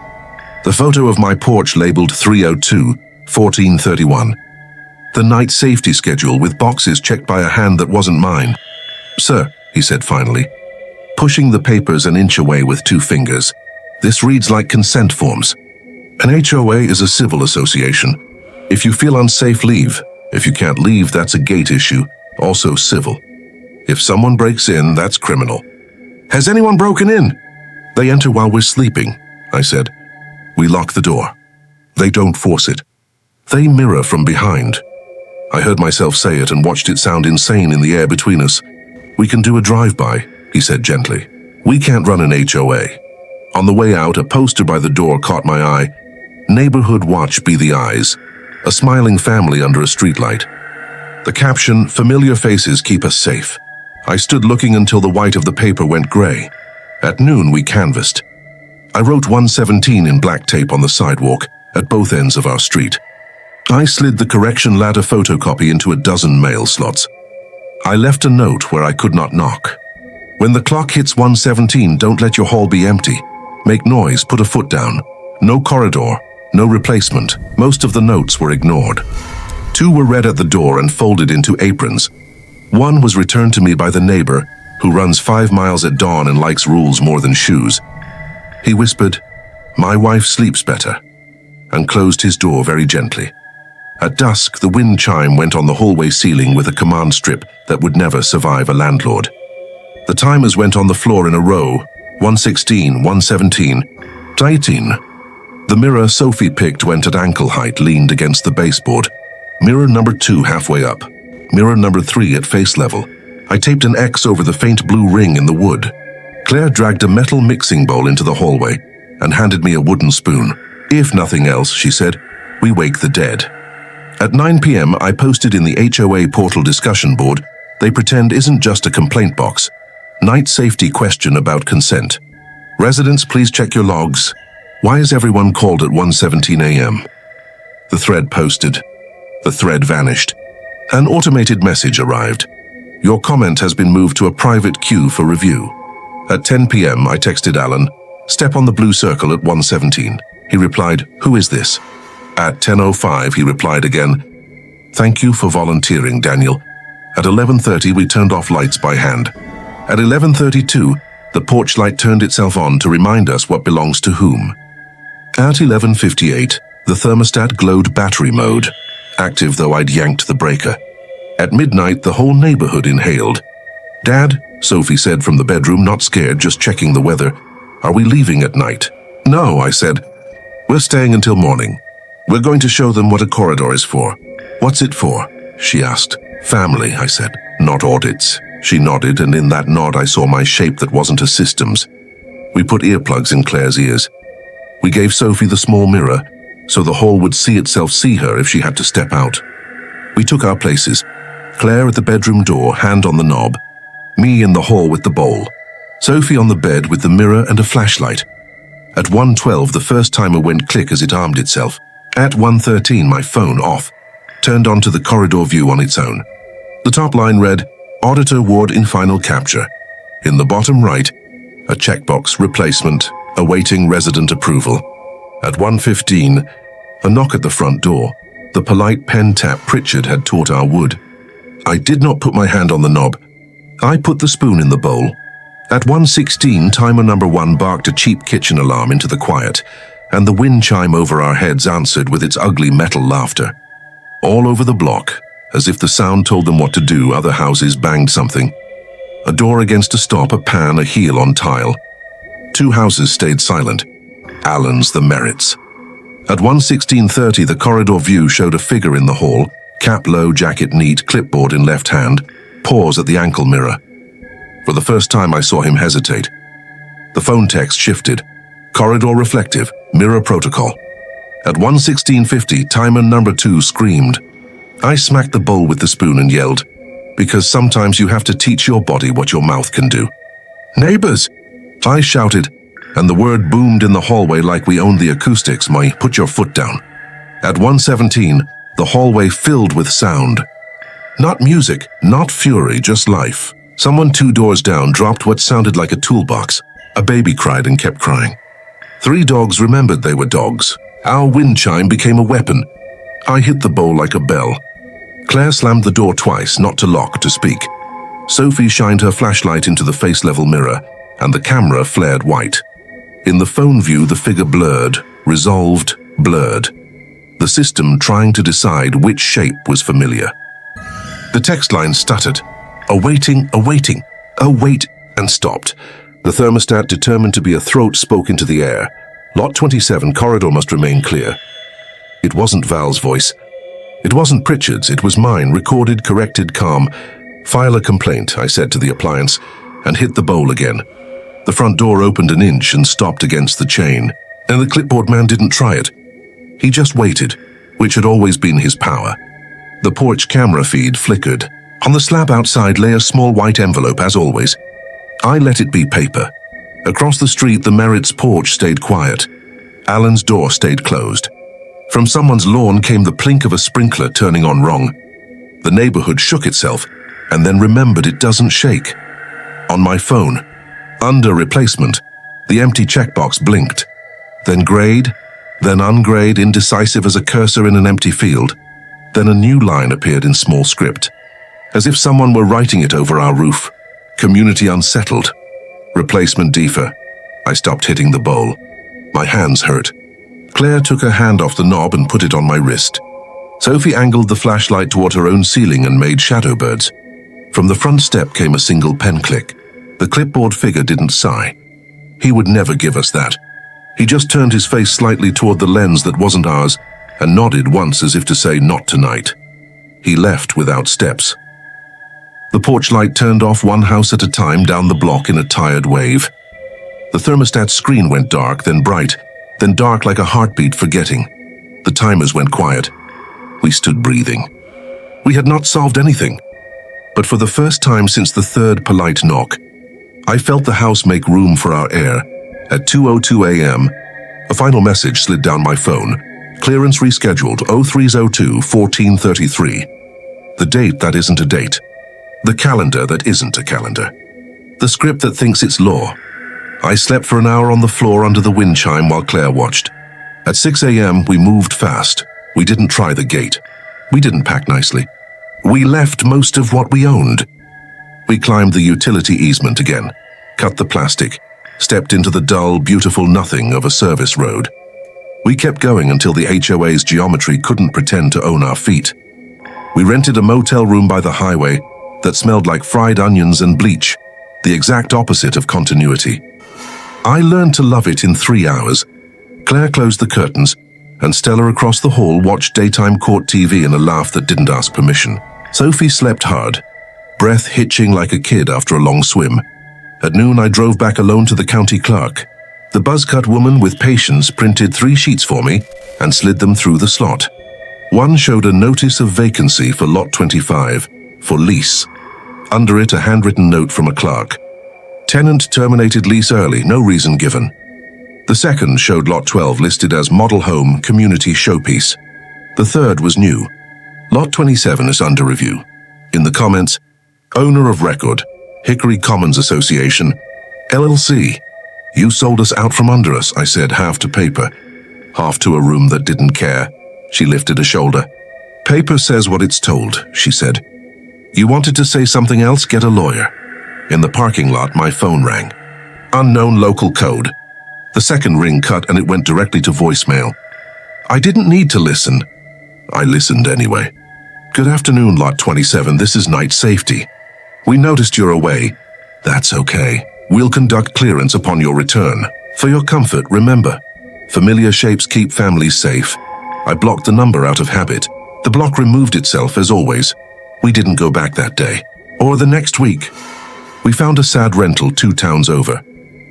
The photo of my porch labeled 302-1431. The night safety schedule with boxes checked by a hand that wasn't mine. "Sir," he said finally, pushing the papers an inch away with 2 fingers. "This reads like consent forms. An HOA is a civil association. If you feel unsafe, leave. If you can't leave, that's a gate issue, also civil. If someone breaks in, that's criminal." "Has anyone broken in?" "They enter while we're sleeping," I said. "We lock the door. They don't force it. They mirror from behind." I heard myself say it and watched it sound insane in the air between us. "We can do a drive-by," he said gently. "We can't run an HOA." On the way out, a poster by the door caught my eye. "Neighborhood Watch Be the Eyes." A smiling family under a streetlight. The caption, "Familiar faces keep us safe." I stood looking until the white of the paper went gray. At noon, we canvassed. I wrote 117 in black tape on the sidewalk at both ends of our street. I slid the correction ladder photocopy into a dozen mail slots. I left a note where I could not knock. "When the clock hits 1:17, don't let your hall be empty. Make noise, put a foot down. No corridor, no replacement." Most of the notes were ignored. 2 were read at the door and folded into aprons. 1 was returned to me by the neighbor who runs 5 miles at dawn and likes rules more than shoes. He whispered, "My wife sleeps better," and closed his door very gently. At dusk, the wind chime went on the hallway ceiling with a command strip that would never survive a landlord. The timers went on the floor in a row, 1:16, 1:17, 18. The mirror Sophie picked went at ankle height, leaned against the baseboard. Mirror number 2 halfway up. Mirror number 3 at face level. I taped an X over the faint blue ring in the wood. Claire dragged a metal mixing bowl into the hallway and handed me a wooden spoon. If nothing else, she said, we wake the dead. At 9 p.m., I posted in the HOA portal discussion board they pretend isn't just a complaint box. Night safety question about consent. Residents, please check your logs. Why is everyone called at 1:17 a.m.? The thread posted. The thread vanished. An automated message arrived. Your comment has been moved to a private queue for review. At 10 p.m., I texted Alan, step on the blue circle at 1:17. He replied, who is this? At 10:05, he replied again, thank you for volunteering, Daniel. At 11:30, we turned off lights by hand. At 11:32, the porch light turned itself on to remind us what belongs to whom. At 11:58, the thermostat glowed battery mode, active though I'd yanked the breaker. At midnight, the whole neighborhood inhaled. Dad, Sophie said from the bedroom, not scared, just checking the weather, are we leaving at night? No, I said. We're staying until morning. We're going to show them what a corridor is for. What's it for? She asked. Family, I said. Not audits. She nodded, and in that nod I saw my shape that wasn't a system's. We put earplugs in Claire's ears. We gave Sophie the small mirror, so the hall would see itself see her if she had to step out. We took our places. Claire at the bedroom door, hand on the knob. Me in the hall with the bowl. Sophie on the bed with the mirror and a flashlight. At 1:12, the first timer went click as it armed itself. At 1:13, my phone off, turned onto the corridor view on its own. The top line read, Auditor Ward in final capture. In the bottom right, a checkbox replacement, awaiting resident approval. At 1:15, a knock at the front door. The polite pen tap Pritchard had taught our wood. I did not put my hand on the knob. I put the spoon in the bowl. At 1:16, timer number 1 barked a cheap kitchen alarm into the quiet, and the wind chime over our heads answered with its ugly metal laughter. All over the block, as if the sound told them what to do, other houses banged something. A door against a stop, a pan, a heel on tile. 2 houses stayed silent. Alan's the merits. At 1:16:30, the corridor view showed a figure in the hall, cap low, jacket neat, clipboard in left hand, pause at the ankle mirror. For the first time I saw him hesitate. The phone text shifted. Corridor reflective, mirror protocol. At 1:16:50, timer number 2 screamed. I smacked the bowl with the spoon and yelled, because sometimes you have to teach your body what your mouth can do. Neighbors! I shouted, and the word boomed in the hallway like we owned the acoustics, my put your foot down. At 1:17, the hallway filled with sound. Not music, not fury, just life. Someone 2 doors down dropped what sounded like a toolbox. A baby cried and kept crying. 3 dogs remembered they were dogs. Our wind chime became a weapon. I hit the bowl like a bell. Claire slammed the door twice, not to lock, to speak. Sophie shined her flashlight into the face-level mirror, and the camera flared white. In the phone view, the figure blurred, resolved, blurred. The system trying to decide which shape was familiar. The text line stuttered. Awaiting, awaiting. Oh, wait, and stopped. The thermostat, determined to be a throat, spoke into the air. Lot 27, corridor must remain clear. It wasn't Val's voice. It wasn't Pritchard's, it was mine, recorded, corrected, calm. File a complaint, I said to the appliance, and hit the bowl again. The front door opened an inch and stopped against the chain, and the clipboard man didn't try it. He just waited, which had always been his power. The porch camera feed flickered. On the slab outside lay a small white envelope, as always. I let it be paper. Across the street, the Merritt's porch stayed quiet. Alan's door stayed closed. From someone's lawn came the plink of a sprinkler turning on wrong. The neighborhood shook itself, and then remembered it doesn't shake. On my phone, under replacement, the empty checkbox blinked. Then grayed, then ungrayed, indecisive as a cursor in an empty field. Then a new line appeared in small script, as if someone were writing it over our roof. Community unsettled. Replacement defer. I stopped hitting the bowl. My hands hurt. Claire took her hand off the knob and put it on my wrist. Sophie angled the flashlight toward her own ceiling and made shadow birds. From the front step came a single pen click. The clipboard figure didn't sigh. He would never give us that. He just turned his face slightly toward the lens that wasn't ours and nodded once as if to say, not tonight. He left without steps. The porch light turned off one house at a time down the block in a tired wave. The thermostat screen went dark, then bright, then dark like a heartbeat forgetting. The timers went quiet. We stood breathing. We had not solved anything. But for the first time since the third polite knock, I felt the house make room for our air. At 2:02 a.m., a final message slid down my phone. Clearance rescheduled, 0302-1433. The date that isn't a date. The calendar that isn't a calendar. The script that thinks it's law. I slept for an hour on the floor under the wind chime while Claire watched. At 6 a.m., we moved fast. We didn't try the gate. We didn't pack nicely. We left most of what we owned. We climbed the utility easement again, cut the plastic, stepped into the dull, beautiful nothing of a service road. We kept going until the HOA's geometry couldn't pretend to own our feet. We rented a motel room by the highway that smelled like fried onions and bleach, the exact opposite of continuity. I learned to love it in 3 hours. Claire closed the curtains, and Stella across the hall watched daytime court TV in a laugh that didn't ask permission. Sophie slept hard, breath hitching like a kid after a long swim. At noon, I drove back alone to the county clerk. The buzzcut woman with patience printed 3 sheets for me and slid them through the slot. One showed a notice of vacancy for Lot 25, for lease. Under it, a handwritten note from a clerk. Tenant terminated lease early, no reason given. The second showed Lot 12 listed as model home, community showpiece. The third was new. Lot 27 is under review. In the comments, owner of record, Hickory Commons Association, LLC. You sold us out from under us, I said, half to paper. Half to a room that didn't care. She lifted a shoulder. Paper says what it's told, she said. You wanted to say something else? Get a lawyer. In the parking lot, my phone rang. Unknown local code. The second ring cut and it went directly to voicemail. I didn't need to listen. I listened anyway. Good afternoon, Lot 27. This is Night Safety. We noticed you're away. That's okay. We'll conduct clearance upon your return. For your comfort, remember, familiar shapes keep families safe. I blocked the number out of habit. The block removed itself as always. We didn't go back that day. Or the next week. We found a sad rental 2 towns over.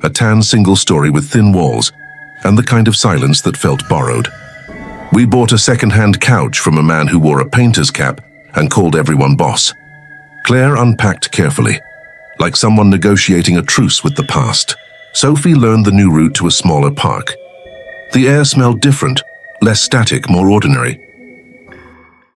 A tan single-story with thin walls, and the kind of silence that felt borrowed. We bought a second-hand couch from a man who wore a painter's cap and called everyone boss. Claire unpacked carefully, like someone negotiating a truce with the past. Sophie learned the new route to a smaller park. The air smelled different, less static, more ordinary.